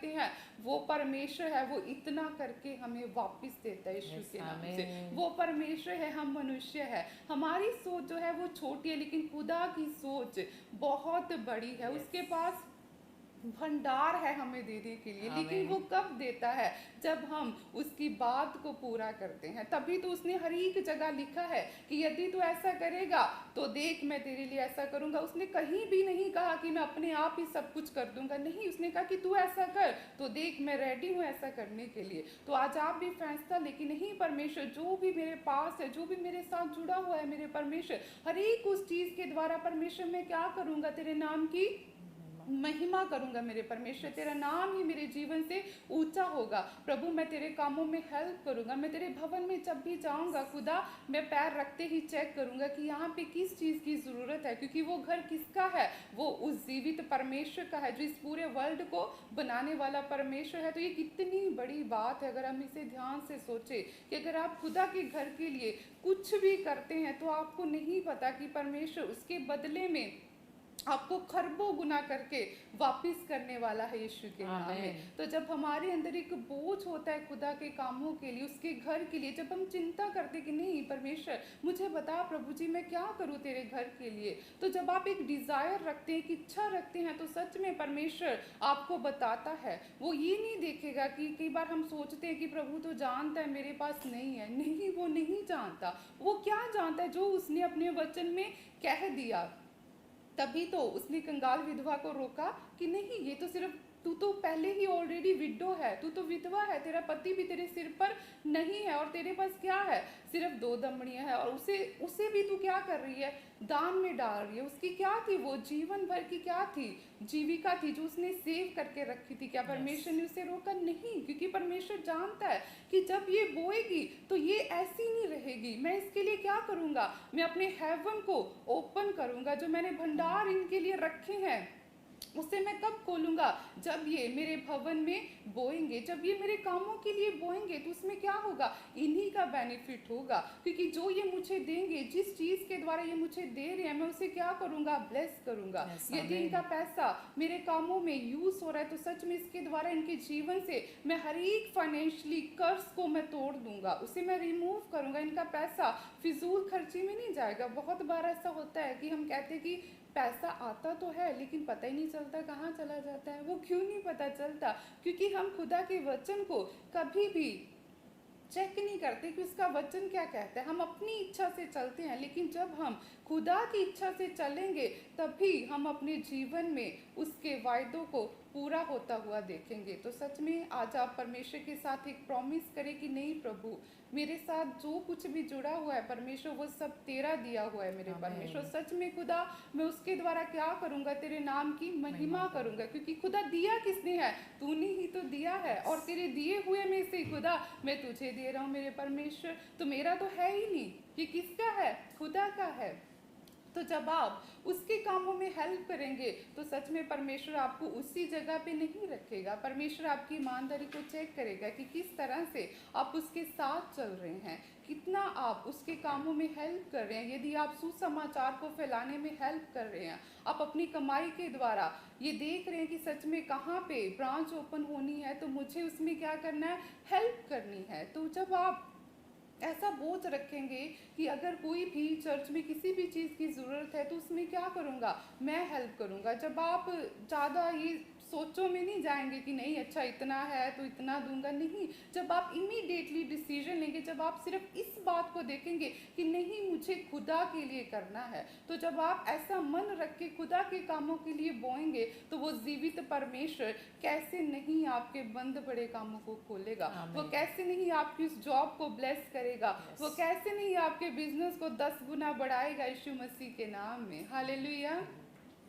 करते हैं, वो परमेश्वर है वो इतना करके हमें वापस देता है यीशु के नाम से। वो परमेश्वर है, हम मनुष्य है, हमारी सोच जो है वो छोटी है, लेकिन खुदा की सोच बहुत बड़ी है। उसके पास भंडार है हमें देने के लिए, लेकिन वो कब देता है? जब हम उसकी बात को पूरा करते हैं। तभी तो उसने हर एक जगह लिखा है कि यदि तू ऐसा करेगा तो देख मैं तेरे लिए ऐसा करूंगा। उसने कहीं भी नहीं कहा कि मैं अपने आप ही सब कुछ कर दूंगा, नहीं, उसने कहा कि तू ऐसा कर तो देख मैं रेडी हूँ ऐसा करने के लिए। तो आज आप भी फैसला लेके, नहीं परमेश्वर जो भी मेरे पास है, जो भी मेरे साथ जुड़ा हुआ है मेरे परमेश्वर, हर एक उस चीज के द्वारा परमेश्वर मैं क्या करूंगा? तेरे नाम की महिमा करूंगा मेरे परमेश्वर, तेरा नाम ही मेरे जीवन से ऊंचा होगा। प्रभु मैं तेरे कामों में हेल्प करूंगा, मैं तेरे भवन में जब भी जाऊंगा खुदा, मैं पैर रखते ही चेक करूंगा कि यहाँ पे किस चीज़ की ज़रूरत है, क्योंकि वो घर किसका है? वो उस जीवित परमेश्वर का है, जो इस पूरे वर्ल्ड को बनाने वाला परमेश्वर है। तो ये कितनी बड़ी बात है अगर हम इसे ध्यान से सोचें कि अगर आप खुदा के घर के लिए कुछ भी करते हैं तो आपको नहीं पता कि परमेश्वर उसके बदले में आपको खरबों गुना करके वापस करने वाला है यीशु के नाम में। तो जब हमारे अंदर एक बोझ होता है खुदा के कामों के लिए, उसके घर के लिए, जब हम चिंता करते कि नहीं परमेश्वर मुझे बता प्रभु जी मैं क्या करूँ तेरे घर के लिए, तो जब आप एक डिज़ायर रखते हैं, एक इच्छा रखते हैं, तो सच में परमेश्वर आपको बताता है। वो ये नहीं देखेगा कि कई बार हम सोचते हैं कि प्रभु तो जानता है मेरे पास नहीं है, नहीं वो नहीं जानता। वो क्या जानता है? जो उसने अपने वचन में कह दिया। तभी तो उसने कंगाल विधवा को रोका कि नहीं, ये तो सिर्फ तू तो पहले ही ऑलरेडी विडो है, तू तो विधवा है, तेरा पति भी तेरे सिर पर नहीं है, और तेरे पास क्या है? सिर्फ 2 दमड़ियां हैं, और उसे उसे भी तू क्या कर रही है? दान में डाल रही है। उसकी क्या थी? वो जीवन भर की क्या थी? जीविका थी, जो उसने सेव करके रखी थी। क्या परमेश्वर ने उसे रोका? नहीं, क्योंकि परमेश्वर जानता है कि जब ये बोएगी तो ये ऐसी नहीं रहेगी। मैं इसके लिए क्या करूंगा? मैं अपने हेवन को ओपन करूंगा, जो मैंने भंडार इनके लिए रखे हैं उसे मैं कब खोलूंगा? जब ये मेरे भवन में बोएंगे, जब ये मेरे कामों के लिए बोएंगे, तो उसमें क्या होगा? इन्हीं का बेनिफिट होगा, क्योंकि जो ये मुझे देंगे, जिस चीज के द्वारा ये मुझे दे रहे हैं, मैं उसे क्या करूंगा? ब्लेस करूंगा। यदि इनका पैसा मेरे कामों में यूज हो रहा है, तो सच में इसके द्वारा इनके जीवन से मैं हर एक फाइनेंशियली कर्ज को मैं तोड़ दूंगा, उसे मैं रिमूव करूंगा। इनका पैसा फिजूल खर्ची में नहीं जाएगा। बहुत बार ऐसा होता है कि हम कहते हैं कि पैसा आता तो है लेकिन पता ही नहीं चलता कहाँ चला जाता है। वो क्यों नहीं पता चलता? क्योंकि हम खुदा के वचन को कभी भी चेक नहीं करते कि उसका वचन क्या कहता है। हम अपनी इच्छा से चलते हैं, लेकिन जब हम खुदा की इच्छा से चलेंगे तभी हम अपने जीवन में उसके वायदों को पूरा होता हुआ देखेंगे। तो सच में आज आप परमेश्वर के साथ एक प्रॉमिस करें कि नहीं प्रभु, मेरे साथ जो कुछ भी जुड़ा हुआ है परमेश्वर, वो सब तेरा दिया हुआ है मेरे परमेश्वर। सच में खुदा, मैं उसके द्वारा क्या करूंगा? तेरे नाम की महिमा करूंगा, क्योंकि खुदा दिया किसने है? तूने ही तो दिया है, और तेरे दिए हुए में से खुदा मैं तुझे दे रहा हूँ मेरे परमेश्वर। तो मेरा तो है ही नहीं, ये किसका है? खुदा का है। तो जब आप उसके कामों में हेल्प करेंगे तो सच में परमेश्वर आपको उसी जगह पे नहीं रखेगा। परमेश्वर आपकी ईमानदारी को चेक करेगा कि किस तरह से आप उसके साथ चल रहे हैं, कितना आप उसके कामों में हेल्प कर रहे हैं। यदि आप सुसमाचार को फैलाने में हेल्प कर रहे हैं, आप अपनी कमाई के द्वारा ये देख रहे हैं कि सच में कहाँ पे ब्रांच ओपन होनी है, तो मुझे उसमें क्या करना है? हेल्प करनी है। तो जब आप ऐसा बोझ रखेंगे कि अगर कोई भी चर्च में किसी भी चीज़ की ज़रूरत है तो उसमें क्या करूँगा? मैं हेल्प करूँगा। जब आप ज़्यादा ये सोचों में नहीं जाएंगे कि नहीं अच्छा इतना है तो इतना दूंगा, नहीं, जब आप इमीडिएटली डिसीजन लेंगे, जब आप सिर्फ इस बात को देखेंगे कि नहीं मुझे खुदा के लिए करना है, तो जब आप ऐसा मन रख के खुदा के कामों के लिए बोएंगे तो वो जीवित परमेश्वर कैसे नहीं आपके बंद पड़े कामों को खोलेगा, वो कैसे नहीं आपकी उस जॉब को ब्लेस करेगा, वो कैसे नहीं आपके बिजनेस को 10 गुना बढ़ाएगा यीशु मसीह के नाम में। हालेलुया।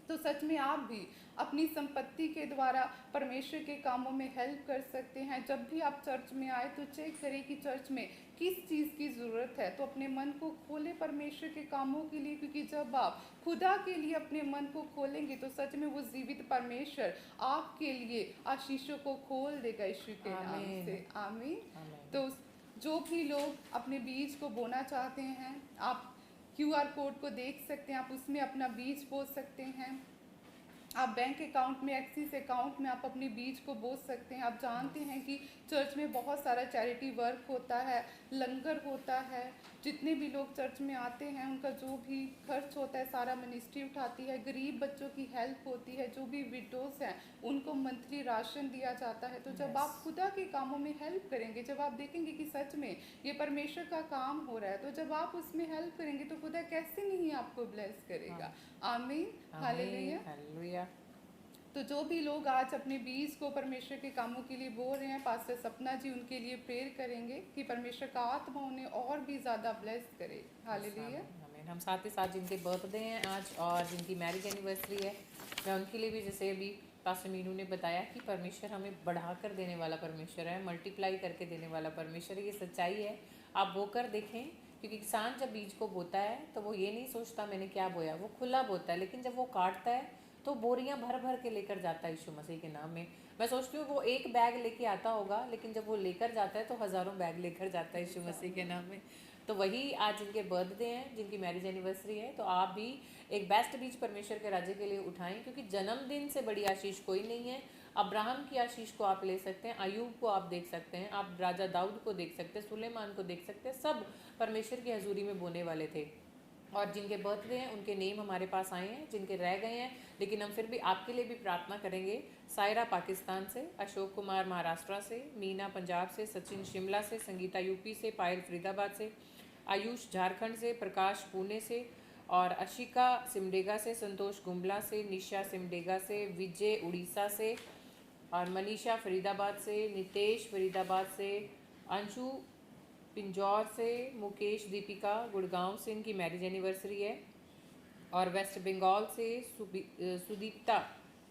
तो सच में आप भी अपनी संपत्ति के द्वारा परमेश्वर के कामों में हेल्प कर सकते हैं। जब भी आप चर्च में आए तो चेक करें कि चर्च में किस चीज़ की ज़रूरत है, तो अपने मन को खोले परमेश्वर के कामों के लिए, क्योंकि जब आप खुदा के लिए अपने मन को खोलेंगे तो सच में वो जीवित परमेश्वर आपके लिए आशीषों को खोल देगा यीशु के नाम से। आमीन। तो जो भी लोग अपने बीज को बोना चाहते हैं, आप QR कोड को देख सकते हैं, आप उसमें अपना बीज बो सकते हैं। आप बैंक अकाउंट में, एक्सिस अकाउंट में आप अपने बीज को बो सकते हैं। आप जानते हैं कि चर्च में बहुत सारा चैरिटी वर्क होता है, लंगर होता है। जितने भी लोग चर्च में आते हैं उनका जो भी खर्च होता है सारा मिनिस्ट्री उठाती है। गरीब बच्चों की हेल्प होती है, जो भी विडोस हैं उनको मंथली राशन दिया जाता है। तो जब आप खुदा के कामों में हेल्प करेंगे, जब आप देखेंगे कि सच में ये परमेश्वर का काम हो रहा है, तो जब आप उसमें हेल्प करेंगे तो खुदा कैसे नहीं आपको ब्लेस करेगा। आमीन, हालेलुया। हालेलुया। तो जो भी लोग आज अपने बीज को परमेश्वर के कामों के लिए बो रहे हैं, पास्टर सपना जी उनके लिए प्रेयर करेंगे कि परमेश्वर का आत्मा उन्हें और भी ज़्यादा ब्लेस करे। हालेलुया। आमीन। हम साथ ही साथ जिनके बर्थडे हैं आज और जिनकी मैरिज एनिवर्सरी है, मैं उनके लिए भी, जैसे अभी पास्टर मीनू ने बताया कि परमेश्वर हमें बढ़ा कर देने वाला परमेश्वर है, मल्टीप्लाई करके देने वाला परमेश्वर है। ये सच्चाई है, आप बोकर देखें। क्योंकि किसान जब बीज को बोता है तो वो ये नहीं सोचता मैंने क्या बोया, वो खुला बोता है। लेकिन जब वो काटता है तो बोरियां भर भर के लेकर जाता है यीशु मसीह के नाम में। मैं सोचती हूँ वो एक बैग लेके आता होगा, लेकिन जब वो लेकर जाता है तो हज़ारों बैग लेकर जाता है यीशु मसीह के नाम में। तो वही आज जिनके बर्थडे हैं, जिनकी मैरिज एनिवर्सरी है, तो आप भी एक बेस्ट बीज परमेश्वर के राज्य के लिए उठाएं। क्योंकि जन्मदिन से बड़ी आशीष कोई नहीं है। अब्राहम की आशीष को आप ले सकते हैं, अयूब को आप देख सकते हैं, आप राजा दाऊद को देख सकते हैं, सुलेमान को देख सकते हैं। सब परमेश्वर की हजूरी में बोने वाले थे। और जिनके बर्थडे हैं उनके नेम हमारे पास आए हैं, जिनके रह गए हैं लेकिन हम फिर भी आपके लिए भी प्रार्थना करेंगे। सायरा पाकिस्तान से, अशोक कुमार महाराष्ट्र से, मीना पंजाब से, सचिन शिमला से, संगीता यूपी से, पायल फरीदाबाद से, आयुष झारखंड से, प्रकाश पुणे से, और अशिका सिमडेगा से, संतोष गुम्बला से, निशा सिमडेगा से, विजय उड़ीसा से, और मनीषा फरीदाबाद से, नितेश फरीदाबाद से, अंशु पिंजौर से, मुकेश दीपिका गुड़गांव से, इनकी मैरिज एनिवर्सरी है, और वेस्ट बंगाल से सुदीप्ता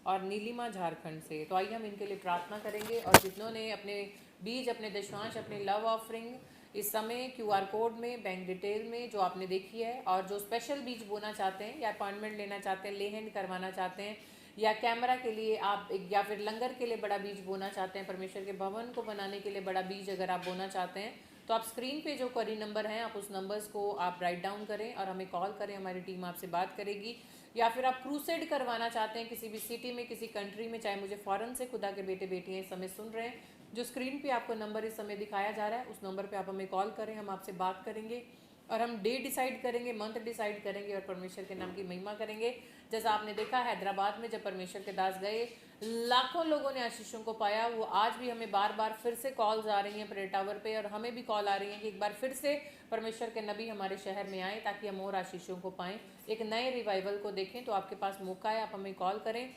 और नीलिमा झारखंड से। तो आइए हम इनके लिए प्रार्थना करेंगे। और जितनों ने अपने बीज, अपने दशमांश, अपने लव ऑफरिंग इस समय क्यूआर कोड में, बैंक डिटेल में जो आपने देखी है, और जो स्पेशल बीज बोना चाहते हैं या अपॉइंटमेंट लेना चाहते हैं, लेहन करवाना चाहते हैं, या कैमरा के लिए आप, या फिर लंगर के लिए बड़ा बीज बोना चाहते हैं, परमेश्वर के भवन को बनाने के लिए बड़ा बीज अगर आप बोना चाहते हैं, तो आप स्क्रीन पे जो क्वेरी नंबर हैं आप उस नंबर्स को आप राइट डाउन करें और हमें कॉल करें। हमारी टीम आपसे बात करेगी। या फिर आप क्रूसेड करवाना चाहते हैं किसी भी सिटी में, किसी कंट्री में, चाहे मुझे फॉरेन से खुदा के बेटे बेटियां इस समय सुन रहे हैं, जो स्क्रीन पे आपको नंबर इस समय दिखाया जा रहा है, उस नंबर पे आप हमें कॉल करें। हम आपसे बात करेंगे और हम डे डिसाइड करेंगे, मंथ डिसाइड करेंगे और परमेश्वर के नाम की महिमा करेंगे। जैसा आपने देखा हैदराबाद में जब परमेश्वर के दास गए, लाखों लोगों ने आशीषों को पाया। वो आज भी हमें बार बार फिर से कॉल्स आ रही हैं प्रेयर टावर पे, और हमें भी कॉल आ रही है कि एक बार फिर से परमेश्वर के नबी हमारे शहर में आए ताकि हम और आशीषों को पाएं, एक नए रिवाइवल को देखें। तो आपके पास मौका है, आप हमें कॉल करें।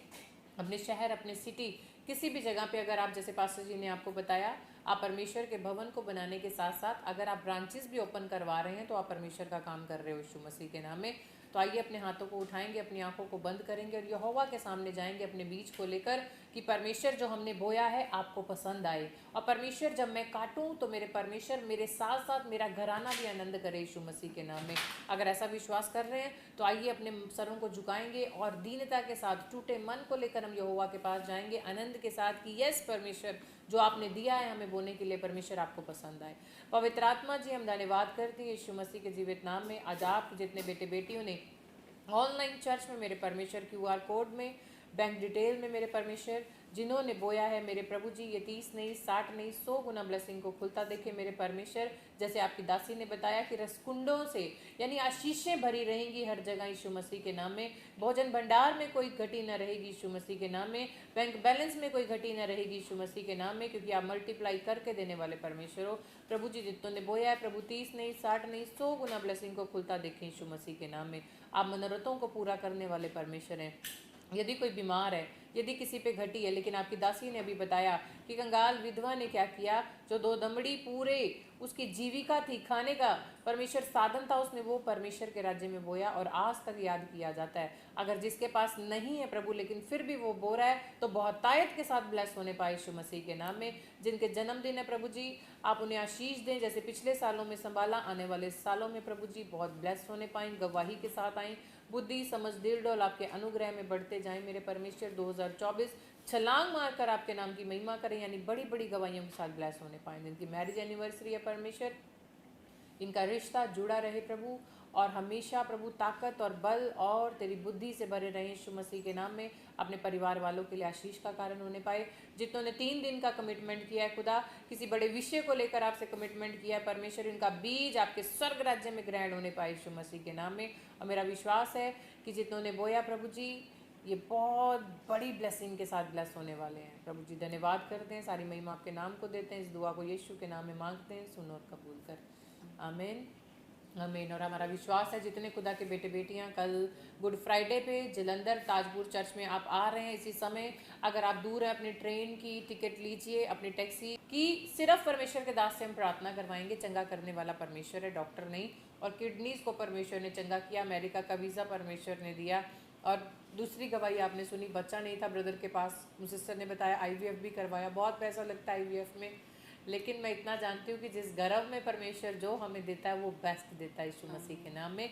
अपने शहर, अपने सिटी, किसी भी जगह पे अगर आप, जैसे पास्टर जी ने आपको बताया, आप परमेश्वर के भवन को बनाने के साथ साथ अगर आप ब्रांचेस भी ओपन करवा रहे हैं तो आप परमेश्वर का काम कर रहे हो यीशु मसीह के नाम में। तो आइए अपने हाथों को उठाएंगे, अपनी आंखों को बंद करेंगे और यहोवा के सामने जाएंगे अपने बीज को लेकर कि परमेश्वर जो हमने बोया है आपको पसंद आए, और परमेश्वर जब मैं काटूं तो मेरे परमेश्वर मेरे साथ साथ मेरा घराना भी आनंद करे यीशु मसीह के नाम में। अगर ऐसा विश्वास कर रहे हैं तो आइए अपने सरों को झुकाएंगे और दीनता के साथ, टूटे मन को लेकर हम यहोवा के पास जाएंगे आनंद के साथ कि यस परमेश्वर जो आपने दिया है हमें बोने के लिए, परमेश्वर आपको पसंद आए। पवित्र आत्मा जी हम धन्यवाद करते हैं यीशु मसीह के जीवित नाम में। आज आप जितने बेटे बेटियों ने ऑनलाइन चर्च में मेरे परमेश्वर क्यूआर कोड में, बैंक डिटेल में मेरे परमेश्वर जिन्होंने बोया है मेरे प्रभु जी, ये 30 नहीं, 60 नहीं, 100 गुना ब्लेसिंग को खुलता देखे मेरे परमेश्वर। जैसे आपकी दासी ने बताया कि रसकुंडों से यानी आशीषें भरी रहेंगी हर जगह यीशु मसीह के नाम में। भोजन भंडार में कोई घटी न रहेगी यीशु मसीह के नाम में। बैंक बैलेंस में कोई घटी न रहेगी यीशु मसीह के नाम में, क्योंकि आप मल्टीप्लाई करके देने वाले परमेश्वर हो। प्रभु जी जितनों ने बोया है प्रभु 30 नहीं, 60 नहीं, 100 गुना ब्लेसिंग को खुलता देखें यीशु मसीह के नाम में। आप मनोरथों को पूरा करने वाले परमेश्वर हैं। यदि कोई बीमार है, यदि किसी पे घटी है, लेकिन आपकी दासी ने अभी बताया कि कंगाल विधवा ने क्या किया, जो 2 दमड़ी पूरे उसकी जीविका थी, खाने का परमेश्वर साधन था, उसने वो परमेश्वर के राज्य में बोया और आज तक याद किया जाता है। अगर जिसके पास नहीं है प्रभु लेकिन फिर भी वो बो रहा है तो बहुत तायत के साथ ब्लेस होने पाए यीशु मसीह के नाम में। जिनके जन्मदिन है प्रभु जी आप उन्हें आशीष दें, जैसे पिछले सालों में संभाला, आने वाले सालों में प्रभु जी बहुत ब्लेस होने पाएं, गवाही के साथ आएँ, बुद्धि समझ दिल डोल आपके अनुग्रह में बढ़ते जाएं मेरे परमेश्वर। 2024 छलांग मारकर आपके नाम की महिमा करें, यानी बड़ी बड़ी गवाहियों के साथ ब्लेस होने पाएं। जिनकी मैरिज एनिवर्सरी है परमेश्वर, इनका रिश्ता जुड़ा रहे प्रभु, और हमेशा प्रभु ताकत और बल और तेरी बुद्धि से भरे रहें यीशु मसीह के नाम में। अपने परिवार वालों के लिए आशीष का कारण होने पाए। जितनों ने 3 दिन का कमिटमेंट किया है खुदा, किसी बड़े विषय को लेकर आपसे कमिटमेंट किया है परमेश्वर, इनका बीज आपके स्वर्ग राज्य में ग्रहण होने पाए यीशु मसीह के नाम में। और मेरा विश्वास है कि जितनों ने बोया प्रभु जी, ये बहुत बड़ी ब्लेसिंग के साथ ब्लेस होने वाले हैं। प्रभु जी धन्यवाद करते हैं, सारी महिमा आपके नाम को देते हैं। इस दुआ को यीशु के नाम में मांगते हैं, सुनो और कबूल कर, आमीन आमीन। और हमारा विश्वास है जितने खुदा के बेटे बेटियां कल गुड फ्राइडे पे जलंधर ताजपुर चर्च में आप आ रहे हैं इसी समय, अगर आप दूर हैं अपनी ट्रेन की टिकट लीजिए, अपनी टैक्सी की। सिर्फ परमेश्वर के दास से हम प्रार्थना करवाएंगे। चंगा करने वाला परमेश्वर है, डॉक्टर नहीं। और किडनीज को परमेश्वर ने चंगा किया, अमेरिका का वीज़ा परमेश्वर ने दिया। और दूसरी गवाही आपने सुनी, बच्चा नहीं था ब्रदर के पास, सिस्टर ने बताया IVF भी करवाया। बहुत पैसा लगता है IVF में, लेकिन मैं इतना जानती हूँ कि जिस गर्भ में परमेश्वर जो हमें देता है वो बेस्ट देता है यीशु मसीह के नाम में।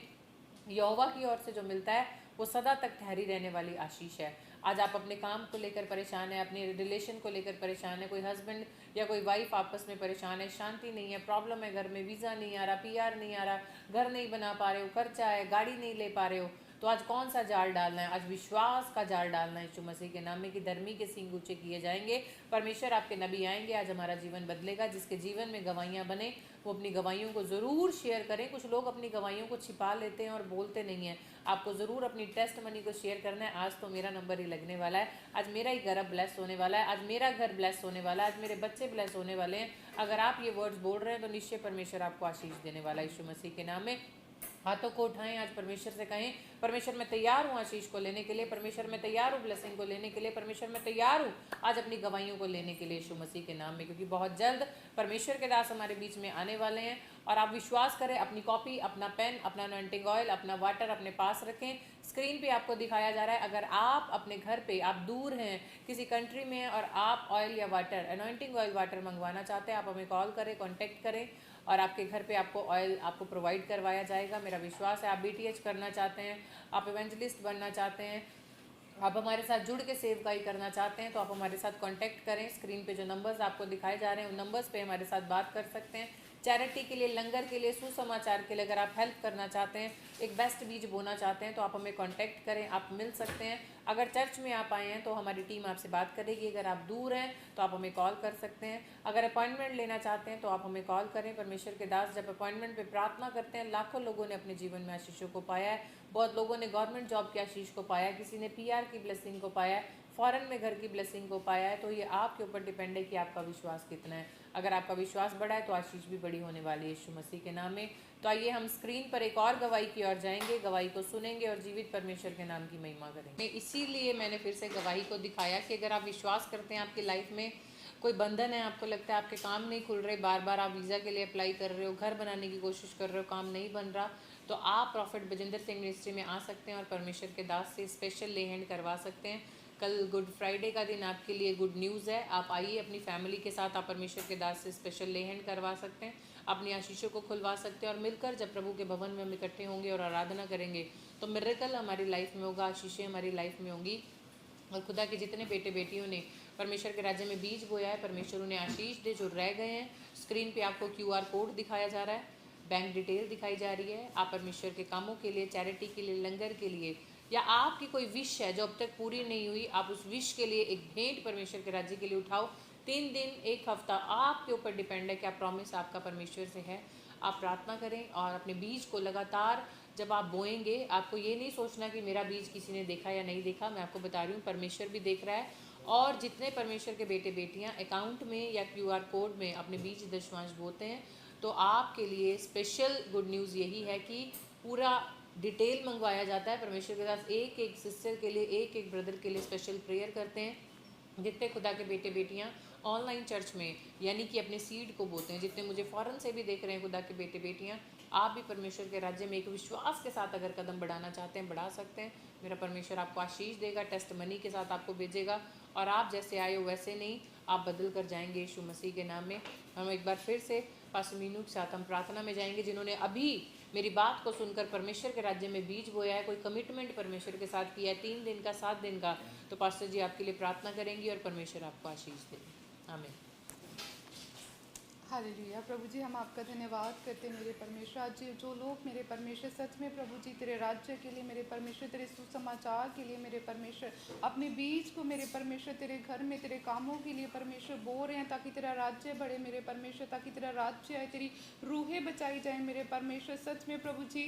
यहोवा की ओर से जो मिलता है वो सदा तक ठहरी रहने वाली आशीष है। आज आप अपने काम को लेकर परेशान है, अपने रिलेशन को लेकर परेशान है, कोई हस्बैंड या कोई वाइफ आपस में परेशान है, शांति नहीं है, प्रॉब्लम है, घर में वीज़ा नहीं आ रहा, PR नहीं आ रहा, घर नहीं बना पा रहे हो, खर्चा है, गाड़ी नहीं ले पा रहे हो, तो आज कौन सा जाल डालना है? आज विश्वास का जाल डालना है यीशु मसीह के नाम में कि धर्मी के सींग ऊंचे किए जाएंगे। परमेश्वर आपके नबी आएंगे, आज हमारा जीवन बदलेगा। जिसके जीवन में गवाहियाँ बने वो अपनी गवाहियों को ज़रूर शेयर करें। कुछ लोग अपनी गवाहियों को छिपा लेते हैं और बोलते नहीं हैं। आपको ज़रूर अपनी टेस्ट मनी को शेयर करना है। आज तो मेरा नंबर ही लगने वाला है, आज मेरा ही घर ब्लेस होने वाला है, आज मेरा घर ब्लेस होने वाला है, आज मेरे बच्चे ब्लेस होने वाले हैं। अगर आप ये वर्ड्स बोल रहे हैं तो निश्चय परमेश्वर आपको आशीष देने वाला है यीशु मसीह के नाम में। हाथों को उठाएं, आज परमेश्वर से कहें, परमेश्वर मैं तैयार हूँ आशीष को लेने के लिए, परमेश्वर मैं तैयार हूँ ब्लेसिंग को लेने के लिए, परमेश्वर मैं तैयार हूँ आज अपनी गवाहियों को लेने के लिए यीशु मसीह के नाम में। क्योंकि बहुत जल्द परमेश्वर के दास हमारे बीच में आने वाले हैं। और आप विश्वास करें, अपनी कॉपी, अपना पेन, अपना अनॉइंटिंग ऑयल, अपना वाटर अपने पास रखें। स्क्रीन पे आपको दिखाया जा रहा है। अगर आप अपने घर पे, आप दूर हैं किसी कंट्री में हैं और आप ऑयल या वाटर, अनॉइंटिंग ऑयल वाटर मंगवाना चाहते हैं, आप हमें कॉल करें, कॉन्टेक्ट करें और आपके घर पे आपको ऑयल आपको प्रोवाइड करवाया जाएगा। मेरा विश्वास है आप BTH करना चाहते हैं, आप इवेंजलिस्ट बनना चाहते हैं, आप हमारे साथ जुड़ के सेवकाई करना चाहते हैं, तो आप हमारे साथ कांटेक्ट करें। स्क्रीन पे जो नंबर्स आपको दिखाए जा रहे हैं उन नंबर्स पे हमारे साथ बात कर सकते हैं। चैरिटी के लिए, लंगर के लिए, सुसमाचार के लिए अगर आप हेल्प करना चाहते हैं, एक बेस्ट बीज बोना चाहते हैं, तो आप हमें कांटेक्ट करें, आप मिल सकते हैं। अगर चर्च में आप आए हैं तो हमारी टीम आपसे बात करेगी। अगर आप दूर हैं तो आप हमें कॉल कर सकते हैं। अगर अपॉइंटमेंट लेना चाहते हैं तो आप हमें कॉल करें। परमेश्वर के दास जब अपॉइंटमेंट पे प्रार्थना करते हैं, लाखों लोगों ने अपने जीवन में आशीषों को पाया है। बहुत लोगों ने गवर्नमेंट जॉब की आशीष को पाया है, किसी ने PR की ब्लेसिंग को पाया है, फॉरेन में घर की ब्लेसिंग को पाया है। तो ये आपके ऊपर डिपेंड है कि आपका विश्वास कितना है। अगर आपका विश्वास बड़ा है तो आशीष भी बड़ी होने वाली है यीशु मसीह के नाम में। तो आइए हम स्क्रीन पर एक और गवाही की ओर जाएंगे, गवाही को सुनेंगे और जीवित परमेश्वर के नाम की महिमा करेंगे। इसीलिए मैंने फिर से गवाही को दिखाया कि अगर आप विश्वास करते हैं आपकी लाइफ में कोई बंधन है, आपको लगता है आपके काम नहीं खुल रहे, बार बार आप वीज़ा के लिए अप्लाई कर रहे हो, घर बनाने की कोशिश कर रहे हो, काम नहीं बन रहा, तो आप प्रॉफिट बजिंदर सिंह मिनिस्ट्री में आ सकते हैं और परमेश्वर के दास से स्पेशल ले हैंड करवा सकते हैं। कल गुड फ्राइडे का दिन आपके लिए गुड न्यूज़ है। आप आइए अपनी फैमिली के साथ, आप परमेश्वर के दास से स्पेशल ले हैंड करवा सकते हैं, अपनी आशीषों को खुलवा सकते हैं। और मिलकर जब प्रभु के भवन में हम इकट्ठे होंगे और आराधना करेंगे तो मिरेकल हमारी लाइफ में होगा, आशीषें हमारी लाइफ में होंगी। और खुदा के जितने बेटे बेटियों ने परमेश्वर के राज्य में बीज बोया है, परमेश्वर उन्हें आशीष दे। जो रह गए हैं, स्क्रीन पे आपको QR कोड दिखाया जा रहा है, बैंक डिटेल दिखाई जा रही है। आप परमेश्वर के कामों के लिए, चैरिटी के लिए, लंगर के लिए, या आपकी कोई विश है जो अब तक पूरी नहीं हुई, आप उस विश के लिए एक भेंट परमेश्वर के राज्य के लिए उठाओ। 3 दिन, 1 हफ्ता आपके ऊपर डिपेंड है कि आप प्रॉमिस आपका परमेश्वर से है। आप प्रार्थना करें और अपने बीज को लगातार जब आप बोएंगे, आपको ये नहीं सोचना कि मेरा बीज किसी ने देखा या नहीं देखा। मैं आपको बता रही हूँ परमेश्वर भी देख रहा है। और जितने परमेश्वर के बेटे बेटियाँ अकाउंट में या QR कोड में अपने बीज दशमांश बोते हैं, तो आपके लिए स्पेशल गुड न्यूज़ यही है कि पूरा डिटेल मंगवाया जाता है। परमेश्वर के साथ एक एक सिस्टर के लिए, एक एक ब्रदर के लिए स्पेशल प्रेयर करते हैं। जितने खुदा के बेटे बेटियां ऑनलाइन चर्च में यानी कि अपने सीड को बोते हैं, जितने मुझे फ़ॉरेन से भी देख रहे हैं खुदा के बेटे बेटियां, आप भी परमेश्वर के राज्य में एक विश्वास के साथ अगर कदम बढ़ाना चाहते हैं, बढ़ा सकते हैं। मेरा परमेश्वर आपको आशीष देगा, टेस्ट मनी के साथ आपको भेजेगा और आप जैसे आए हो वैसे नहीं, आप बदल कर जाएंगे यीशु मसीह के नाम में। हम एक बार फिर से पास्टर मीनू के साथ हम प्रार्थना में जाएंगे। जिन्होंने अभी मेरी बात को सुनकर परमेश्वर के राज्य में बीज बोया है, कोई कमिटमेंट परमेश्वर के साथ किया है 3 दिन का, 7 दिन का, तो पास्टर जी आपके लिए प्रार्थना करेंगी और परमेश्वर आपको आशीष देंगे। आमीन। हालेलुया। प्रभु जी हम आपका धन्यवाद करते हैं मेरे परमेश्वर। आज जो लोग मेरे परमेश्वर सच में प्रभु जी तेरे राज्य के लिए मेरे परमेश्वर, तेरे सुसमाचार के लिए मेरे परमेश्वर, अपने बीज को मेरे परमेश्वर तेरे घर में तेरे कामों के लिए परमेश्वर बो रहे हैं, ताकि तेरा राज्य बढ़े मेरे परमेश्वर, ताकि तेरा राज्य आए, तेरी रूहें बचाई जाए मेरे परमेश्वर। सच में प्रभु जी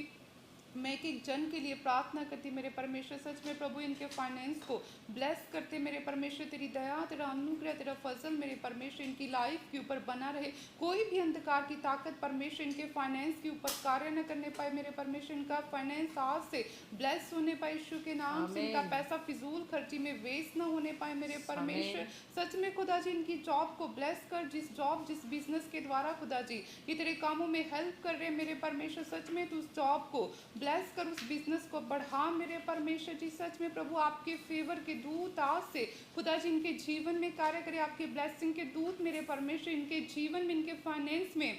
मैं एक जन के लिए प्रार्थना करती मेरे परमेश्वर, सच में प्रभु इनके फाइनेंस को ब्लेस करते मेरे परमेश्वर। तेरी दया, तेरा अनुग्रह, तेरा फजल मेरे परमेश्वर इनकी लाइफ के ऊपर बना रहे। कोई भी अंधकार की ताकत परमेश्वर इनके फाइनेंस के ऊपर कार्य न करने पाए मेरे परमेश्वर। इनका फाइनेंस आज से ब्लेस होने पाए यीशु के नाम से। इनका पैसा फिजूल खर्ची में वेस्ट न होने पाए मेरे परमेश्वर। सच में खुदा जी इनकी जॉब को ब्लेस कर, जिस जॉब जिस बिजनेस के द्वारा खुदा जी ये तेरे कामों में हेल्प कर रहे मेरे परमेश्वर, सच में तू उस जॉब को ब्लेस कर, उस बिजनेस को बढ़ा मेरे परमेश्वर जी। सच में प्रभु आपके फेवर के दूत आज से खुदा जी इनके जीवन में कार्य करे। आपके ब्लेसिंग के दूत मेरे परमेश्वर इनके जीवन में, इनके फाइनेंस में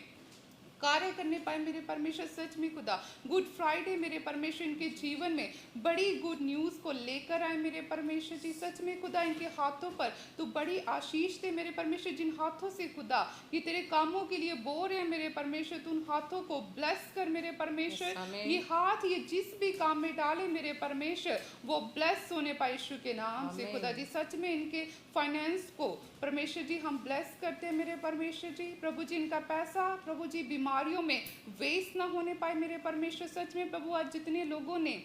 कार्य करने पाए मेरे परमेश्वर। सच में खुदा गुड फ्राइडे मेरे परमेश्वर इनके जीवन में बड़ी गुड न्यूज़ को लेकर आए मेरे परमेश्वर जी। सच में खुदा इनके हाथों पर तो बड़ी आशीष दे मेरे परमेश्वर। जिन हाथों से खुदा ये तेरे कामों के लिए बो रहे हैं मेरे परमेश्वर, तू उन हाथों को ब्लेस कर मेरे परमेश्वर। ये हाथ ये जिस भी काम में डाले मेरे परमेश्वर वो ब्लेस होने पाए यीशु के नाम से खुदा जी। सच में इनके फाइनेंस को परमेश्वर जी हम ब्लेस करते हैं मेरे परमेश्वर जी। प्रभु जी इनका पैसा प्रभु जी बीमारियों में वेस्ट ना होने पाए मेरे परमेश्वर। सच में प्रभु आज जितने लोगों ने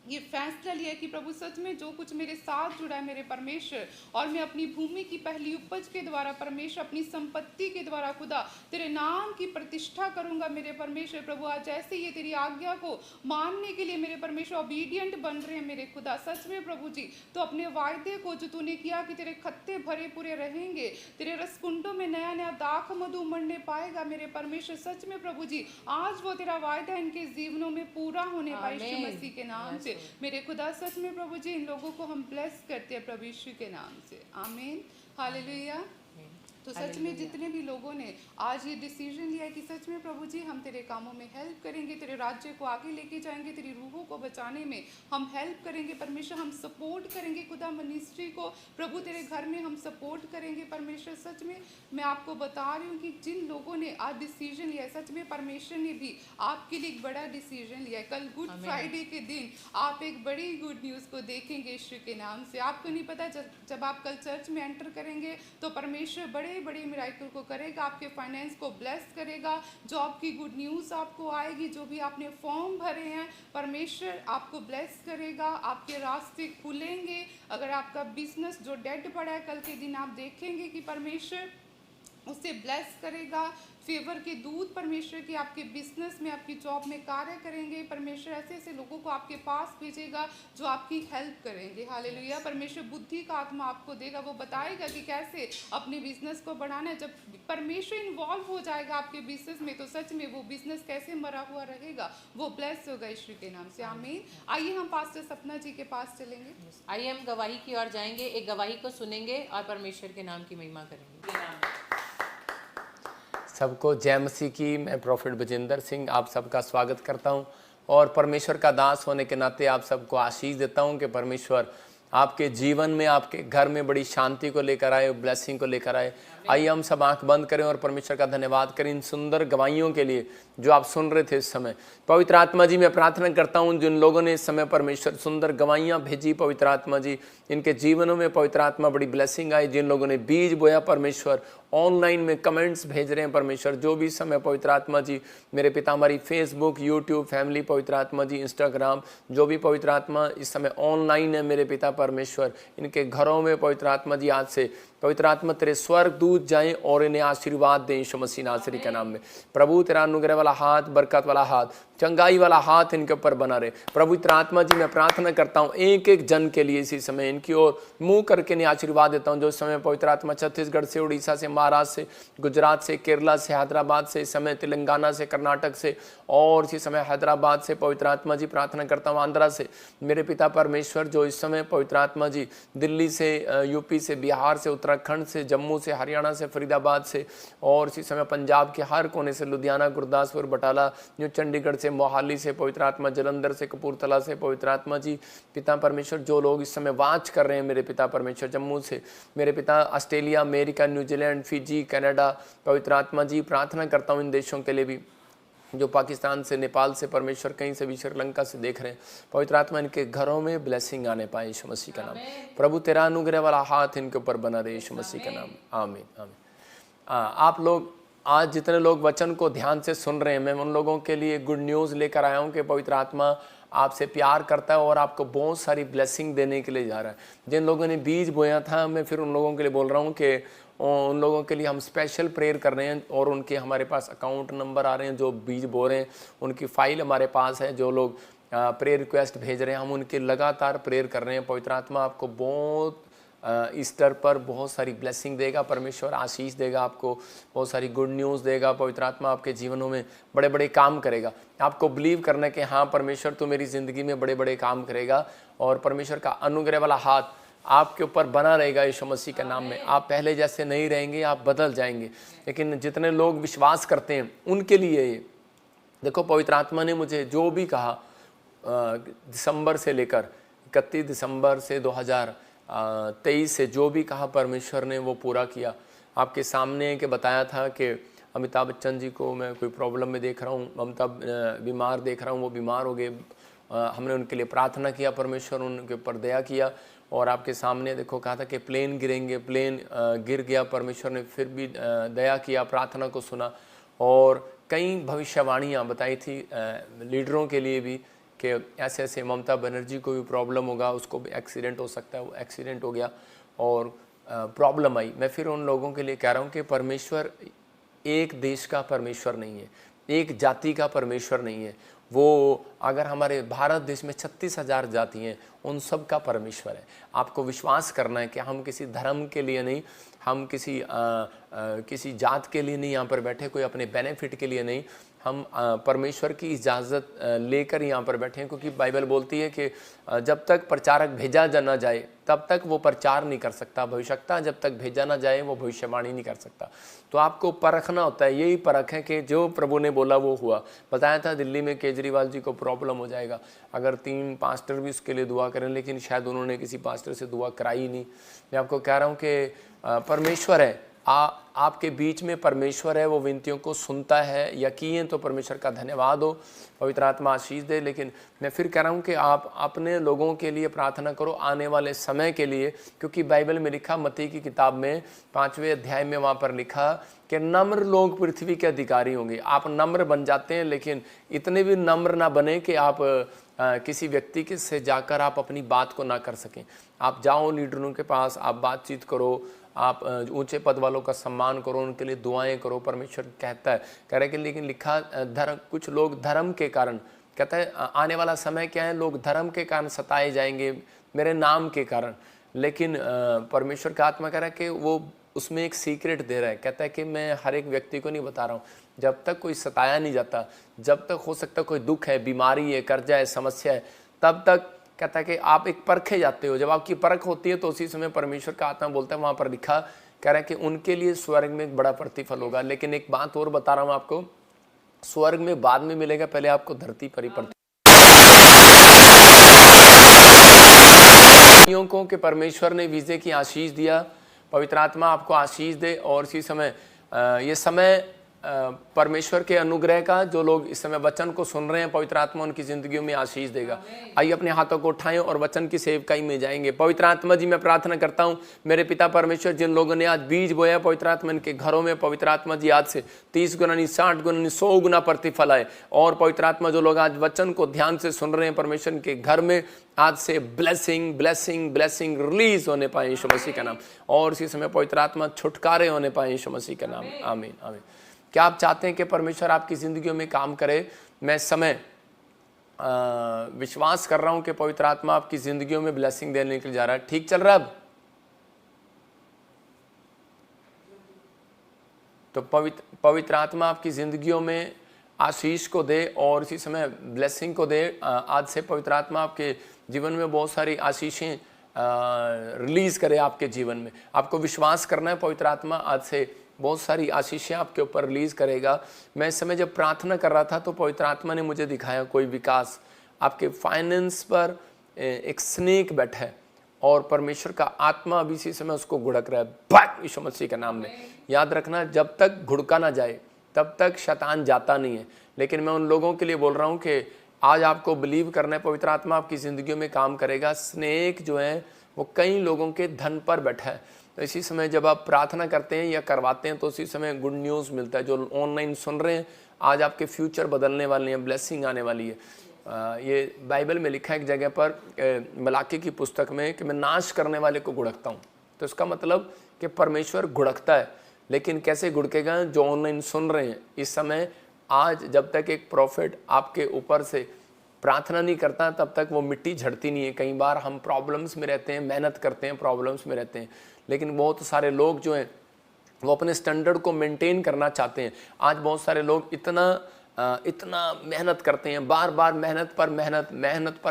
ये फैसला लिया कि प्रभु सच में जो कुछ मेरे साथ जुड़ा है मेरे परमेश्वर, और मैं अपनी भूमि की पहली उपज के द्वारा परमेश्वर, अपनी संपत्ति के द्वारा खुदा तेरे नाम की प्रतिष्ठा करूंगा मेरे परमेश्वर। प्रभु आज ऐसे ये तेरी आज्ञा को मानने के लिए मेरे परमेश्वर ओबीडियंट बन रहे हैं मेरे खुदा। सच में प्रभु जी तो अपने वायदे को जो तूने किया कि तेरे खत्ते भरे पूरे रहेंगे, तेरे रसकुंडों में नया नया दाख मधु उमड़ने पाएगा मेरे परमेश्वर। सच में प्रभु जी आज वो तेरा वायदा इनके जीवनों में पूरा होने पाए यीशु मसीह के नाम से मेरे खुदा। सच में प्रभु जी इन लोगों को हम ब्लेस करते हैं प्रभु यीशु के नाम से, आमीन, हालेलुया। तो सच में जितने भी लोगों ने आज ये डिसीजन लिया है कि सच में प्रभु जी हम तेरे कामों में हेल्प करेंगे, तेरे राज्य को आगे लेके जाएंगे, तेरी रूहों को बचाने में हम हेल्प करेंगे परमेश्वर, हम सपोर्ट करेंगे खुदा मिनिस्ट्री को प्रभु, तेरे घर में हम सपोर्ट करेंगे परमेश्वर। सच में मैं आपको बता रही हूँ कि जिन लोगों ने आज डिसीजन लिया है, सच में परमेश्वर ने भी आपके लिए एक बड़ा डिसीजन लिया है। कल गुड फ्राइडे के दिन आप एक बड़ी गुड न्यूज़ को देखेंगे यीशु के नाम से। आपको नहीं पता जब आप कल चर्च में एंटर करेंगे तो परमेश्वर बड़े बड़े मिराकल को करेगा, आपके फाइनेंस को ब्लेस करेगा, जॉब की गुड न्यूज़ आपको आएगी, जो भी आपने फॉर्म भरे हैं परमेश्वर आपको ब्लेस करेगा, आपके रास्ते खुलेंगे। अगर आपका बिजनेस जो डेड पड़ा है कल के दिन आप देखेंगे कि परमेश्वर उसे ब्लेस करेगा। फेवर के दूत परमेश्वर की आपके बिजनेस में, आपकी जॉब में कार्य करेंगे। परमेश्वर ऐसे ऐसे लोगों को आपके पास भेजेगा जो आपकी हेल्प करेंगे, हालेलुया। परमेश्वर बुद्धि का आत्मा आपको देगा, वो बताएगा कि कैसे अपने बिजनेस को बढ़ाना है। जब परमेश्वर इन्वॉल्व हो जाएगा आपके बिजनेस में तो सच में वो बिजनेस कैसे मरा हुआ रहेगा, वो ब्लेस होगा यीशु के नाम से, आमीन। आइए हम पास्टर सपना जी के पास चलेंगे। आइए हम गवाही की ओर जाएंगे, एक गवाही को सुनेंगे और परमेश्वर के नाम की महिमा करेंगे। सबको जय मसीह की। मैं प्रोफेट बजिंदर सिंह आप सबका स्वागत करता हूं और परमेश्वर का दास होने के नाते आप सबको आशीष देता हूं कि परमेश्वर आपके जीवन में, आपके घर में बड़ी शांति को लेकर आए, ब्लेसिंग को लेकर आए। आइए हम सब आंख बंद करें और परमेश्वर का धन्यवाद करें इन सुंदर गवाहियों के लिए जो आप सुन रहे थे इस समय। पवित्र आत्मा जी मैं प्रार्थना करता हूं जिन लोगों ने इस समय परमेश्वर सुंदर गवाहियां भेजी, पवित्र आत्मा जी इनके जीवनों में पवित्र आत्मा बड़ी ब्लेसिंग आई। जिन लोगों ने बीज बोया परमेश्वर ऑनलाइन में कमेंट्स भेज रहे हैं परमेश्वर, जो भी समय पवित्र आत्मा जी मेरे पिता हमारी फेसबुक, यूट्यूब फैमिली पवित्र आत्मा जी, इंस्टाग्राम, जो भी पवित्र आत्मा इस समय ऑनलाइन है मेरे पिता परमेश्वर, इनके घरों में पवित्र आत्मा जी आज से पवित्र आत्मा तेरे स्वर्ग दूत जाएं और इन्हें आशीर्वाद दें यीशु मसीह नासरी के नाम में। प्रभु तेरा अनुग्रह वाला हाथ, बरकत वाला हाथ, चंगाई वाला हाथ इनके ऊपर बना रहे। प्रभु तेरा आत्मा जी मैं प्रार्थना करता हूँ एक एक जन के लिए इसी समय इनकी ओर मुंह करके इन्हें आशीर्वाद देता हूँ। जो इस समय पवित्र आत्मा छत्तीसगढ़ से, उड़ीसा से, महाराष्ट्र से, गुजरात से, केरला से, हैदराबाद से, इस समय तेलंगाना से, कर्नाटक से और इसी समय हैदराबाद से पवित्र आत्मा जी प्रार्थना करता हूँ। आंध्रा से मेरे पिता परमेश्वर जो इस समय पवित्र आत्मा जी दिल्ली से, यूपी से, बिहार से, उत्तर उत्तराखंड से, जम्मू से, हरियाणा से, फरीदाबाद से और इसी समय पंजाब के हर कोने से, लुधियाना, गुरदासपुर, बटाला, न्यू चंडीगढ़ से, मोहाली से, पवित्र आत्मा जलंधर से, कपूरथला से, पवित्र आत्मा जी पिता परमेश्वर जो लोग इस समय वाच कर रहे हैं मेरे पिता परमेश्वर, जम्मू से मेरे पिता, Australia, America, New Zealand, Fiji, Canada, पवित्र आत्मा जी प्रार्थना करता हूँ इन देशों के लिए भी जो पाकिस्तान से, नेपाल से परमेश्वर, कहीं से भी श्रीलंका से देख रहे हैं। पवित्र आत्मा इनके घरों में ब्लेसिंग आने पाए यीशु मसीह का नाम। प्रभु तेरा अनुग्रह वाला हाथ इनके ऊपर बना रहे यीशु मसीह का नाम। आमीन आमीन। आप लोग आज जितने लोग वचन को ध्यान से सुन रहे हैं, मैं उन लोगों के लिए गुड न्यूज़ लेकर आया हूँ कि पवित्र आत्मा आपसे प्यार करता है और आपको बहुत सारी ब्लेसिंग देने के लिए जा रहा है। जिन लोगों ने बीज बोया था, मैं फिर उन लोगों के लिए बोल रहा हूँ कि उन लोगों के लिए हम स्पेशल प्रेयर कर रहे हैं और उनके हमारे पास अकाउंट नंबर आ रहे हैं जो बीज बो रहे हैं, उनकी फ़ाइल हमारे पास है। जो लोग प्रेयर रिक्वेस्ट भेज रहे हैं, हम उनके लगातार प्रेयर कर रहे हैं। पवित्र आत्मा आपको बहुत ईस्टर पर बहुत सारी ब्लेसिंग देगा, परमेश्वर आशीष देगा, आपको बहुत सारी गुड न्यूज़ देगा। पवित्र आत्मा आपके जीवनों में बड़े बड़े काम करेगा। आपको बिलीव करना है कि हाँ परमेश्वर तो मेरी ज़िंदगी में बड़े बड़े काम करेगा और परमेश्वर का अनुग्रह वाला हाथ आपके ऊपर बना रहेगा यीशु मसीह के नाम में। आप पहले जैसे नहीं रहेंगे, आप बदल जाएंगे। लेकिन जितने लोग विश्वास करते हैं उनके लिए ये देखो, पवित्र आत्मा ने मुझे जो भी कहा दिसंबर से लेकर 31 दिसंबर से 2023 से जो भी कहा परमेश्वर ने वो पूरा किया। आपके सामने के बताया था कि अमिताभ बच्चन जी को मैं कोई प्रॉब्लम में देख रहा हूँ, अमिताभ बीमार देख रहा हूँ, वो बीमार हो गए। हमने उनके लिए प्रार्थना किया, परमेश्वर उनके ऊपर दया किया। और आपके सामने देखो कहा था कि प्लेन गिरेंगे, प्लेन गिर गया, परमेश्वर ने फिर भी दया किया, प्रार्थना को सुना। और कई भविष्यवाणियाँ बताई थी लीडरों के लिए भी कि ऐसे ऐसे ममता बनर्जी को भी प्रॉब्लम होगा, उसको भी एक्सीडेंट हो सकता है। वो एक्सीडेंट हो गया और प्रॉब्लम आई। मैं फिर उन लोगों के लिए कह रहा हूँ कि परमेश्वर एक देश का परमेश्वर नहीं है, एक जाति का परमेश्वर नहीं है। वो अगर हमारे भारत देश में 36,000 जाति हैं, उन सब का परमेश्वर है। आपको विश्वास करना है कि हम किसी धर्म के लिए नहीं, हम किसी जात के लिए नहीं यहाँ पर बैठे, कोई अपने बेनिफिट के लिए नहीं। हम परमेश्वर की इजाज़त लेकर यहाँ पर बैठे हैं, क्योंकि बाइबल बोलती है कि जब तक प्रचारक भेजा ना जाए तब तक वो प्रचार नहीं कर सकता, भविष्यवक्ता जब तक भेजा ना जाए वो भविष्यवाणी नहीं कर सकता। तो आपको परखना होता है, यही परख है कि जो प्रभु ने बोला वो हुआ। बताया था दिल्ली में केजरीवाल जी को प्रॉब्लम हो जाएगा, अगर 3 पास्टर भी उसके लिए दुआ करें, लेकिन शायद उन्होंने किसी पास्टर से दुआ कराई नहीं। मैं आपको कह रहा हूँ कि परमेश्वर है, आपके बीच में परमेश्वर है, वो विनतियों को सुनता है। यकीन तो परमेश्वर का धन्यवाद हो, पवित्र आत्मा आशीष दे। लेकिन मैं फिर कह रहा हूँ कि आप अपने लोगों के लिए प्रार्थना करो आने वाले समय के लिए, क्योंकि बाइबल में लिखा, मत्ती की किताब में 5वें अध्याय में वहाँ पर लिखा कि नम्र लोग पृथ्वी के अधिकारी होंगे। आप नम्र बन जाते हैं, लेकिन इतने भी नम्र ना बने कि आप किसी व्यक्ति के से जाकर आप अपनी बात को ना कर सकें। आप जाओ लीडरों के पास, आप बातचीत करो, आप ऊंचे पद वालों का सम्मान करो, उनके लिए दुआएं करो। परमेश्वर कहता है, कह रहे कि लेकिन लिखा धर्म, कुछ लोग धर्म के कारण, कहता है आने वाला समय क्या है, लोग धर्म के कारण सताए जाएंगे, मेरे नाम के कारण। लेकिन परमेश्वर का आत्मा कह रहा है कि वो उसमें एक सीक्रेट दे रहा है। कहता है कि मैं हर एक व्यक्ति को नहीं बता रहा हूँ, जब तक कोई सताया नहीं जाता, जब तक हो सकता कोई दुख है, बीमारी है, कर्जा है, समस्या है, तब तक कहता है कि आप एक परखे जाते हो। जब आपकी परख होती है तो उसी समय परमेश्वर का आत्मा बोलता है, वहाँ पर लिखा कह रहा है कि उनके लिए स्वर्ग में एक बड़ा प्रतिफल होगा। लेकिन एक बात और बता रहा हूँ आपको, स्वर्ग में बाद में मिलेगा, पहले आपको धरती पर ही को कि परमेश्वर ने वीजे की आशीष दिया। पवित्र आत्मा आपको आशीष दे। और इसी समय ये समय परमेश्वर के अनुग्रह का, जो लोग इस समय वचन को सुन रहे हैं, पवित्र आत्मा उनकी जिंदगियों में आशीष देगा। आइए अपने हाथों को उठाएं और वचन की सेवकाई में जाएंगे। पवित्र आत्मा जी, मैं प्रार्थना करता हूं मेरे पिता परमेश्वर, जिन लोगों ने आज बीज बोया पवित्र आत्मा, इनके घरों में पवित्र आत्मा जी आज से 30 गुना नहीं, 60 गुना नहीं, 100 गुना प्रतिफल आए। और पवित्र आत्मा जो लोग आज वचन को ध्यान से सुन रहे हैं, परमेश्वर के घर में आज से ब्लेसिंग ब्लेसिंग ब्लेसिंग रिलीज होने पाए यीशु मसीह का नाम। और इसी समय पवित्र आत्मा छुटकारे होने पाए यीशु मसीह का नाम। आमीन आमीन। क्या आप चाहते हैं कि परमेश्वर आपकी ज़िंदगियों में काम करे? मैं समय विश्वास कर रहा हूं कि पवित्र आत्मा आपकी ज़िंदगियों में ब्लेसिंग देने के लिए जा रहा है। ठीक चल रहा है अब? तो पवित्र आत्मा आपकी ज़िंदगियों में आशीष को दे और इसी समय ब्लेसिंग को दे। आज से पवित्र आत्मा आपके जीवन में बहुत सारी आशीषें रिलीज करे आपके जीवन में। आपको विश्वास करना है, पवित्र आत्मा आज से बहुत सारी आशीषें आपके ऊपर रिलीज करेगा। मैं इस समय जब प्रार्थना कर रहा था तो पवित्र आत्मा ने मुझे दिखाया कोई विकास आपके फाइनेंस पर, एक स्नेक बैठा है और परमेश्वर का आत्मा अभी इसी समय उसको घुड़क रहा है, भाग यीशु मसीह के नाम में। याद रखना, जब तक घुड़का ना जाए तब तक शैतान जाता नहीं है। लेकिन मैं उन लोगों के लिए बोल रहा हूँ कि आज आपको बिलीव करना है, पवित्र आत्मा आपकी ज़िंदगी में काम करेगा। स्नेक जो है वो कई लोगों के धन पर बैठा है, तो इसी समय जब आप प्रार्थना करते हैं या करवाते हैं तो उसी समय गुड न्यूज़ मिलता है। जो ऑनलाइन सुन रहे हैं, आज आपके फ्यूचर बदलने वाले हैं, ब्लेसिंग आने वाली है। ये बाइबल में लिखा है एक जगह पर, मलाकी की पुस्तक में, कि मैं नाश करने वाले को घुड़कता हूँ। तो इसका मतलब कि परमेश्वर घुड़कता है, लेकिन कैसे घुड़केगा? जो ऑनलाइन सुन रहे हैं इस समय, आज जब तक एक प्रॉफिट आपके ऊपर से प्रार्थना नहीं करता तब तक वो मिट्टी झड़ती नहीं है। कई बार हम प्रॉब्लम्स में रहते हैं, मेहनत करते हैं, प्रॉब्लम्स में रहते हैं, लेकिन बहुत सारे लोग जो हैं वो अपने स्टैंडर्ड को मेंटेन करना चाहते हैं। आज बहुत सारे लोग इतना मेहनत करते हैं, बार बार मेहनत पर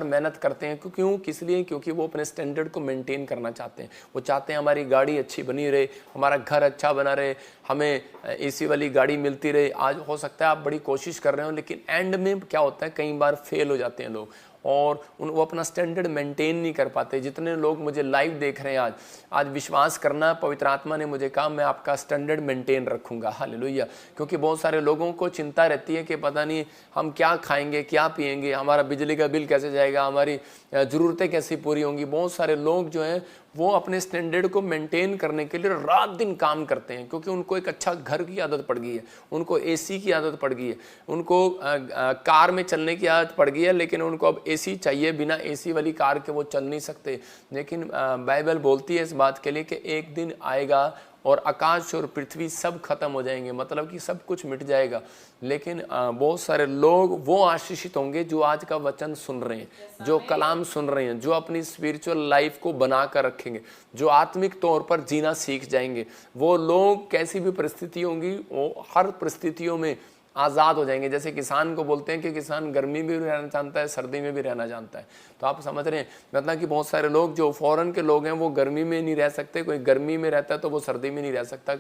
मेहनत करते हैं। क्यों? किस लिए? क्योंकि वो अपने स्टैंडर्ड को मेंटेन करना चाहते हैं। वो चाहते हैं हमारी गाड़ी अच्छी बनी रहे, हमारा घर अच्छा बना रहे, हमें एसी वाली गाड़ी मिलती रहे। आज हो सकता है आप बड़ी कोशिश कर रहे हो, लेकिन एंड में क्या होता है, कई बार फेल हो जाते हैं लोग और वो अपना स्टैंडर्ड मेंटेन नहीं कर पाते। जितने लोग मुझे लाइव देख रहे हैं आज विश्वास करना, पवित्र आत्मा ने मुझे कहा मैं आपका स्टैंडर्ड मेंटेन रखूंगा। हालेलुया। क्योंकि बहुत सारे लोगों को चिंता रहती है कि पता नहीं हम क्या खाएंगे, क्या पिएंगे, हमारा बिजली का बिल कैसे जाएगा, हमारी ज़रूरतें कैसी पूरी होंगी। बहुत सारे लोग जो हैं वो अपने स्टैंडर्ड को मेंटेन करने के लिए रात दिन काम करते हैं, क्योंकि उनको एक अच्छा घर की आदत पड़ गई है, उनको एसी की आदत पड़ गई है, उनको कार में चलने की आदत पड़ गई है, लेकिन उनको अब एसी चाहिए। बिना एसी वाली कार के वो चल नहीं सकते। लेकिन बाइबल बोलती है इस बात के लिए कि एक दिन आएगा और आकाश और पृथ्वी सब खत्म हो जाएंगे, मतलब कि सब कुछ मिट जाएगा। लेकिन बहुत सारे लोग वो आशीषित होंगे जो आज का वचन सुन रहे हैं, जो कलाम सुन रहे हैं, जो अपनी स्पिरिचुअल लाइफ को बना कर रखेंगे, जो आत्मिक तौर पर जीना सीख जाएंगे। वो लोग कैसी भी परिस्थिति होंगी वो हर परिस्थितियों में आज़ाद हो जाएंगे। जैसे किसान को बोलते हैं कि किसान गर्मी में भी रहना जानता है, सर्दी में भी रहना जानता है। तो आप समझ रहे हैं, मतलब कि बहुत सारे लोग जो फॉरेन के लोग हैं वो गर्मी में नहीं रह सकते, कोई गर्मी में रहता है तो वो सर्दी में नहीं रह सकता।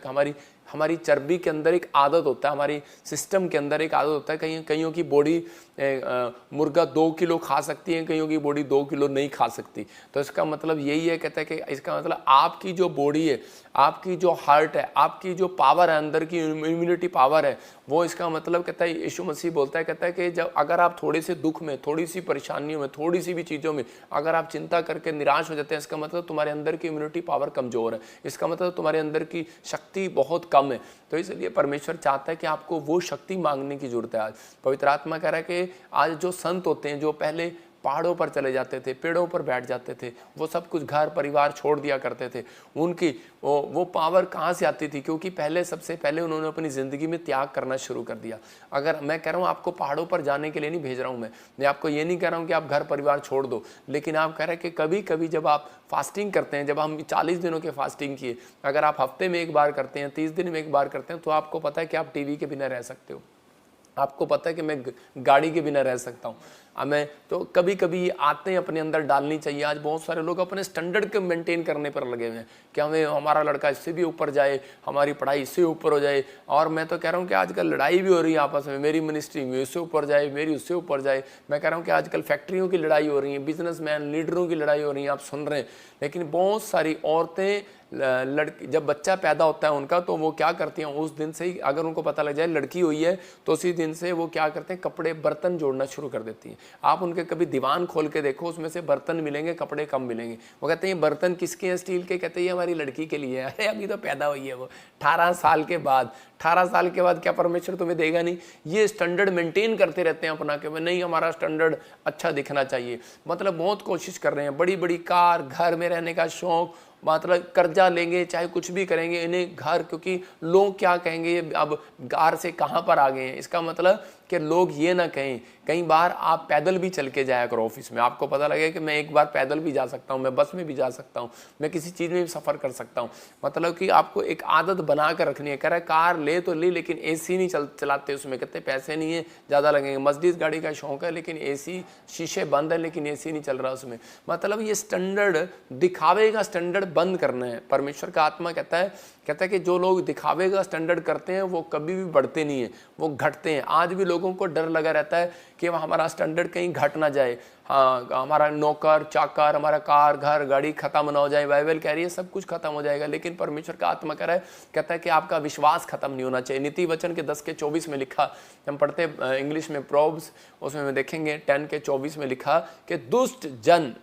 हमारी चर्बी के अंदर एक आदत होता है, हमारी सिस्टम के अंदर एक आदत होता है। कईयों की बॉडी मुर्गा 2 किलो खा सकती है, कईयों की बॉडी 2 किलो नहीं खा सकती। तो इसका मतलब यही है, कहता है कि इसका मतलब आपकी जो बॉडी है, आपकी जो हार्ट है, आपकी जो पावर है, अंदर की इम्यूनिटी पावर है, वो इसका मतलब कहता है, यीशु मसीह बोलता है, कहता है कि जब अगर आप थोड़े से दुख में, थोड़ी सी परेशानियों में, थोड़ी सी भी चीज़ों में अगर आप चिंता करके निराश हो जाते हैं, इसका मतलब तुम्हारे अंदर की इम्यूनिटी पावर कमज़ोर है, इसका मतलब तुम्हारे अंदर की शक्ति बहुत कम है। तो इसलिए परमेश्वर चाहता है कि आपको वो शक्ति मांगने की जरूरत है। आज पवित्र आत्मा कह रहा है कि आज जो संत होते हैं, जो पहले पहाड़ों पर चले जाते थे, पेड़ों पर बैठ जाते थे, वो सब कुछ घर परिवार छोड़ दिया करते थे, उनकी वो पावर कहाँ से आती थी? क्योंकि सबसे पहले उन्होंने अपनी ज़िंदगी में त्याग करना शुरू कर दिया। अगर मैं कह रहा हूँ आपको पहाड़ों पर जाने के लिए नहीं भेज रहा हूँ, मैं आपको ये नहीं कह रहा हूँ कि आप घर परिवार छोड़ दो, लेकिन आप कह रहे हैं कि कभी कभी जब आप फास्टिंग करते हैं, जब हम 40 दिनों के फास्टिंग किए, अगर आप हफ्ते में एक बार करते हैं, 30 दिन में एक बार करते हैं, तो आपको पता है कि आप टीवी के बिना रह सकते हो, आपको पता है कि मैं गाड़ी के बिना रह सकता हूँ। हमें तो कभी कभी आते अपने अंदर डालनी चाहिए। आज बहुत सारे लोग अपने स्टैंडर्ड को मेंटेन करने पर लगे हुए हैं कि हमारा लड़का इससे भी ऊपर जाए, हमारी पढ़ाई इससे ऊपर हो जाए। और मैं तो कह रहा हूँ कि आजकल लड़ाई भी हो रही है आपस में, मेरी मिनिस्ट्री में इससे ऊपर जाए, मेरी उससे ऊपर जाए। मैं कह रहा हूँ कि आजकल फैक्ट्रियों की लड़ाई हो रही है, बिजनेसमैन लीडरों की लड़ाई हो रही है, आप सुन रहे हैं। लेकिन बहुत सारी औरतें लड़की जब बच्चा पैदा होता है उनका, तो वो क्या करती हैं, उस दिन से ही अगर उनको पता लग जाए लड़की हुई है तो उसी दिन से वो क्या करते हैं, कपड़े बर्तन जोड़ना शुरू कर देती हैं। आप उनके कभी दीवान खोल के देखो, उसमें से बर्तन मिलेंगे, कपड़े कम मिलेंगे। वो कहते हैं बर्तन किसके हैं? स्टील के। कहते हैं हमारी लड़की के लिए है। अरे अभी तो पैदा हुई है वो 18 साल के बाद। 18 साल के बाद क्या परमेश्वर तुम्हें देगा नहीं? ये स्टैंडर्ड मेंटेन करते रहते हैं अपना कि नहीं हमारा स्टैंडर्ड अच्छा दिखना चाहिए। मतलब बहुत कोशिश कर रहे हैं, बड़ी बड़ी कार, घर में रहने का शौक, मतलब कर्जा लेंगे, चाहे कुछ भी करेंगे, इन्हें घर, क्योंकि लोग क्या कहेंगे अब घर से कहाँ पर आ गए हैं। इसका मतलब कि लोग ये ना कहें। कई बार आप पैदल भी चल के जाया करो ऑफिस में, आपको पता लगे कि मैं एक बार पैदल भी जा सकता हूँ, मैं बस में भी जा सकता हूँ, मैं किसी चीज़ में भी सफ़र कर सकता हूँ। मतलब कि आपको एक आदत बना कर रखनी है। कह रहा है कार ले तो ली लेकिन एसी नहीं चलाते उसमें, कहते पैसे नहीं है, ज़्यादा लगेंगे। मर्सिडीज गाड़ी का शौक है लेकिन एसी, शीशे बंद है लेकिन एसी नहीं चल रहा उसमें। मतलब ये स्टैंडर्ड, दिखावे का स्टैंडर्ड बंद करना है। परमेश्वर का आत्मा कहता है कि जो लोग दिखावे का स्टैंडर्ड करते हैं वो कभी भी बढ़ते नहीं हैं, वो घटते हैं। आज भी लोगों को डर लगा रहता है कि हमारा स्टैंडर्ड कहीं घट ना जाए, हाँ हमारा नौकर चाकर, हमारा कार घर गाड़ी खत्म ना हो जाए। बाइबल कह रही है सब कुछ खत्म हो जाएगा, लेकिन परमेश्वर का आत्मा कह रहा है, कहता है कि आपका विश्वास खत्म नहीं होना चाहिए। नीति वचन के 10:24 में लिखा, हम पढ़ते इंग्लिश में प्रोव्स, उसमें में देखेंगे 10:24 में लिखा कि दुष्ट जन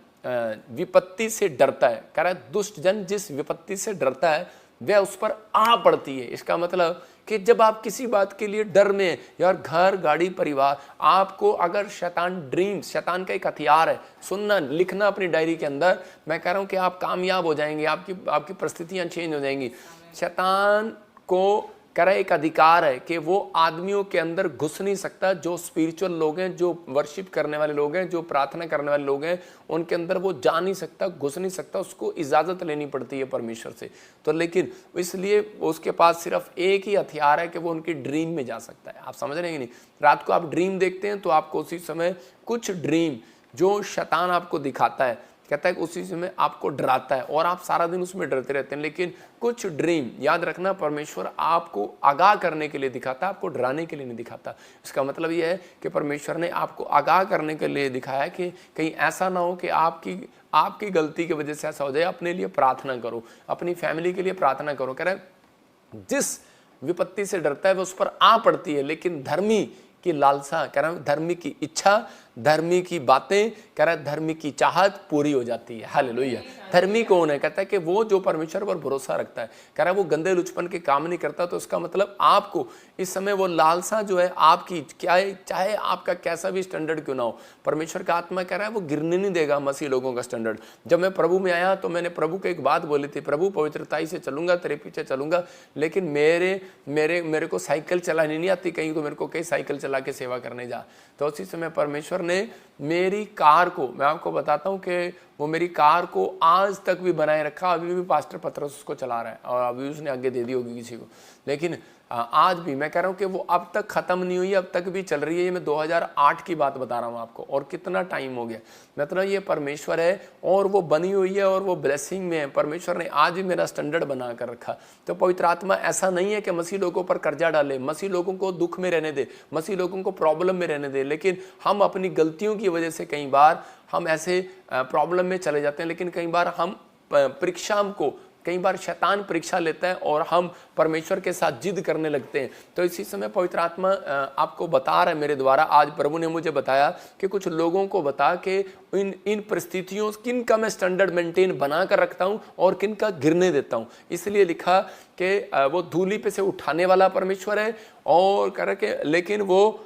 विपत्ति से डरता है। कह रहा है दुष्ट जन जिस विपत्ति से डरता है वह उस पर आ पड़ती है। इसका मतलब कि जब आप किसी बात के लिए डर में, यार घर गाड़ी परिवार, आपको अगर शैतान ड्रीम्स, शैतान का एक हथियार है, सुनना लिखना अपनी डायरी के अंदर, मैं कह रहा हूं कि आप कामयाब हो जाएंगे, आपकी परिस्थितियां चेंज हो जाएंगी। शैतान को कह रहा है एक अधिकार है कि वो आदमियों के अंदर घुस नहीं सकता। जो स्पिरिचुअल लोग हैं, जो वर्शिप करने वाले लोग हैं, जो प्रार्थना करने वाले लोग हैं, उनके अंदर वो जा नहीं सकता, घुस नहीं सकता, उसको इजाज़त लेनी पड़ती है परमेश्वर से। तो लेकिन इसलिए उसके पास सिर्फ एक ही हथियार है कि वो उनकी ड्रीम में जा सकता है। आप समझ रहे हैं कि नहीं? रात को आप ड्रीम देखते हैं तो आपको उसी समय कुछ ड्रीम जो शैतान आपको दिखाता है, कहता है कि उसी समय आपको डराता है और आप सारा दिन उसमें डरते रहते हैं। लेकिन कुछ ड्रीम, याद रखना, परमेश्वर आपको आगाह करने के लिए दिखाता है, आपको डराने के लिए नहीं दिखाता। इसका मतलब यह है कि परमेश्वर ने आपको आगाह करने के लिए दिखाया कि कहीं ऐसा ना हो कि आपकी गलती की वजह से ऐसा हो जाए। अपने लिए प्रार्थना करो, अपनी फैमिली के लिए प्रार्थना करो। कह रहा है जिस विपत्ति से डरता है वो उस पर आ पड़ती है, लेकिन धर्मी की लालसा, कह रहा है धर्मी की इच्छा, धर्मी की बातें, कह रहा है धर्मी की चाहत पूरी हो जाती है। हालेलुया। धर्मी कौन है? कहता है कि वो जो परमेश्वर पर भरोसा रखता है। कह रहा है वो गंदे लुचपन के काम नहीं करता। तो इसका मतलब आपको इस समय वो लालसा जो है आपकी, क्या है, चाहे आपका कैसा भी स्टैंडर्ड क्यों ना हो, परमेश्वर का आत्मा कह रहा है वो गिरने नहीं देगा मसीह लोगों का स्टैंडर्ड। जब मैं प्रभु में आया तो मैंने प्रभु को एक बात बोली थी, प्रभु पवित्रताई से चलूंगा, तेरे पीछे चलूंगा, लेकिन मेरे को साइकिल चलानी नहीं आती, कहीं तो मेरे को कहीं साइकिल चला के सेवा करने जा। तो उसी समय परमेश्वर ने मेरी कार को, मैं आपको बताता हूँ कि वो मेरी कार को आज तक भी बनाए रखा। अभी भी पास्टर पतरस उसको चला रहा है और अभी उसने आगे दे दी होगी किसी को, लेकिन आज भी मैं कह रहा हूँ कि वो अब तक खत्म नहीं हुई, अब तक भी चल रही है। ये मैं 2008 की बात बता रहा हूँ आपको, और कितना टाइम हो गया। मतलब ये परमेश्वर है और वो बनी हुई है और वो ब्लेसिंग में है। परमेश्वर ने आज भी मेरा स्टैंडर्ड बना कर रखा। तो पवित्र आत्मा ऐसा नहीं है कि मसीह लोगों पर कर्जा डाले, मसीह लोगों को दुख में रहने दे, मसीह लोगों को प्रॉब्लम में रहने दे। लेकिन हम अपनी गलतियों की वजह से कई बार हम ऐसे प्रॉब्लम में चले जाते हैं। लेकिन कई बार हम परीक्षा को, कई बार शैतान परीक्षा लेता है और हम परमेश्वर के साथ जिद करने लगते हैं। तो इसी समय पवित्र आत्मा आपको बता रहा है मेरे द्वारा, आज प्रभु ने मुझे बताया कि कुछ लोगों को बता कि इन परिस्थितियों, किन का मैं स्टैंडर्ड मेंटेन बना कर रखता हूं और किन का गिरने देता हूं। इसलिए लिखा कि वो धूली पे से उठाने वाला परमेश्वर है और करके, लेकिन वो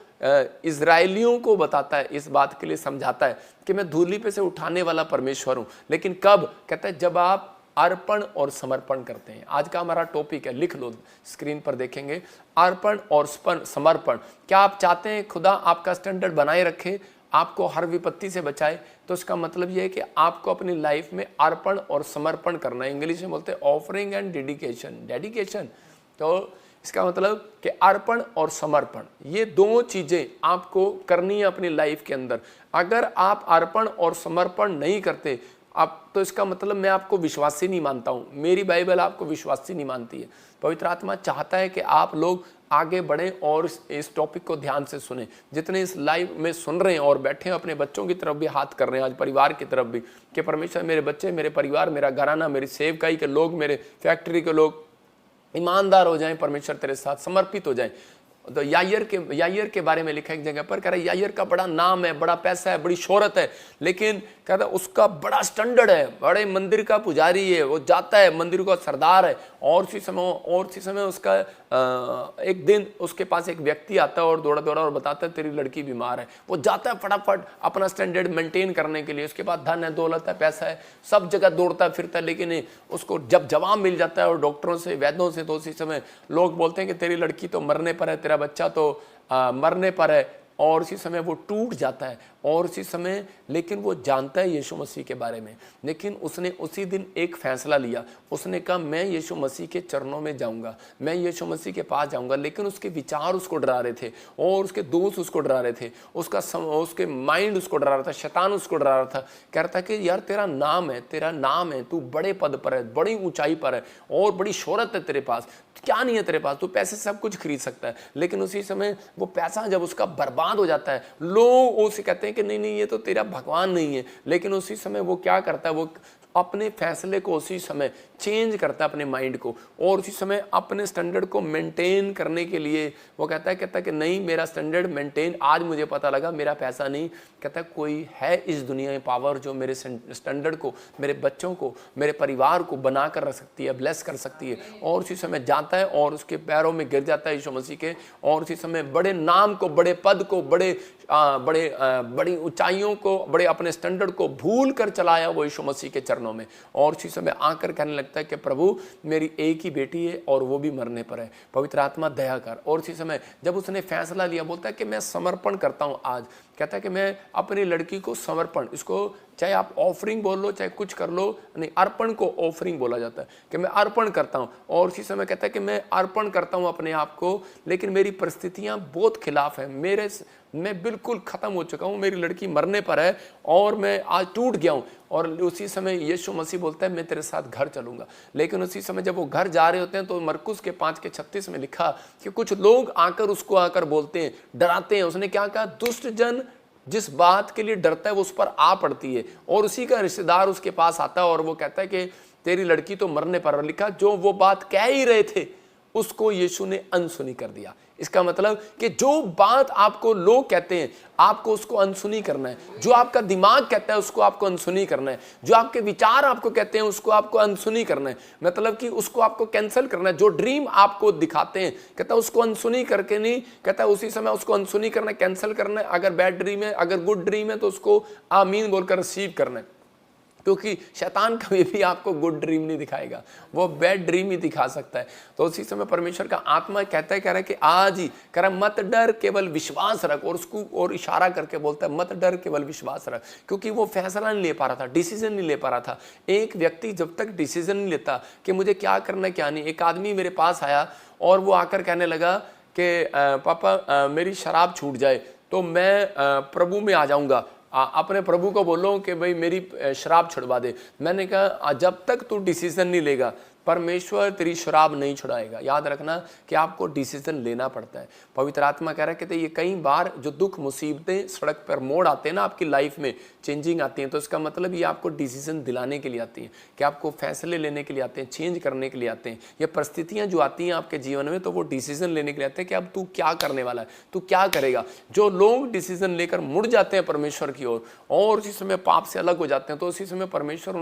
इजराइलियों को बताता है, इस बात के लिए समझाता है कि मैं धूली पे से उठाने वाला परमेश्वर हूं। लेकिन कब? कहता है जब आप अर्पण और समर्पण करते हैं। आज का हमारा टॉपिक है, लिख लो, स्क्रीन पर देखेंगे, अर्पण और समर्पण। क्या आप चाहते हैं खुदा आपका स्टैंडर्ड बनाए रखे, आपको हर विपत्ति से बचाए? तो इसका मतलब यह है कि आपको अपनी लाइफ में अर्पण और समर्पण करना है। इंग्लिश में बोलते हैं ऑफरिंग एंड डेडिकेशन। तो इसका मतलब कि अर्पण और समर्पण, ये दो चीजें आपको करनी है अपनी लाइफ के अंदर। अगर आप अर्पण और समर्पण नहीं करते आप, तो इसका मतलब मैं आपको विश्वासी नहीं मानता हूं, मेरी बाइबल आपको विश्वासी नहीं मानती है। पवित्र आत्मा चाहता है कि आप लोग आगे बढ़ें और इस टॉपिक को ध्यान से सुने। जितने इस लाइव में सुन रहे हैं और बैठे हैं, अपने बच्चों की तरफ भी हाथ कर रहे हैं, आज परिवार की तरफ भी, कि परमेश्वर मेरे बच्चे, मेरे परिवार, मेरा घराना, मेरी सेवकाई के लोग, मेरे फैक्ट्री के लोग ईमानदार हो जाएं, परमेश्वर तेरे साथ समर्पित हो जाएं। तो यायर के बारे में लिखा एक जगह पर, कह रहा है यायर का बड़ा नाम है, बड़ा पैसा है, बड़ी शोहरत है, लेकिन कहता है उसका बड़ा स्टैंडर्ड है, बड़े मंदिर का पुजारी है, वो जाता है, मंदिर का सरदार है, और उसी समय उसका एक दिन उसके पास एक व्यक्ति आता है और दौड़ा दौड़ा और बताता है तेरी लड़की बीमार है। वो जाता है फटाफट अपना स्टैंडर्ड मेंटेन करने के लिए, उसके बाद धन है, दौलत है, पैसा है, सब जगह दौड़ता फिरता है, लेकिन उसको जब जवाब मिल जाता है और डॉक्टरों से, वैद्यों से, तो उसी समय लोग बोलते हैं कि तेरी लड़की तो मरने पर है, तेरा बच्चा तो मरने पर है, और उसी समय वो टूट जाता है। और उसी समय लेकिन वो जानता है यीशु मसीह के बारे में, लेकिन उसने उसी दिन एक फैसला लिया। उसने कहा मैं यीशु मसीह के चरणों में जाऊंगा, मैं यीशु मसीह के पास जाऊंगा। लेकिन उसके विचार उसको डरा रहे थे और उसके दोस्त उसको डरा रहे थे, उसके माइंड उसको डरा रहा था, शैतान उसको डरा रहा था। कह रहा था कि यार तेरा नाम है, तू बड़े पद पर है, बड़ी ऊंचाई पर है और बड़ी शोहरत है तेरे पास, क्या नहीं है तेरे पास, तू पैसे सब कुछ खरीद सकता है। लेकिन उसी समय वो पैसा जब उसका बर्बाद हो जाता है, लोग उसे कहते हैं कि नहीं ये तो तेरा भगवान नहीं है। लेकिन उसी समय वो क्या करता है, वो अपने फैसले को उसी समय चेंज करता है अपने माइंड को, और उसी समय अपने स्टैंडर्ड को मेंटेन करने के लिए वो कहता है कि नहीं मेरा स्टैंडर्ड मेंटेन, आज मुझे पता लगा मेरा पैसा नहीं, कहता है कोई है इस दुनिया में पावर जो मेरे स्टैंडर्ड को, मेरे बच्चों को, मेरे परिवार को बना कर रख सकती है, ब्लेस कर सकती है। और उसी समय जाता है और उसके पैरों में गिर जाता है यीशु मसीह के, और उसी समय बड़े नाम को, बड़े पद को, बड़ी ऊंचाइयों को, बड़े अपने स्टैंडर्ड को भूल कर चलाया वो यीशु मसीह के चरणों में। और उसी समय आकर कहने लगता है कि प्रभु मेरी एक ही बेटी है और वो भी मरने पर है, पवित्र आत्मा दया कर। और उसी समय जब उसने फैसला लिया, बोलता है कि मैं समर्पण करता हूँ आज, कहता है कि मैं अपनी लड़की को समर्पण, इसको चाहे आप ऑफरिंग बोल लो चाहे कुछ कर लो, नहीं अर्पण को ऑफरिंग बोला जाता है, कि मैं अर्पण करता हूँ। और उसी समय कहता है कि मैं अर्पण करता हूँ अपने आप को, लेकिन मेरी परिस्थितियाँ बहुत खिलाफ है, मैं बिल्कुल ख़त्म हो चुका हूँ, मेरी लड़की मरने पर है और मैं आज टूट गया हूँ। और उसी समय यीशु मसीह बोलता है मैं तेरे साथ घर चलूँगा। लेकिन उसी समय जब वो घर जा रहे होते हैं तो मरकुस के 5:36 में लिखा कि कुछ लोग उसको आकर बोलते हैं, डराते हैं। उसने क्या कहा, दुष्ट जन जिस बात के लिए डरता है वो उस पर आ पड़ती है, और उसी का रिश्तेदार उसके पास आता है और वो कहता है कि तेरी लड़की तो मरने पर। लिखा जो वो बात कह ही रहे थे उसको यीशु ने अनसुनी कर दिया। इसका मतलब कि जो बात आपको लोग कहते हैं आपको उसको अनसुनी करना है, जो आपका दिमाग कहता है उसको आपको अनसुनी करना है, जो आपके विचार आपको कहते हैं उसको आपको अनसुनी करना है, मतलब कि उसको आपको कैंसिल करना है। जो ड्रीम आपको दिखाते हैं कहता है उसको अनसुनी करके नहीं, कहता है उसी समय उसको अनसुनी करना है, कैंसिल करना है। अगर बैड ड्रीम है, अगर गुड ड्रीम है तो उसको आमीन बोलकर रिसीव करना है, क्योंकि शैतान कभी भी आपको गुड ड्रीम नहीं दिखाएगा, वो बैड ड्रीम ही दिखा सकता है। तो उसी समय परमेश्वर का आत्मा कह रहा है कि आज ही कह रहा मत डर केवल विश्वास रख, और उसको और इशारा करके बोलता है मत डर केवल विश्वास रख, क्योंकि वो फैसला नहीं ले पा रहा था, डिसीजन नहीं ले पा रहा था। एक व्यक्ति जब तक डिसीजन नहीं लेता कि मुझे क्या करना है क्या नहीं। एक आदमी मेरे पास आया और वो आकर कहने लगा कि पापा मेरी शराब छूट जाए तो मैं प्रभु में आ जाऊंगा, अपने प्रभु को बोलो कि भाई मेरी शराब छुड़वा दे। मैंने कहा जब तक तू डिसीजन नहीं लेगा परमेश्वर तेरी शराब नहीं छुड़ाएगा। याद रखना कि आपको डिसीजन लेना पड़ता है। पवित्र आत्मा कह रहा है कि ये कई बार जो दुख मुसीबतें सड़क पर मोड़ आते हैं ना आपकी लाइफ में, चेंजिंग आती हैं, तो इसका मतलब ये आपको डिसीजन दिलाने के लिए आती हैं, कि आपको फैसले लेने के लिए आते हैं, चेंज करने के लिए आते हैं। ये परिस्थितियाँ जो आती हैं आपके जीवन में तो वो डिसीजन लेने के लिए आते हैं कि अब तू क्या करने वाला है, तू क्या करेगा। जो लोग डिसीजन लेकर मुड़ जाते हैं परमेश्वर की ओर और उसी समय पाप से अलग हो जाते हैं, तो उसी समय परमेश्वर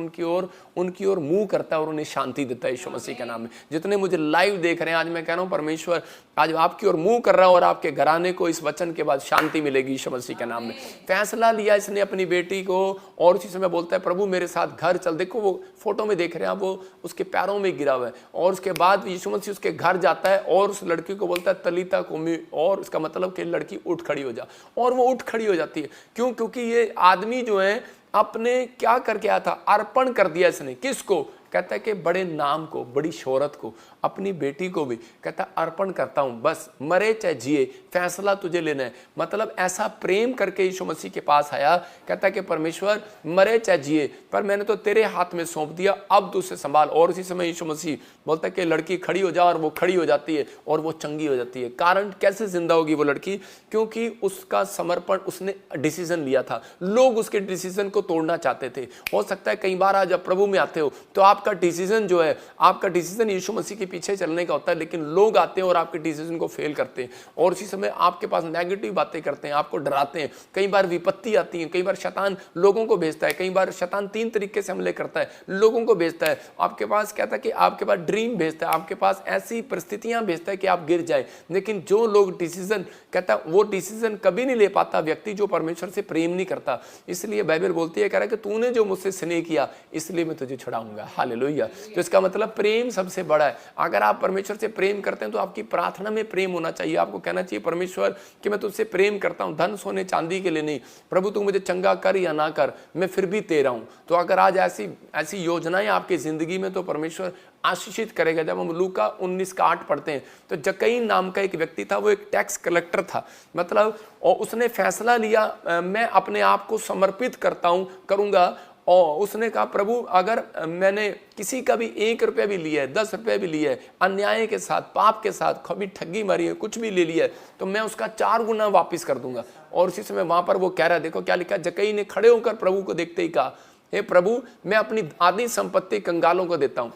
उनकी ओर मुँह करता है और उन्हें शांति देता है यीशु मसीह के नाम में। जितने मुझे लाइव देख रहे हैं आज मैं कह रहा हूँ परमेश्वर आज आपकी ओर मुंह कर रहा है और आपके घराने को इस वचन के बाद शांति मिलेगी यीशु मसीह के नाम में। फैसला लिया इसने अपनी बेटी को और उसी समय बोलता है प्रभु मेरे साथ घर चल। देखो वो फोटो में देख रहे हैं आप, वो उसके पैरों में गिरा हुआ है और उसके बाद यीशु मसीह उसके घर जाता है और उस लड़की को बोलता है तलीता कुमी, और इसका मतलब कि लड़की उठ खड़ी हो जा, और वो उठ खड़ी हो जाती है। क्यों? क्योंकि ये आदमी जो है अपने क्या करके आया था, अर्पण कर दिया इसने। किसको? कहता है कि बड़े नाम को, बड़ी शोहरत को, अपनी बेटी को भी कहता अर्पण करता हूं, बस मरे चाहे जिए फैसला तुझे लेना है। मतलब ऐसा प्रेम करके यीशु मसीह के पास आया, कहता है कि परमेश्वर मरे चाहे जिए पर मैंने तो तेरे हाथ में सौंप दिया, अब तू उसे संभाल। और उसी समय यीशु मसीह बोलता है कि लड़की खड़ी हो जा, और वो खड़ी हो जाती है और वो चंगी हो जाती है। कारण कैसे जिंदा होगी वो लड़की? क्योंकि उसका समर्पण, उसने डिसीजन लिया था। लोग उसके डिसीजन को तोड़ना चाहते थे। हो सकता है कई बार आज जब प्रभु में आते हो तो आप आपका डिसीजन जो है, आपका डिसीजन यीशु मसीह के पीछे चलने का होता है, लेकिन लोग आते हैं और आपके डिसीजन को फेल करते हैं और उसी समय आपके पास नेगेटिव बातें करते हैं, आपको डराते हैं। कई बार विपत्ति आती है, कई बार शैतान लोगों को भेजता है, कई बार शैतान 3 तरीके से हमले करता है, लोगों को भेजता है, आपके पास कहता है कि आपके पास ड्रीम भेजता है, आपके पास ऐसी परिस्थितियां भेजता है कि आप गिर जाए। लेकिन जो लोग डिसीजन कहता है वो डिसीजन कभी नहीं ले पाता व्यक्ति जो परमेश्वर से प्रेम नहीं करता। इसलिए बाइबल बोलती है, कह रहा है कि तूने जो मुझसे स्नेह किया इसलिए मैं तुझे छुड़ाऊंगा। हालेलुया। तो इसका मतलब प्रेम सबसे बड़ा है। अगर आप परमेश्वर से प्रेम करते हैं तो आपकी प्रार्थना में प्रेम होना चाहिए। आपको कहना चाहिए परमेश्वर कि मैं तुझसे प्रेम करता हूं, धन सोने चांदी के लिए नहीं, प्रभु तू मुझे चंगा कर या ना कर, मैं फिर भी तेरा हूं। तो अगर आज ऐसी योजनाएं आपकी जिंदगी में, तो परमेश्वर आशीषित करेगा। जब हम लूका 19:8 पढ़ते हैं तो जक्कई नाम का एक व्यक्ति था, वो एक टैक्स कलेक्टर था, मतलब, और उसने फैसला लिया मैं अपने आप को समर्पित करूंगा। और उसने कहा प्रभु अगर मैंने किसी का भी 1 रुपया भी लिया है, 10 रुपये भी लिया है, अन्याय के साथ, पाप के साथ, कभी ठगी मारी है, कुछ भी ले लिया है, तो मैं उसका 4 गुना वापिस कर दूंगा। और उसी समय वहां पर वो कह रहा है, देखो क्या लिखा, जक्कई ने खड़े होकर प्रभु को देखते ही कहा, हे प्रभु मैं अपनी आधी संपत्ति कंगालों को देता हूं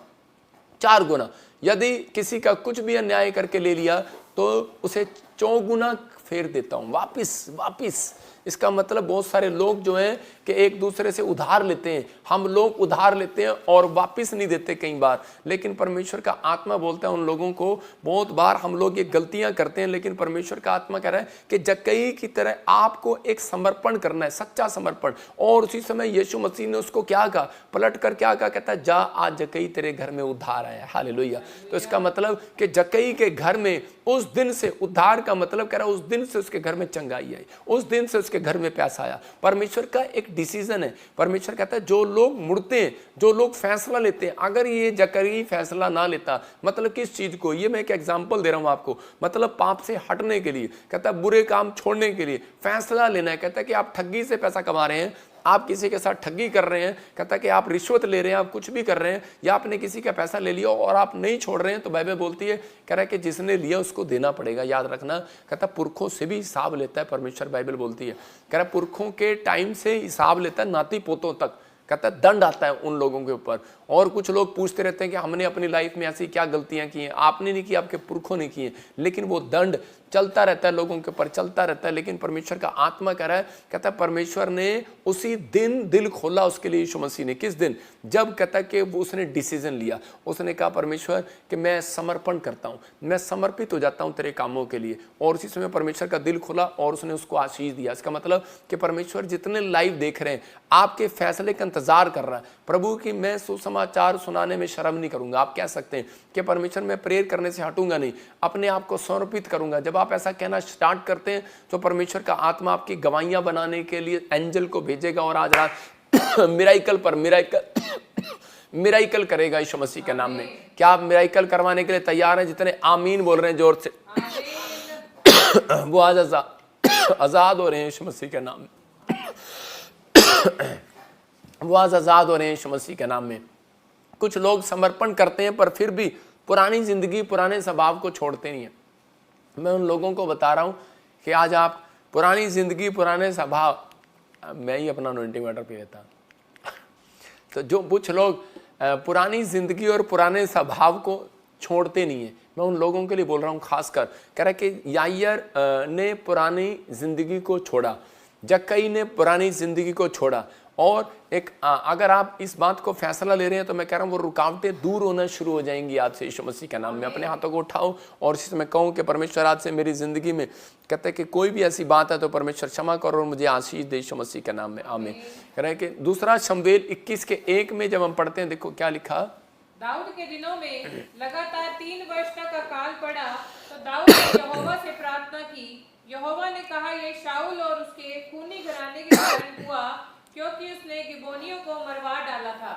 4 गुना। यदि किसी का कुछ भी अन्याय करके ले लिया तो उसे 4 गुना फेर देता हूं, वापिस। इसका मतलब बहुत सारे लोग जो हैं कि एक दूसरे से उधार लेते हैं, हम लोग उधार लेते हैं और वापस नहीं देते कई बार। लेकिन परमेश्वर का आत्मा बोलता है उन लोगों को, बहुत बार हम लोग ये गलतियां करते हैं, लेकिन परमेश्वर का आत्मा कह रहा है कि जक्कई की तरह आपको एक समर्पण करना है, सच्चा समर्पण। और उसी समय यीशु मसीह ने उसको क्या कहा, पलट कर क्या कहा, कहता है जा आज जक्कई तेरे घर में उद्धार आया। हालेलुया। तो इसका मतलब कि जक्कई के घर में उस दिन से उद्धार का मतलब कह रहा है उस दिन से उसके घर में चंगाई आई, उस दिन से उसके घर में पैसा आया। परमेश्वर का एक डिसीजन है। परमेश्वर कहता है जो लोग मुड़ते हैं, जो लोग फैसला लेते हैं, अगर ये जक्कई फैसला ना लेता, मतलब किस चीज को, ये मैं एक एग्जांपल दे रहा हूं आपको, मतलब पाप से हटने के लिए, कहता है बुरे काम छोड़ने के लिए फैसला लेना है। कहता है कि आप ठगी से पैसा कमा रहे हैं, आप किसी के साथ ठगी कर रहे हैं, कहता है कि आप रिश्वत ले रहे हैं, आप कुछ भी कर रहे हैं, या आपने किसी का पैसा ले लिया और आप नहीं छोड़ रहे हैं, तो बाइबल बोलती है, कह रहा है कि जिसने लिया उसको देना पड़ेगा। याद रखना, कहता है पुरखों से भी हिसाब लेता है परमेश्वर। बाइबल बोलती है, कह रहा है पुरखों के टाइम से हिसाब लेता है, नाती पोतों तक, कहता है दंड आता है उन लोगों के ऊपर। और कुछ लोग पूछते रहते हैं कि हमने अपनी लाइफ में ऐसी क्या गलतियां की हैं, आपने नहीं की, आपके पुरखों ने की हैं, लेकिन वो दंड चलता रहता है, लोगों के ऊपर चलता रहता है। लेकिन परमेश्वर का आत्मा कह रहा है, कहता है परमेश्वर ने उसी दिन दिल खोला उसके लिए यीशु मसीह ने। किस दिन? जब कहता है कि वो उसने डिसीजन लिया, उसने कहा परमेश्वर कि मैं समर्पण करता हूँ, मैं समर्पित हो जाता हूँ तेरे कामों के लिए। और उसी समय परमेश्वर का दिल खोला और उसने उसको आशीष दिया। इसका मतलब कि परमेश्वर जितने लाइव देख रहे हैं, आपके फैसले का इंतजार कर रहा है प्रभु की मैं सुसमाचार सुनाने में शर्म नहीं करूंगा। आप कह सकते हैं कि परमेश्वर मैं प्रेयर करने से हटूंगा नहीं, अपने आप को समर्पित करूंगा। जब आप ऐसा कहना स्टार्ट करते हैं तो परमेश्वर का आत्मा आपकी गवाहियां बनाने के लिए एंजल को भेजेगा और आज रात मिराइकल पर मिराइकल करेगा यीशु मसीह के नाम में। क्या आप मिराइकल करवाने के लिए तैयार हैं? जितने आमीन बोल रहे हैं जोर से वो आज आजाद हो रहे हैं यीशु मसीह के नाम में। वो आज आजाद हो रहे हैं यीशु मसीह के नाम में। कुछ लोग समर्पण करते हैं पर फिर भी पुरानी जिंदगी, पुराने स्वभाव को छोड़ते नहीं है। मैं उन लोगों को बता रहा हूं कि आज आप पुरानी जिंदगी, पुराने स्वभाव, मैं ही अपना अनॉइंटिंग वाटर पी लेता तो जो कुछ लोग पुरानी जिंदगी और पुराने स्वभाव को छोड़ते नहीं है, मैं उन लोगों के लिए बोल रहा हूं। खासकर कह रहा है कि यायर ने पुरानी जिंदगी को छोड़ा, जक्कई ने पुरानी जिंदगी को छोड़ा। और एक अगर आप इस बात को फैसला ले रहे हैं तो मैं कह रहा हूं वो रुकावटें दूर होना शुरू हो जाएंगी आज से यीशु मसीह के नाम में। अपने हाथों को उठाओ और इसी समय कहूं कि परमेश्वर आज से मेरी जिंदगी में, कहते हैं कि कोई भी ऐसी बात है तो परमेश्वर क्षमा करो और मुझे आशीष दे यीशु मसीह के नाम में, आमीन। कह रहे हैं कि दूसरा शमूएल 21:1 में जब हम पढ़ते हैं, देखो क्या लिखा। दाऊद के दिनों में लगातार 3 वर्ष तक अकाल पड़ा तो दाऊद ने यहोवा से प्रार्थना की। यहोवा ने कहा यह शाऊल और उसके खूनी घराने के कारण हुआ क्योंकि उसने गिबोनियों को मरवा डाला था।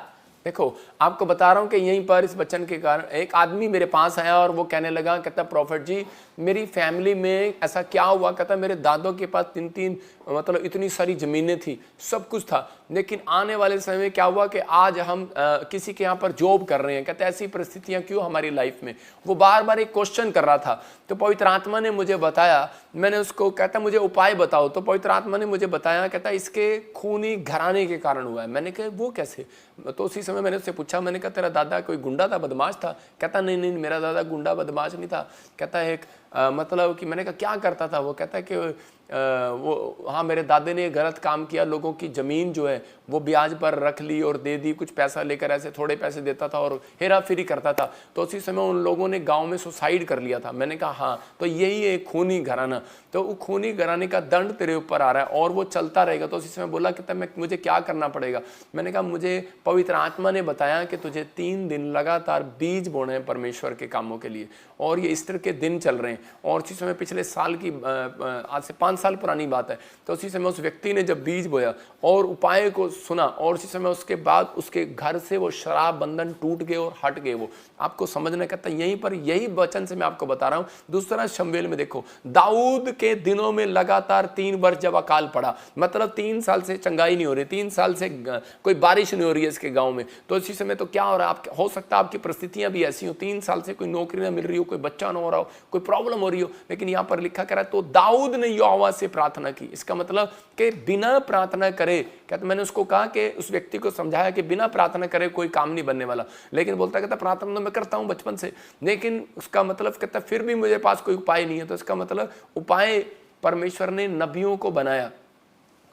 देखो आपको बता रहा हूं कि यहीं पर इस वचन के कारण एक आदमी मेरे पास आया और वो कहने लगा, कहता प्रॉफिट जी मेरी फैमिली में ऐसा क्या हुआ, कहता मेरे दादों के पास 3 मतलब इतनी सारी ज़मीनें थी, सब कुछ था, लेकिन आने वाले समय में क्या हुआ कि आज हम किसी के यहाँ पर जॉब कर रहे हैं, कहते ऐसी परिस्थितियाँ क्यों हमारी लाइफ में, वो बार बार एक क्वेश्चन कर रहा था। तो पवित्र आत्मा ने मुझे बताया, मैंने उसको कहता मुझे उपाय बताओ, तो पवित्र आत्मा ने मुझे बताया, कहता इसके खूनी घराने के कारण हुआ है। मैंने कहा वो कैसे? तो उसी समय मैंने उससे पूछा, मैंने कहा तेरा दादा कोई गुंडा था, बदमाश था? कहता नहीं नहीं मेरा दादा गुंडा बदमाश नहीं था। कहता है एक मतलब कि मैंने कहा क्या करता था वो? कहता है कि वो हाँ मेरे दादे ने गलत काम किया, लोगों की ज़मीन जो है वो ब्याज पर रख ली और दे दी, कुछ पैसा लेकर ऐसे थोड़े पैसे देता था और हेरा फेरी करता था। तो उसी समय उन लोगों ने गांव में सुसाइड कर लिया था। मैंने कहा हाँ, तो यही है खूनी घराना, तो वो खूनी घराने का दंड तेरे ऊपर आ रहा है और वो चलता रहेगा। तो उसी समय बोला कि मैं मुझे क्या करना पड़ेगा? मैंने कहा मुझे पवित्र आत्मा ने बताया कि तुझे 3 दिन लगातार बीज बोने हैं परमेश्वर के कामों के लिए, और ये ईस्टर के दिन चल रहे हैं। और उसी समय पिछले साल की आज से 5 साल पुरानी बात है, तो उसी समय उस व्यक्ति ने जब बीज बोया और उपाय को सुना, और उसी समय उसके बाद उसके घर से वो शराब बंधन टूट गए और हट गए। वो आपको समझना कहता है यहीं पर, यही वचन से मैं आपको बता रहा हूँ। दूसरा शमूएल में देखो, दाऊद के दिनों में लगातार 3 वर्ष जब अकाल पड़ा, मतलब 3 साल से चंगाई नहीं हो रही, 3 साल से कोई बारिश नहीं हो रही है इसके गाँव में। तो इसी समय तो क्या हो रहा है, हो सकता है आपकी परिस्थितियां भी ऐसी हो, 3 साल से कोई नौकरी ना मिल रही हो, कोई बच्चा ना हो रहा हो, कोई प्रॉब्लम हो रही हो। लेकिन यहाँ पर लिखा करा तो दाऊद ने यहोवा से प्रार्थना की। इसका मतलब कि बिना प्रार्थना करे, कहते मैंने उसको कहा कि उस व्यक्ति को समझाया कि बिना प्रार्थना करे कोई काम नहीं बनने वाला, लेकिन बोलता कहता प्रार्थना तो मैं करता हूँ बचपन से, लेकिन उसका मतलब कहता फिर भी मुझे पास कोई उपाय नहीं है। तो इसका मतलब उपाय परमेश्वर ने नबियों को बनाया,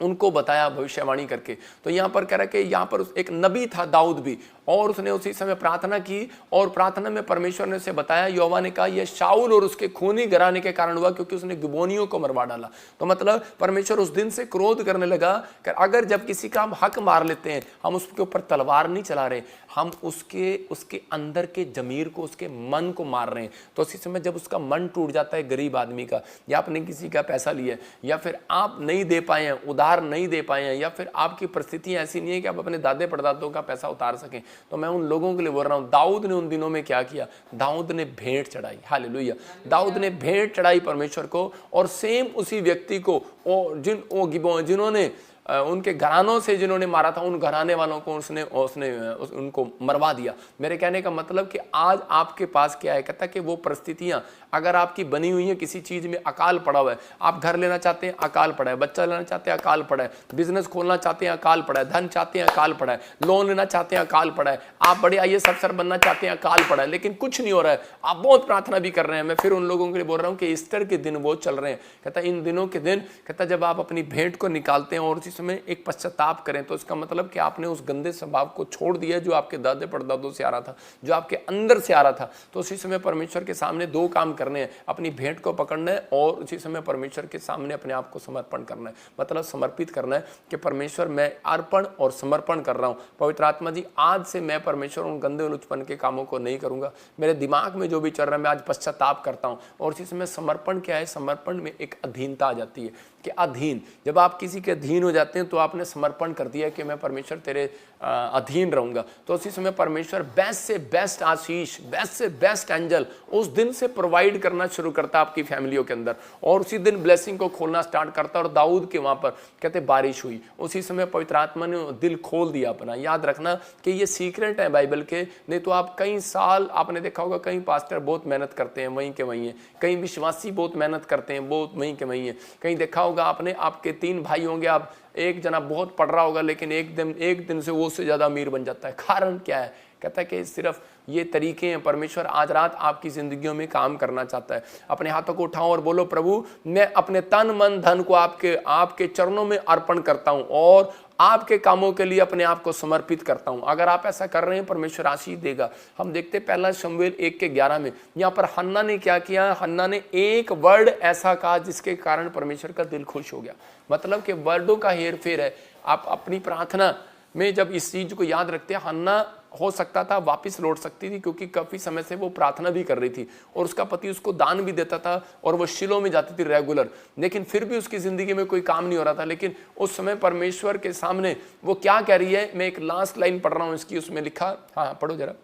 उनको बताया भविष्यवाणी करके। तो यहाँ पर कह रहा है कि यहाँ पर एक नबी था दाऊद भी, और उसने उसी समय प्रार्थना की, और प्रार्थना में परमेश्वर ने उसे बताया, यहोवा ने कहा यह शाऊल और उसके खूनी घराने के कारण हुआ क्योंकि उसने गिबोनियों को मरवा डाला। तो मतलब परमेश्वर उस दिन से क्रोध करने लगा कि अगर जब किसी का हम हक मार लेते हैं, हम उसके ऊपर तलवार नहीं चला रहे, हम उसके अंदर के जमीर को, उसके मन को मार रहे हैं। तो उसी समय जब उसका मन टूट जाता है गरीब आदमी का, या आपने किसी का पैसा लिया, या फिर आप नहीं दे पाए हैं, उधार नहीं दे पाए हैं, या फिर आपकी परिस्थितियां ऐसी नहीं है कि आप अपने दादे परदादों का पैसा उतार सकें, तो मैं उन लोगों के लिए बोल रहा हूं, दाऊद ने उन दिनों में क्या किया? दाऊद ने भेंट चढ़ाई। हालेलुया, दाऊद ने भेंट चढ़ाई परमेश्वर को, और सेम उसी व्यक्ति को जिन्होंने उनके घरानों से जिन्होंने मारा था, उन घराने वालों को उसने उनको मरवा दिया। मेरे कहने का मतलब कि आज आपके पास क्या है, कहता कि वो परिस्थितियां अगर आपकी बनी हुई है, किसी चीज में अकाल पड़ा हुआ है, आप घर लेना चाहते हैं अकाल पड़ा है, बच्चा लेना चाहते हैं अकाल पड़ा है, बिजनेस खोलना चाहते हैं अकाल पड़ा है, धन चाहते हैं अकाल पड़ा है, लोन लेना चाहते हैं अकाल पड़ा है, आप बड़े IAS अफसर बनना चाहते हैं अकाल पड़ा है, लेकिन कुछ नहीं हो रहा है, आप बहुत प्रार्थना भी कर रहे हैं। मैं फिर उन लोगों के लिए बोल रहा हूँ कि ईस्टर के दिन वो चल रहे हैं। कहता इन दिनों के दिन, कहता जब आप अपनी भेंट को निकालते हैं और उसी समय एक पश्चाताप करें, तो इसका मतलब कि आपने उस गंदे स्वभाव को छोड़ दिया जो आपके दादे परदादों से आ रहा था, जो आपके अंदर से आ रहा था। तो उसी समय परमेश्वर के सामने 2 काम करने हैं, अपनी भेंट को पकड़ना है और उसी समय परमेश्वर के सामने अपने आप को समर्पण करना है, मतलब समर्पित करना है कि परमेश्वर मैं अर्पण और समर्पण कर रहा हूँ। पवित्र आत्मा जी आज से मैं परमेश्वर उन गंदे लुचपन के कामों को नहीं करूँगा, मेरे दिमाग में जो भी चल रहा है मैं आज पश्चाताप करता हूँ। और उसी समय समर्पण क्या है? समर्पण में एक अधीनता आ जाती है कि अधीन, जब आप किसी के अधीन हो जाते हैं तो आपने समर्पण कर दिया कि मैं परमेश्वर तेरे अधीन रहूंगा। तो उसी समय परमेश्वर बेस्ट से बेस्ट आशीष, बेस्ट से बेस्ट एंजल उस दिन से प्रोवाइड करना शुरू करता है आपकी फैमिलियों के अंदर, और उसी दिन ब्लेसिंग को खोलना स्टार्ट करता है। और दाऊद के वहां पर कहते बारिश हुई, उसी समय पवित्र आत्मा ने दिल खोल दिया अपना। याद रखना कि ये सीक्रेट है बाइबल के, नहीं तो आप कई साल, आपने देखा होगा कई पास्टर बहुत मेहनत करते हैं वहीं के वहीं है, कई विश्वासी बहुत मेहनत करते हैं बहुत वहीं के वहीं है, कहीं देखा होगा आपने, आपके 3 भाई होंगे, आप एक जना बहुत पढ़ रहा होगा लेकिन एक दिन से वो उससे ज्यादा अमीर बन जाता है। कारण क्या है? कहता है कि सिर्फ ये तरीके हैं। परमेश्वर आज रात आपकी जिंदगियों में काम करना चाहता है। अपने हाथों को उठाओ और बोलो, प्रभु मैं अपने तन मन धन को आपके चरणों में अर्पण करता हूं और आपके कामों के लिए अपने आप को समर्पित करता हूं। अगर आप ऐसा कर रहे हैं परमेश्वर आशीष देगा। हम देखते पहला शमूएल 1:11 में, यहाँ पर हन्ना ने क्या किया? हन्ना ने एक वर्ड ऐसा कहा जिसके कारण परमेश्वर का दिल खुश हो गया। मतलब कि वर्डों का हेर फेर है। आप अपनी प्रार्थना में जब इस चीज को याद रखते हैं, हन्ना हो सकता था वापस लौट सकती थी क्योंकि काफी समय से वो प्रार्थना भी कर रही थी और उसका पति उसको दान भी देता था और वो शिलो में जाती थी रेगुलर, लेकिन फिर भी उसकी जिंदगी में कोई काम नहीं हो रहा था। लेकिन उस समय परमेश्वर के सामने वो क्या कह रही है, मैं एक लास्ट लाइन पढ़ रहा हूं इसकी, उसमें लिखा, हाँ पढ़ो जरा।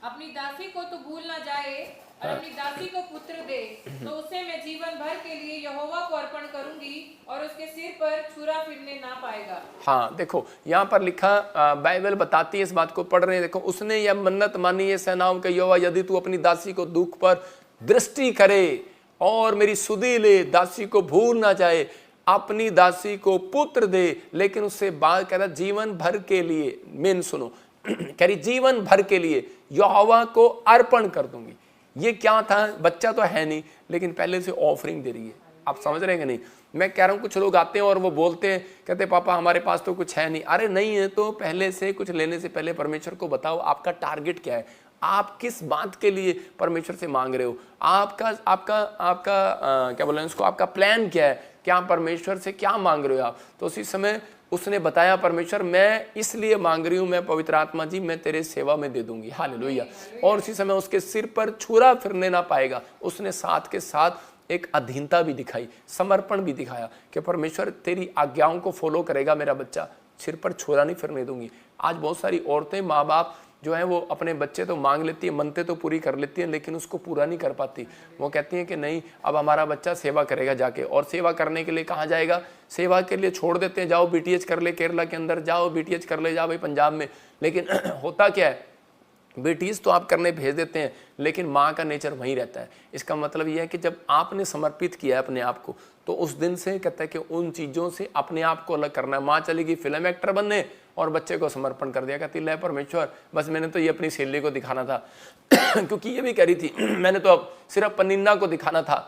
अपनी दासी को तो भूल ना जाए, और अपनी दासी को पुत्र दे, तो उसे मैं जीवन भर के लिए यहोवा को अर्पण करूंगी और उसके सिर पर छुरा फिरने ना पाएगा। हाँ देखो यहाँ पर लिखा, बाइबल बताती है, इस बात को पढ़ रहे हैं। देखो उसने यह मन्नत मानी है सेनाओं के यहोवा, यदि तू अपनी दासी को दुख पर दृष्टि करे और मेरी सुधि ले, दासी को भूल ना जाए, अपनी दासी को पुत्र दे। लेकिन उससे बात कह रहा जीवन भर के लिए, मेन सुनो, कह रही जीवन भर के लिए यहोवा को अर्पण कर दूंगी। ये क्या था, बच्चा तो है नहीं लेकिन पहले से ऑफरिंग दे रही है। आप समझ रहे हैं कि नहीं? मैं कह रहा हूं कुछ लोग आते हैं और वो बोलते हैं, कहते पापा हमारे पास तो कुछ है नहीं। अरे नहीं है तो पहले से कुछ लेने से पहले परमेश्वर को बताओ आपका टारगेट क्या है, आप किस बात के लिए परमेश्वर से मांग रहे हो, आपका आपका आपका क्या बोले उसको, आपका प्लान क्या है, क्या परमेश्वर से क्या मांग रहे हो आप। तो उसी समय उसने बताया, परमेश्वर मैं इसलिए मांग रही हूं, मैं पवित्र आत्मा जी मैं तेरे सेवा में दे दूंगी, हालेलुया। और उसी समय उसके सिर पर छुरा फिरने ना पाएगा। उसने साथ के साथ एक अधीनता भी दिखाई, समर्पण भी दिखाया कि परमेश्वर तेरी आज्ञाओं को फॉलो करेगा मेरा बच्चा, सिर पर छुरा नहीं फिरने दूंगी। आज बहुत सारी औरतें, माँ बाप जो है वो अपने बच्चे तो मांग लेती है, मनते तो पूरी कर लेती हैं, लेकिन उसको पूरा नहीं कर पाती। वो कहती हैं कि नहीं अब हमारा बच्चा सेवा करेगा जाके, और सेवा करने के लिए कहाँ जाएगा, सेवा के लिए छोड़ देते हैं, जाओ बीटीएच कर ले केरला के अंदर, जाओ बीटीएच कर ले, जाओ भाई पंजाब में। लेकिन होता क्या है, बेटीज तो आप करने भेज देते हैं लेकिन माँ का नेचर वहीं रहता है। इसका मतलब यह है कि जब आपने समर्पित किया है अपने आप को, तो उस दिन से कहता है कि उन चीज़ों से अपने आप को अलग करना है। माँ चलेगी फिल्म एक्टर बनने और बच्चे को समर्पण कर दिया, कहती ले परमेश्वर बस मैंने तो ये अपनी सहेली को दिखाना था क्योंकि ये भी कह रही थी मैंने तो अब सिर्फ पन्नीना को दिखाना था,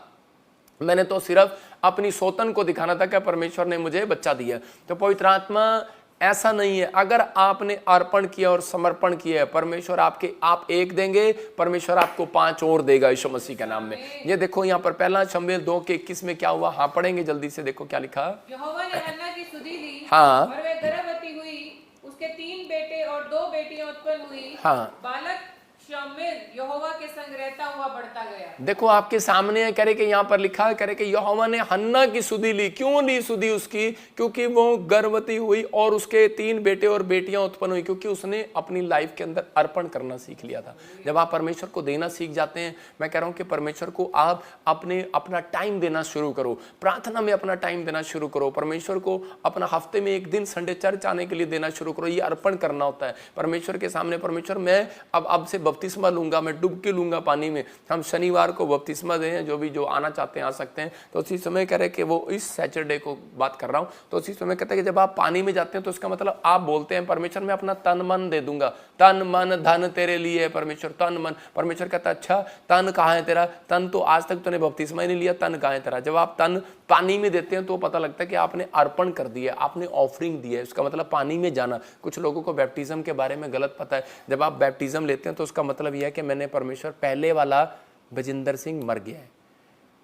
मैंने तो सिर्फ अपनी सौतन को दिखाना था कि परमेश्वर ने मुझे बच्चा दिया। तो पवित्र आत्मा ऐसा नहीं है, अगर आपने अर्पण किया और समर्पण किया है, परमेश्वर आप एक देंगे, परमेश्वर आपको 5 और देगा यीशु मसीह के नाम में। ये देखो यहाँ पर पहला शमूएल 2:21 में क्या हुआ, हाँ पढ़ेंगे जल्दी से, देखो क्या लिखा। यहोवा ने हन्ना की सुधि ली, हाँ, और वह गर्भवती हुई, उसके 3 बेटे और 2 बेटियां उत्पन्न हुई। हाँ, बालक शमूएल यहोवा के संग रहता हुआ बढ़ता गया। देखो आपके सामने है, करे कि यहाँ पर लिखा है, करे कि यहोवा ने हन्ना की सुधि ली। क्यों ली सुधि उसकी? क्योंकि वो गर्भवती हुई और उसके 3 बेटे और बेटियां उत्पन्न हुई, क्योंकि उसने अपनी लाइफ के अंदर अर्पण करना सीख लिया था। जब आप परमेश्वर को देना सीख जाते हैं, मैं कह रहा हूँ कि परमेश्वर को आप अपना टाइम देना शुरू करो, प्रार्थना में अपना टाइम देना शुरू करो, परमेश्वर को अपना हफ्ते में एक दिन संडे चर्च आने के लिए देना शुरू करो। ये अर्पण करना होता है परमेश्वर के सामने। परमेश्वर मैं अब से बपतिस्मा लूंगा, मैं डुबकी लूंगा पानी में। हम शनिवार को बपतिस्मा दें, जो आना चाहते हैं आ सकते हैं। तो उसी समय कह रहे कि वो इस सैटरडे को बात कर रहा हूँ, तो उसी समय कहते हैं कि जब आप पानी में जाते हैं तो इसका मतलब आप बोलते हैं परमेश्वर मैं अपना तन मन दे दूंगा, तन मन धन तेरे लिए है परमेश्वर, तन मन। परमेश्वर कहता है अच्छा तन कहाँ है तेरा, तन तो आज तक तूने बपतिस्मा ही नहीं लिया, तन कहाँ है तेरा। जब आप तन पानी में देते हैं तो पता लगता है कि आपने अर्पण कर दिया, आपने ऑफरिंग दी है। उसका मतलब पानी में जाना। कुछ लोगों को बैप्टिज्म के बारे में गलत पता है। जब आप बैप्टिज्म लेते हैं तो उसका मतलब यह है कि मैंने परमेश्वर, पहले वाला बजिंदर सिंह मर गया है,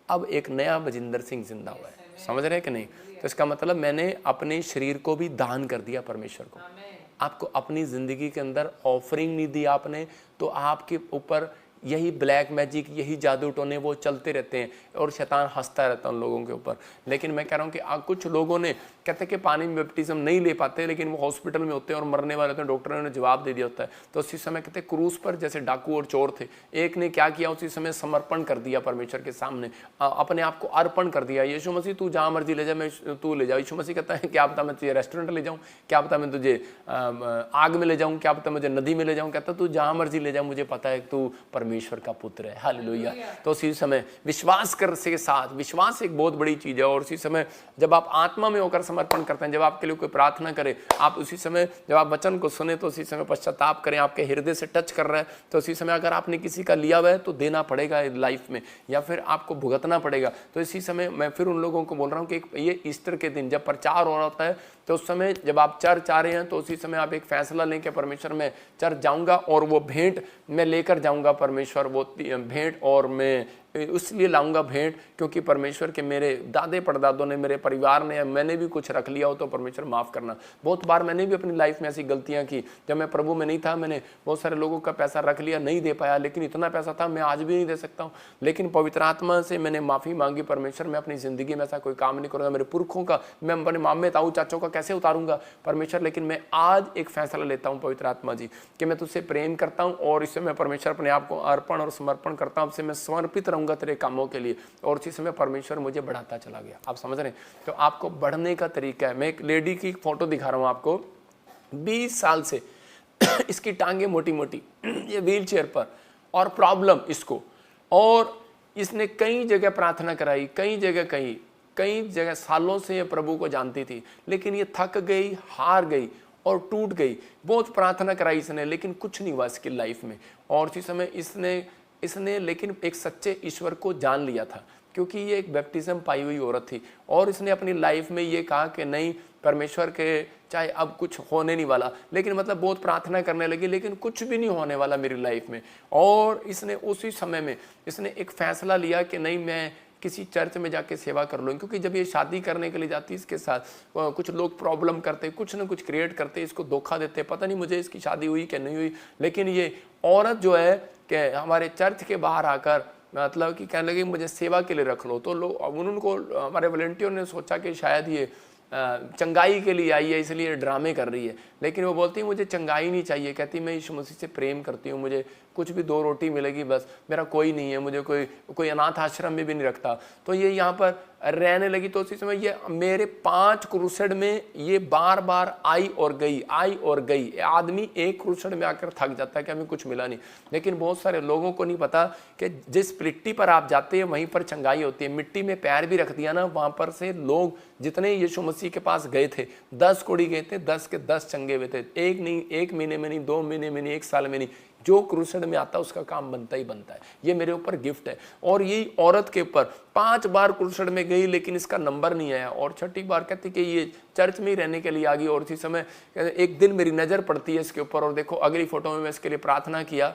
अब एक नया बजिंदर सिंह जिंदा हुआ है। समझ रहे हैं कि नहीं? तो इसका मतलब मैंने अपने शरीर को भी दान कर दिया परमेश्वर को। आपको अपनी जिंदगी के अंदर ऑफरिंग नहीं दी आपने, तो आपके ऊपर यही ब्लैक मैजिक, यही जादू टोने वो चलते रहते हैं और शैतान हंसता रहता है उन लोगों के ऊपर। लेकिन मैं कह रहा हूँ कि कुछ लोगों ने कहते हैं कि पानी में बैप्टिज्म नहीं ले पाते, लेकिन वो हॉस्पिटल में होते हैं और मरने वाले होते हैं, डॉक्टरों ने जवाब दे दिया होता है। तो उसी समय कहते हैं क्रूस पर जैसे डाकू और चोर थे, एक ने क्या किया, उसी समय समर्पण कर दिया परमेश्वर के सामने, अपने आप को अर्पण कर दिया। यीशु मसीह तू जहाँ मर्जी ले जा, मैं तू ले जाओ। यीशु मसीह कहता है क्या पता मैं तुझे रेस्टोरेंट ले जाऊँ, क्या पता मैं तुझे आग में ले जाऊँ, क्या पता मुझे नदी में ले जाऊँ। कहता तू जहाँ मर्जी ले जा, मुझे पता है तू परमेश्वर का पुत्र है। हालेलुया। तो उसी समय विश्वास कर के साथ, विश्वास एक बहुत बड़ी चीज है। और उसी समय जब आप आत्मा में होकर समर्पण करते हैं, जब आपके लिए कोई प्रार्थना करे, आप उसी समय जब आप वचन को सुने तो उसी समय पश्चाताप करें, आपके हृदय से टच कर रहा है तो उसी समय अगर आपने किसी का लिया हुआ है तो देना पड़ेगा लाइफ में, या फिर आपको भुगतना पड़ेगा। तो इसी समय मैं फिर उन लोगों को बोल रहा हूँ कि ये ईस्टर के दिन जब प्रचार हो रहा होता है, तो उस समय जब आप चर्च आ रहे हैं तो उसी समय आप एक फैसला लें कि परमेश्वर मैं चर्च जाऊंगा और वो भेंट मैं लेकर जाऊंगा परमेश्वर, वो भेंट और मैं इसलिए लाऊंगा भेंट क्योंकि परमेश्वर के मेरे दादे परदादों ने, मेरे परिवार ने, मैंने भी कुछ रख लिया हो तो परमेश्वर माफ़ करना। बहुत बार मैंने भी अपनी लाइफ में ऐसी गलतियां की, जब मैं प्रभु में नहीं था मैंने बहुत सारे लोगों का पैसा रख लिया, नहीं दे पाया, लेकिन इतना पैसा था मैं आज भी नहीं दे सकता हूँ। लेकिन पवित्र आत्मा से मैंने माफ़ी मांगी, परमेश्वर मैं अपनी ज़िंदगी में ऐसा कोई काम नहीं करूँगा, मेरे पुरखों का मैं अपने मामे ताऊ चाचों का कैसे उतारूंगा परमेश्वर। लेकिन मैं आज एक फैसला लेता हूँ पवित्र आत्मा जी कि मैं तुझसे प्रेम करता हूँ और इससे मैं परमेश्वर अपने आप को अर्पण और समर्पण करता हूँ, अब से मैं समर्पित रहूंगा तेरे कामों के लिए। और उसी समय परमेश्वर मुझे बढ़ाता चला गया। आप समझ रहे हैं? तो आपको बढ़ने का तरीका है। मैं एक लेडी की फोटो दिखा रहा हूँ आपको, 20 साल से इसकी टांगे मोटी मोटी, ये व्हील चेयर पर, और प्रॉब्लम इसको, और इसने कई जगह प्रार्थना कराई, कई जगह सालों से ये प्रभु को जानती थी, लेकिन ये थक गई, हार गई और टूट गई। बहुत प्रार्थना कराई इसने, लेकिन कुछ नहीं हुआ इसकी लाइफ में। और उसी समय इसने लेकिन एक सच्चे ईश्वर को जान लिया था, क्योंकि ये एक बैप्टिज्म पाई हुई औरत थी। और इसने अपनी लाइफ में ये कहा कि नहीं, परमेश्वर के चाहे अब कुछ होने नहीं वाला, लेकिन मतलब बहुत प्रार्थना करने लगी, लेकिन कुछ भी नहीं होने वाला मेरी लाइफ में। और इसने उसी समय में इसने एक फैसला लिया कि नहीं, मैं किसी चर्च में जाके सेवा कर लूँ। क्योंकि जब ये शादी करने के लिए जाती, इसके साथ कुछ लोग प्रॉब्लम करते, कुछ ना कुछ क्रिएट करते, इसको धोखा देते, पता नहीं मुझे इसकी शादी हुई कि नहीं हुई। लेकिन ये औरत जो है कि हमारे चर्च के बाहर आकर मतलब कि कहने लगी मुझे सेवा के लिए रख लो। तो लोग उनको, हमारे वॉलंटियर ने सोचा कि शायद ये चंगाई के लिए आई है, इसलिए ड्रामे कर रही है। लेकिन वो बोलती है मुझे चंगाई नहीं चाहिए, कहती मैं यीशु मसीह से प्रेम करती हूँ, मुझे कुछ भी 2 रोटी मिलेगी बस, मेरा कोई नहीं है, मुझे कोई अनाथ आश्रम में भी नहीं रखता। तो ये यहाँ पर रहने लगी। तो उसी समय ये मेरे 5 क्रूसेड में ये बार बार आई और गई। आदमी एक क्रूसेड में आकर थक जाता है कि हमें कुछ मिला नहीं। लेकिन बहुत सारे लोगों को नहीं पता कि जिस मिट्टी पर आप जाते हैं वहीं पर चंगाई होती है। मिट्टी में पैर भी रख दिया ना, वहाँ पर से लोग जितने यीशु मसीह के पास गए थे, 10 कोड़ी गए थे, 10 के 10 चंगे हुए थे। एक नहीं, 1 महीने में नहीं, 2 महीने में नहीं, 1 साल में नहीं, जो क्रूसेड में आता है उसका काम बनता ही बनता है। ये मेरे ऊपर गिफ्ट है। और यही औरत के ऊपर 5 बार क्रूसेड में गई, लेकिन इसका नंबर नहीं आया। और 6ठी बार कहती कि ये चर्च में ही रहने के लिए आ गई। और इसी समय एक दिन मेरी नज़र पड़ती है इसके ऊपर, और देखो अगली फोटो में मैं इसके लिए प्रार्थना किया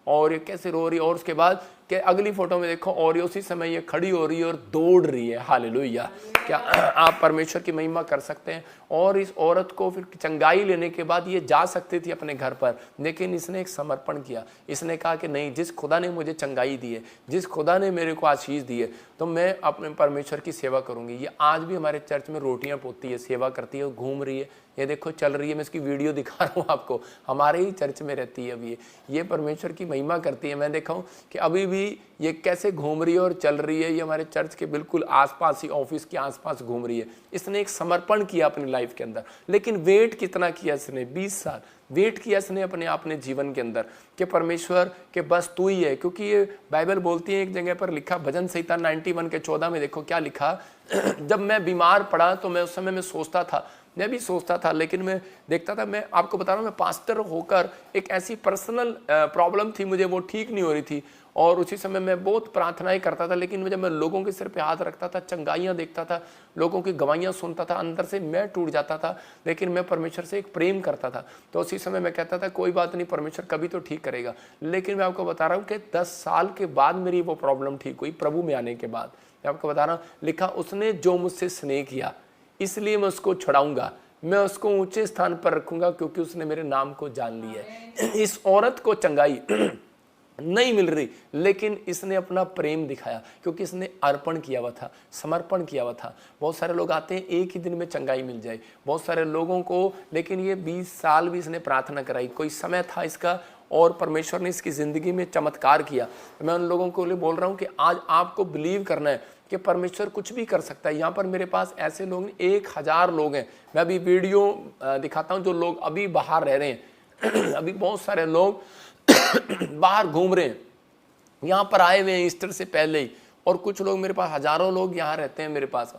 और ये कैसे रो रही है। और उसके बाद कि अगली फोटो में देखो, और ये उसी समय ये खड़ी हो रही है और दौड़ रही है। हालेलुया! क्या आप परमेश्वर की महिमा कर सकते हैं? और इस औरत को फिर चंगाई लेने के बाद ये जा सकती थी अपने घर पर, लेकिन इसने एक समर्पण किया। इसने कहा कि नहीं, जिस खुदा ने मुझे चंगाई दी है, जिस खुदा ने मेरे को आशीष दी है, तो मैं अपने परमेश्वर की सेवा करूंगी। ये आज भी हमारे चर्च में रोटियां पोती है, सेवा करती है, घूम रही है। ये देखो चल रही है, मैं इसकी वीडियो दिखा रहा हूँ आपको, हमारे ही चर्च में रहती है अभी। ये परमेश्वर की महिमा करती है। मैं देखा हूँ कि अभी भी ये कैसे घूम रही है और चल रही है। ये हमारे चर्च के बिल्कुल आसपास ही, ऑफिस के आसपास घूम रही है। इसने एक समर्पण किया अपनी लाइफ के अंदर। लेकिन वेट कितना किया इसने? 20 साल वेट किया इसने अपने जीवन के अंदर कि परमेश्वर के बस तू ही है। क्योंकि ये बाइबल बोलती है, एक जगह पर लिखा भजन संहिता 91 के 14 में, देखो क्या लिखा। जब मैं बीमार पड़ा तो मैं उस समय में सोचता था, मैं भी सोचता था, लेकिन मैं देखता था, मैं आपको बता रहा हूँ, मैं पास्टर होकर एक ऐसी पर्सनल प्रॉब्लम थी मुझे, वो ठीक नहीं हो रही थी। और उसी समय मैं बहुत प्रार्थनाएं करता था, लेकिन जब मैं लोगों के सिर पे हाथ रखता था, चंगाइयाँ देखता था, लोगों की गवाहियाँ सुनता था, अंदर से मैं टूट जाता था। लेकिन मैं परमेश्वर से एक प्रेम करता था। तो उसी समय मैं कहता था कोई बात नहीं, परमेश्वर कभी तो ठीक करेगा। लेकिन मैं आपको बता रहा हूँ कि 10 साल के बाद मेरी वो प्रॉब्लम ठीक हुई, प्रभु में आने के बाद। मैं आपको बता रहा हूँ, लिखा उसने जो मुझसे स्नेह किया इसलिए मैं उसको छुड़ाऊंगा, मैं उसको ऊंचे स्थान पर रखूंगा, क्योंकि उसने मेरे नाम को जान लिया है। इस औरत को चंगाई नहीं मिल रही, लेकिन इसने अपना प्रेम दिखाया, क्योंकि इसने अर्पण किया हुआ था, समर्पण किया हुआ था। बहुत सारे लोग आते हैं एक ही दिन में चंगाई मिल जाए, बहुत सारे लोगों को, लेकिन ये 20 साल भी इसने प्रार्थना कराई। कोई समय था इसका, और परमेश्वर ने इसकी ज़िंदगी में चमत्कार किया। मैं उन लोगों को लिए बोल रहा हूँ कि आज आपको बिलीव करना है कि परमेश्वर कुछ भी कर सकता है। यहाँ पर मेरे पास ऐसे लोग 1000 लोग हैं। मैं अभी वीडियो दिखाता हूँ, जो लोग अभी बाहर रह रहे हैं। अभी बहुत सारे लोग बाहर घूम रहे हैं, यहाँ पर आए हुए हैं ईस्टर से पहले ही। और कुछ लोग मेरे पास, हजारों लोग यहाँ रहते हैं मेरे पास।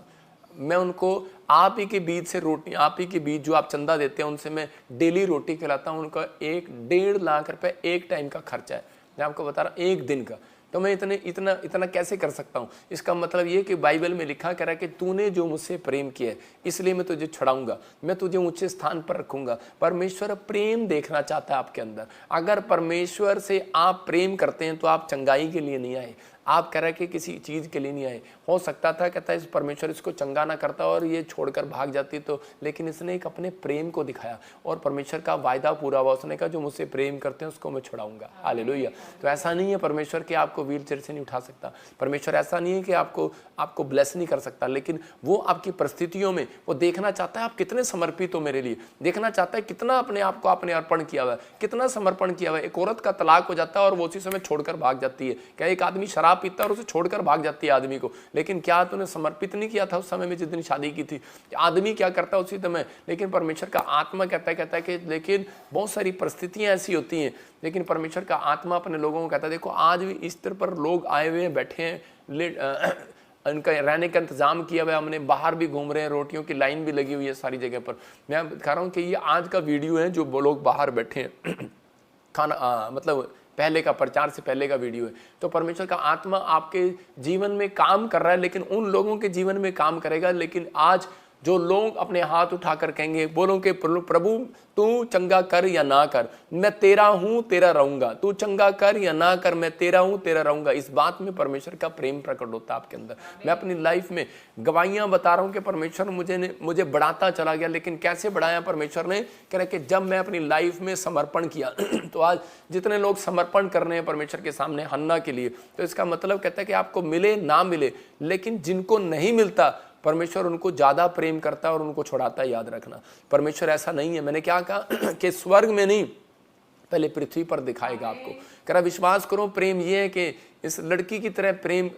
मैं उनको आप ही के बीच से रोटी, आप ही के बीच जो आप चंदा देते हैं, उनसे मैं डेली रोटी खिलाता हूँ। उनका 1-1.5 लाख रुपए एक टाइम का खर्चा है, मैं आपको बता रहा हूँ, एक दिन का। तो मैं इतना कैसे कर सकता हूँ? इसका मतलब ये कि बाइबल में लिखा कह रहा है कि तूने जो मुझसे प्रेम किया है, इसलिए मैं तुझे छुड़ाऊंगा, मैं तुझे ऊंचे स्थान पर रखूंगा। परमेश्वर प्रेम देखना चाहता है आपके अंदर। अगर परमेश्वर से आप प्रेम करते हैं तो आप चंगाई के लिए नहीं आए, आप कह रहे कि किसी चीज़ के लिए नहीं आए। हो सकता था कहता है इस परमेश्वर इसको चंगा ना करता और ये छोड़कर भाग जाती, तो लेकिन इसने एक अपने प्रेम को दिखाया और परमेश्वर का वायदा पूरा हुआ। उसने कहा जो मुझसे प्रेम करते हैं उसको मैं छुड़ाऊंगा। हालेलुया। तो ऐसा नहीं है परमेश्वर कि आपको व्हील चेयर से नहीं उठा सकता, परमेश्वर ऐसा नहीं है कि आपको ब्लेस नहीं कर सकता, लेकिन वो आपकी परिस्थितियों में वो देखना चाहता है आप कितने समर्पित हो मेरे लिए, देखना चाहता है कितना अपने आप को आपने अर्पण किया हुआ है, कितना समर्पण किया हुआ है। एक औरत का तलाक हो जाता है और वो उसी समय छोड़कर भाग जाती है। क्या एक आदमी शराब पीता है और उसे छोड़कर भाग जाती है आदमी को, लेकिन क्या तूने समर्पित नहीं किया था उस समय में जिस दिन शादी की थी? आदमी क्या करता है उसी समय, लेकिन परमेश्वर का आत्मा कहता है कि लेकिन बहुत सारी परिस्थितियां ऐसी होती हैं, लेकिन परमेश्वर का आत्मा अपने लोगों को कहता है देखो आज भी इस तरह पर लोग आए हुए हैं, बैठे हैं, उनका रहने का इंतजाम किया हुआ है, हमने बाहर भी घूम रहे हैं, रोटियों की लाइन भी लगी हुई है सारी जगह पर। मैं दिखा रहा हूँ कि ये आज का वीडियो है जो वो लोग बाहर बैठे हैं खाना मतलब पहले का प्रचार से पहले का वीडियो है। तो परमेश्वर का आत्मा आपके जीवन में काम कर रहा है, लेकिन उन लोगों के जीवन में काम करेगा। लेकिन आज जो लोग अपने हाथ उठाकर कहेंगे, बोलो कि प्रभु तू चंगा कर या ना कर, मैं तेरा हूं तेरा रहूंगा, तू चंगा कर या ना कर, मैं तेरा हूं तेरा रहूंगा, इस बात में परमेश्वर का प्रेम प्रकट होता है आपके अंदर। मैं अपनी लाइफ में गवाहियां बता रहा हूं कि परमेश्वर मुझे बढ़ाता चला गया। लेकिन कैसे बढ़ाया परमेश्वर ने? कह रहे कि जब मैं अपनी लाइफ में समर्पण किया तो आज जितने लोग समर्पण कर रहे हैं परमेश्वर के सामने हन्ना के लिए, तो इसका मतलब कहता है कि आपको मिले ना मिले, लेकिन जिनको नहीं मिलता परमेश्वर उनको ज्यादा प्रेम करता है और उनको छुड़ाता है। याद रखना, परमेश्वर ऐसा नहीं है। मैंने क्या कहा कि स्वर्ग में नहीं, पहले पृथ्वी पर दिखाएगा आपको। करा विश्वास करो, प्रेम ये है कि इस लड़की की तरह प्रेम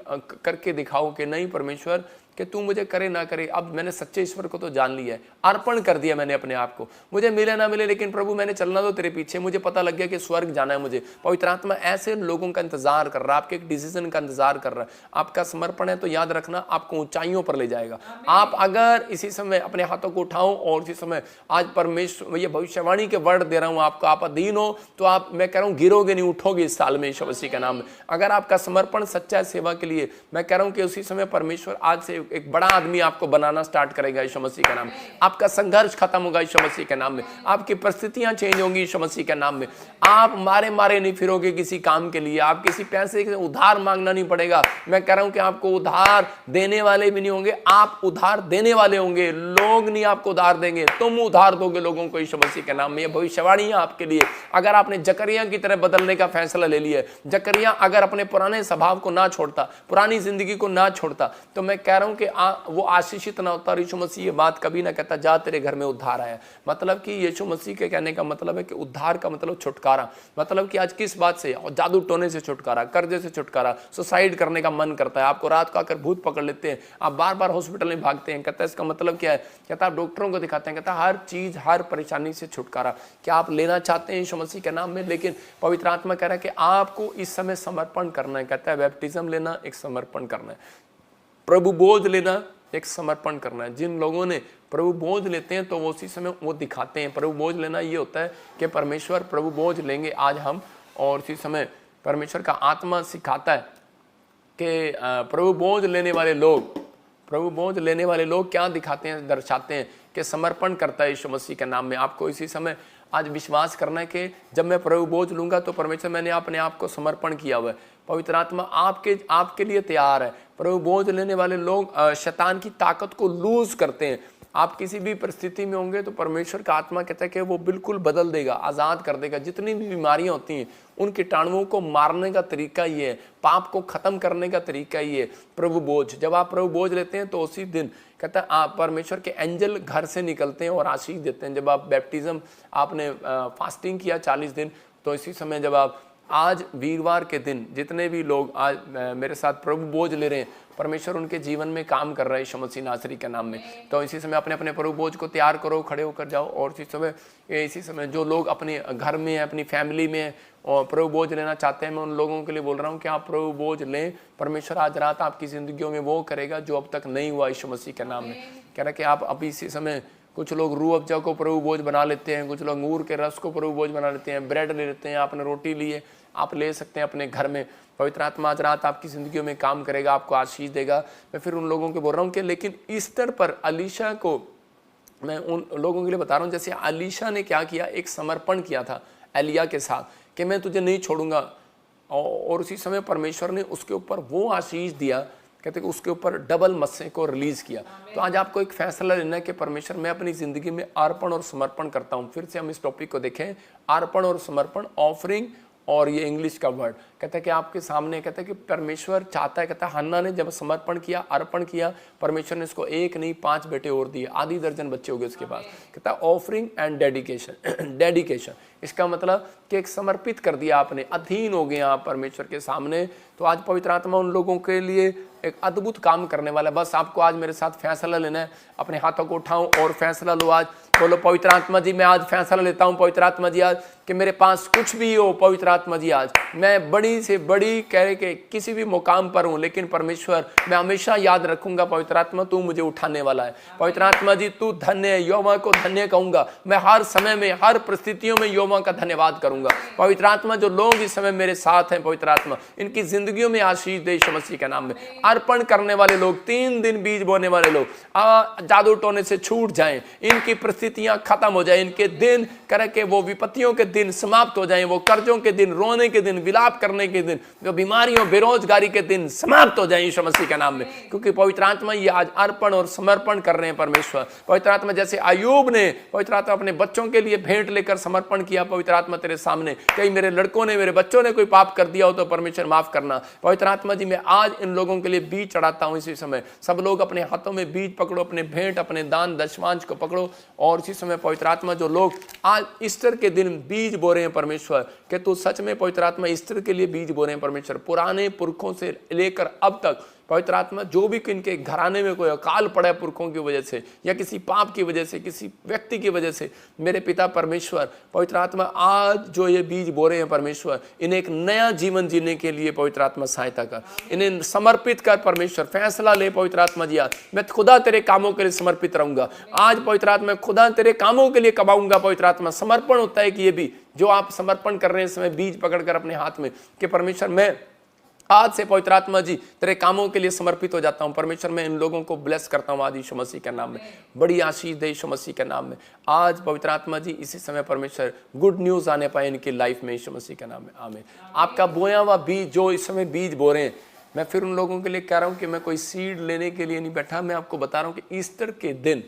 करके दिखाओ कि नहीं परमेश्वर कि तू मुझे करे ना करे। अब मैंने सच्चे ईश्वर को तो जान लिया है, अर्पण कर दिया मैंने अपने आप को, मुझे मिले ना मिले, लेकिन प्रभु मैंने चलना तो तेरे पीछे, मुझे पता लग गया कि स्वर्ग जाना है मुझे। पवित्र आत्मा ऐसे लोगों का इंतजार कर रहा है, आपके एक डिसीजन का इंतजार कर रहा है। आपका समर्पण है तो याद रखना आपको ऊंचाइयों पर ले जाएगा। आप अगर इसी समय अपने हाथों को उठाओ और इसी समय आज परमेश्वर ये भविष्यवाणी के वर्ड दे रहा हूं आपको, आप अधीन हो तो आप, मैं कह रहा हूं गिरोगे नहीं, उठोगे इस साल में यीशु मसीह के नाम में। अगर आपका समर्पण सच्चा है सेवा के लिए, मैं कह रहा हूं कि उसी समय परमेश्वर आज से एक बड़ा आदमी आपको बनाना स्टार्ट करेगा यीशु मसीह के नाम में। आपका संघर्ष खत्म होगा यीशु मसीह के नाम में, आपकी परिस्थितियां चेंज होंगी यीशु मसीह के नाम में। आप मारे नहीं फिरोगे किसी काम के लिए, आप किसी पैसे के उधार मांगना नहीं पड़ेगा। मैं कह रहा हूं कि आपको उधार देने वाले भी नहीं होंगे, आप उधार देने वाले होंगे। लोग नहीं आपको उधार देंगे, तुम उधार दोगे लोगों को यीशु मसीह के नाम में। ये भविष्यवाणी है आपके लिए। अगर आपने जकरिया की तरह बदलने का फैसला ले लिया, जकरिया अगर अपने पुराने स्वभाव को ना छोड़ता, पुरानी जिंदगी को ना छोड़ता, तो मैं कह रहा हूं कि वो आशीषित ना होता। यीशु मसीह ये बात कभी ना कहता जा तेरे घर में उद्धार आया। मतलब कि यीशु मसीह के कहने का मतलब है कि उद्धार का मतलब छुटकारा। मतलब कि आज किस बात से? जादू टोने से छुटकारा, कर्जे से छुटकारा, सुसाइड करने का मन करता है, आपको रात को आकर भूत पकड़ लेते हैं, आप बार बार हॉस्पिटल में भागते हैं। कहता है इसका मतलब क्या है? कहता है आप डॉक्टरों को दिखाते हैं। कहता है हर चीज हर परेशानी से छुटकारा। क्या आप लेना चाहते हैं यीशु मसीह के नाम में? लेकिन पवित्र आत्मा कह रहा है कि आपको इस समय समर्पण करना है। कहता है बैप्टिज्म लेना एक समर्पण करना है, प्रभु बोझ लेना एक समर्पण करना है। जिन लोगों ने प्रभु बोझ लेते हैं तो वो उसी समय वो दिखाते हैं। प्रभु बोझ लेना ये होता है कि परमेश्वर प्रभु बोझ लेंगे आज हम, और उसी समय परमेश्वर का आत्मा सिखाता है कि प्रभु बोझ लेने वाले लोग, प्रभु बोझ लेने वाले लोग क्या दिखाते हैं, दर्शाते हैं कि समर्पण करता है यीशु मसीह के नाम में। आपको इसी समय आज विश्वास करना है कि जब मैं प्रभु बोझ लूंगा तो परमेश्वर मैंने अपने आप को समर्पण किया हुआ है। पवित्र आत्मा आपके लिए तैयार है। प्रभु बोझ लेने वाले लोग शैतान की ताकत को लूज करते हैं। आप किसी भी परिस्थिति में होंगे तो परमेश्वर का आत्मा कहता है कि वो बिल्कुल बदल देगा, आज़ाद कर देगा। जितनी भी बीमारियां होती हैं उन कीटाणुओं को मारने का तरीका ये है, पाप को खत्म करने का तरीका ये है प्रभु बोझ। जब आप प्रभु बोझ लेते हैं तो उसी दिन कहता है आप परमेश्वर के एंजल घर से निकलते हैं और आशीष देते हैं। जब आप बैप्टिज्म आपने फास्टिंग किया 40 दिन, तो इसी समय जब आप आज वीरवार के दिन जितने भी लोग आज मेरे साथ प्रभु बोझ ले रहे हैं, परमेश्वर उनके जीवन में काम कर रहा है यीशु मसीह नासरी के नाम में। तो इसी समय अपने अपने प्रभु बोझ को तैयार करो, खड़े होकर जाओ। और इसी समय जो लोग अपने घर में है, अपनी फैमिली में है और प्रभु बोझ लेना चाहते हैं, मैं उन लोगों के लिए बोल रहा हूँ कि आप प्रभु बोझ लें। परमेश्वर आज रात आपकी जिंदगियों में वो करेगा जो अब तक नहीं हुआ यीशु मसीह के नाम में। कह रहा कि आप अभी इसी समय, कुछ लोग रूह अफ़ज़ा को प्रभु बोझ बना लेते हैं, कुछ लोग अंगूर के रस को प्रभु बोझ बना लेते हैं, ब्रेड ले लेते हैं, आपने रोटी लिए, आप ले सकते हैं अपने घर में। पवित्र आत्मा आज रात आपकी जिंदगियों में काम करेगा, आपको आशीष देगा। मैं फिर उन लोगों को बोल रहा हूँ कि लेकिन इस स्तर पर अलीशा को मैं उन लोगों के लिए बता रहा हूँ, जैसे अलीशा ने क्या किया, एक समर्पण किया था एलिया के साथ कि मैं तुझे नहीं छोड़ूंगा, और उसी समय परमेश्वर ने उसके ऊपर वो आशीष दिया, कहते कि उसके ऊपर डबल मस्से को रिलीज किया। तो आज आपको एक फैसला लेना है कि परमेश्वर मैं अपनी जिंदगी में अर्पण और समर्पण करता हूँ। फिर से हम इस टॉपिक को देखें, अर्पण और समर्पण, ऑफरिंग, और ये इंग्लिश का वर्ड कहता है कि आपके सामने कहता है कि परमेश्वर चाहता है, कहता है हन्ना ने जब समर्पण किया, अर्पण किया, परमेश्वर ने इसको 1 नहीं 5 बेटे और दिए, आधी दर्जन बच्चे हो गए उसके पास। कहता है ऑफरिंग एंड डेडिकेशन डेडिकेशन इसका मतलब कि एक समर्पित कर दिया आपने, अधीन हो गए आप परमेश्वर के सामने। तो आज पवित्र आत्मा उन लोगों के लिए एक अद्भुत काम करने वाला है। बस आपको आज मेरे साथ फैसला लेना है। अपने हाथों को उठाओ और फैसला लो। आज बोलो पवित्र आत्मा जी मैं आज फैसला लेता हूँ पवित्र आत्मा जी आज कि मेरे पास कुछ भी हो, पवित्र आत्मा जी आज मैं बड़ी से बड़ी कह के किसी भी मुकाम पर हूँ, लेकिन परमेश्वर मैं हमेशा याद रखूंगा पवित्र आत्मा तू मुझे उठाने वाला है। पवित्र आत्मा जी तू धन्य है, यहोवा को धन्य कहूंगा मैं, हर समय में हर परिस्थितियों में यहोवा का धन्यवाद करूंगा। पवित्र आत्मा जो लोग इस समय मेरे साथ हैं, पवित्र आत्मा इनकी जिंदगियों में आशीष दे यीशु मसीह के नाम में। अर्पण करने वाले लोग, 3 दिन बीज बोने वाले लोग जादू टोने से छूट जाएं, इनकी परिस्थितियां खत्म हो जाए, इनके दिन करके वो विपत्तियों के दिन समाप्त हो जाएं, वो कर्जों के दिन, रोने के दिन, विलाप करने के दिन, जो बीमारियों बेरोजगारी के दिन समाप्त हो जाएं यीशु मसीह के नाम में। क्योंकि पवित्र आत्मा ये आज अर्पण और समर्पण कर रहे हैं परमेश्वर। पवित्र आत्मा जैसे अय्यूब ने पवित्र आत्मा अपने बच्चों के लिए भेंट लेकर समर्पण किया, पवित्र आत्मा तेरे सामने कहीं मेरे लड़कों ने, मेरे बच्चों ने कोई पाप कर दिया हो तो परमेश्वर माफ करना। पवित्र आत्मा जी मैं आज इन लोगों के लिए बीज चढ़ाता हूं। इसी समय सब लोग अपने हाथों में बीज पकड़ो, अपने भेंट, अपने दान दशमांश को पकड़ो। और इसी समय पवित्र आत्मा जो लोग आज ईस्टर के दिन बीज बो रहे हैं परमेश्वर, कि तू सच में पवित्र आत्मा ईस्टर के लिए बीज बो रहे हैं परमेश्वर, पुराने पुरखों से लेकर अब तक पवित्र आत्मा जो भी इनके घराने में कोई अकाल पड़ा है पुरखों की वजह से या किसी पाप की वजह से, किसी व्यक्ति की वजह से, मेरे पिता परमेश्वर पवित्र आत्मा आज जो ये बीज बो रहे हैं परमेश्वर, इन्हें एक नया जीवन जीने के लिए पवित्र आत्मा सहायता कर, इन्हें समर्पित कर परमेश्वर। फैसला ले पवित्र आत्मा जी आज मैं खुदा तेरे कामों के लिए समर्पित रहूंगा। आज पवित्र आत्मा खुदा तेरे कामों के लिए कमाऊंगा। पवित्र आत्मा समर्पण होता है कि ये भी जो आप समर्पण कर रहे हैं इस समय बीज पकड़कर अपने हाथ में, कि परमेश्वर मैं आज से पवित्र आत्मा जी तेरे कामों के लिए समर्पित हो जाता हूं। परमेश्वर मैं इन लोगों को ब्लेस करता हूं आज यीशु मसीह के नाम में, बड़ी आशीष दे यीशु मसीह के नाम में। आज पवित्र आत्मा जी इसी समय परमेश्वर गुड न्यूज आने पाए इनकी लाइफ में यीशु मसीह के नाम में, आमीन। आपका बोया हुआ बीज जो इस समय बीज बो रहे हैं, मैं फिर उन लोगों के लिए कह रहा हूं कि मैं कोई सीड लेने के लिए नहीं बैठा, मैं आपको बता रहा हूं कि ईस्टर के दिन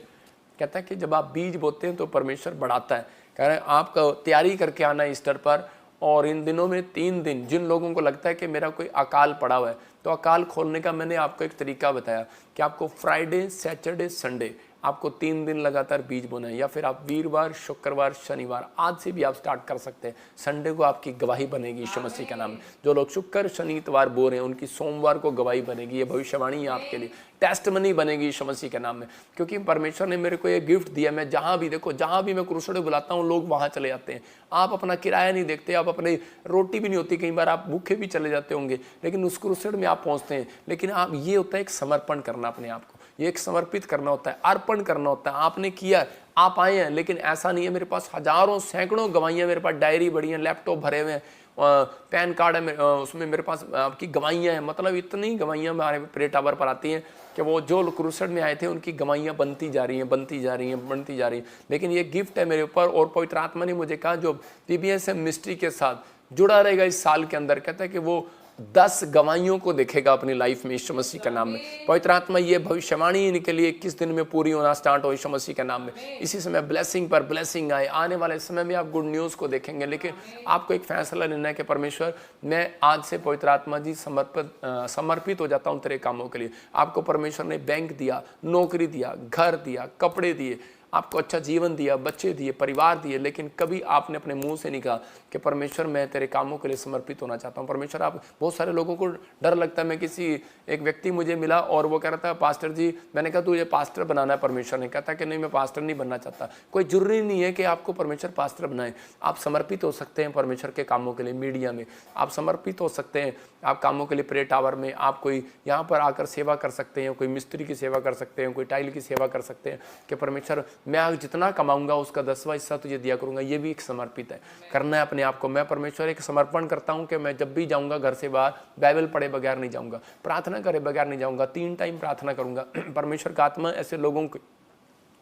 कहता है कि जब आप बीज बोते हैं तो परमेश्वर बढ़ाता है। कह रहे हैं आपका तैयारी करके आना ईस्टर पर, और इन दिनों में 3 दिन जिन लोगों को लगता है कि मेरा कोई अकाल पड़ा हुआ है, तो अकाल खोलने का मैंने आपको एक तरीका बताया कि आपको फ्राइडे, सैटरडे, संडे आपको 3 दिन लगातार बीज बोना है, या फिर आप वीरवार, शुक्रवार, शनिवार आज से भी आप स्टार्ट कर सकते हैं। संडे को आपकी गवाही बनेगी यीशु मसीह का नाम। जो लोग शुक्र शनि इतवार बो रहे हैं उनकी सोमवार को गवाही बनेगी। ये भविष्यवाणी है आपके लिए, टेस्टमनी बनेगी यीशु मसीह के नाम में, क्योंकि परमेश्वर ने मेरे को ये गिफ्ट दिया। मैं जहाँ भी देखो, जहाँ भी मैं क्रूसेड बुलाता हूँ लोग वहाँ चले जाते हैं। आप अपना किराया नहीं देखते, आप अपनी रोटी भी नहीं होती, कई बार आप भूखे भी चले जाते होंगे, लेकिन उस क्रूसेड में आप पहुँचते हैं। लेकिन आप ये होता है एक समर्पण करना अपने आप को, ये एक समर्पित करना होता है, अर्पण करना होता है। आपने किया, आप आए हैं, लेकिन ऐसा नहीं है मेरे पास हजारों सैकड़ों गवाहियाँ, मेरे पास डायरी बड़ी हैं, लैपटॉप भरे हुए हैं, पैन कार्ड है उसमें मेरे पास आपकी गवाहियाँ हैं। मतलब इतनी गवाहियाँ हमारे प्रे टावर पर आती हैं कि वो जो क्रूसेड में आए थे उनकी गवाहियाँ बनती जा रही हैं, बनती जा रही हैं, बनती जा रही हैं। लेकिन ये गिफ्ट है मेरे ऊपर, और पवित्र आत्मा ने मुझे कहा जो PBSM मिनिस्ट्री के साथ जुड़ा रहेगा इस साल के अंदर, कहता है कि वो 10 गवाहियों को देखेगा अपनी लाइफ में यीशु मसीह के नाम में। पवित्र आत्मा ये भविष्यवाणी इनके लिए 21 दिन में पूरी होना स्टार्ट हो यीशु मसीह के नाम में। इसी समय ब्लेसिंग पर ब्लेसिंग आए, आने वाले समय में आप गुड न्यूज़ को देखेंगे। लेकिन आपको एक फैसला लेना है कि परमेश्वर मैं आज से पवित्र आत्मा जी समर्पित हो जाता हूँ तेरे कामों के लिए। आपको परमेश्वर ने बैंक दिया, नौकरी दिया, घर दिया, कपड़े दिए, आपको अच्छा जीवन दिया, बच्चे दिए, परिवार दिए, लेकिन कभी आपने अपने मुंह से नहीं कहा कि परमेश्वर मैं तेरे कामों के लिए समर्पित होना चाहता हूँ। परमेश्वर आप, बहुत सारे लोगों को डर लगता है। मैं किसी एक व्यक्ति मुझे मिला और वो कह रहा था पास्टर जी, मैंने कहा तुझे पास्टर बनाना है। परमेश्वर ने कहा था कि नहीं मैं पास्टर नहीं बनना चाहता। कोई जरूरी नहीं है कि आपको परमेश्वर पास्टर बनाए, आप समर्पित हो सकते हैं परमेश्वर के कामों के लिए। मीडिया में आप समर्पित हो सकते हैं, आप कामों के लिए प्रे टावर में आप कोई यहाँ पर आकर सेवा कर सकते हैं, कोई मिस्त्री की सेवा कर सकते हैं, कोई टाइल की सेवा कर सकते हैं कि परमेश्वर मैं आज जितना कमाऊंगा उसका 10वां हिस्सा तुझे दिया करूंगा। ये भी एक समर्पित है, करना है अपने आप को। मैं परमेश्वर एक समर्पण करता हूं कि मैं जब भी जाऊंगा घर से बाहर बाइबल पढ़े बगैर नहीं जाऊंगा, प्रार्थना करे बगैर नहीं जाऊंगा, 3 टाइम प्रार्थना करूंगा। परमेश्वर का आत्मा ऐसे लोगों को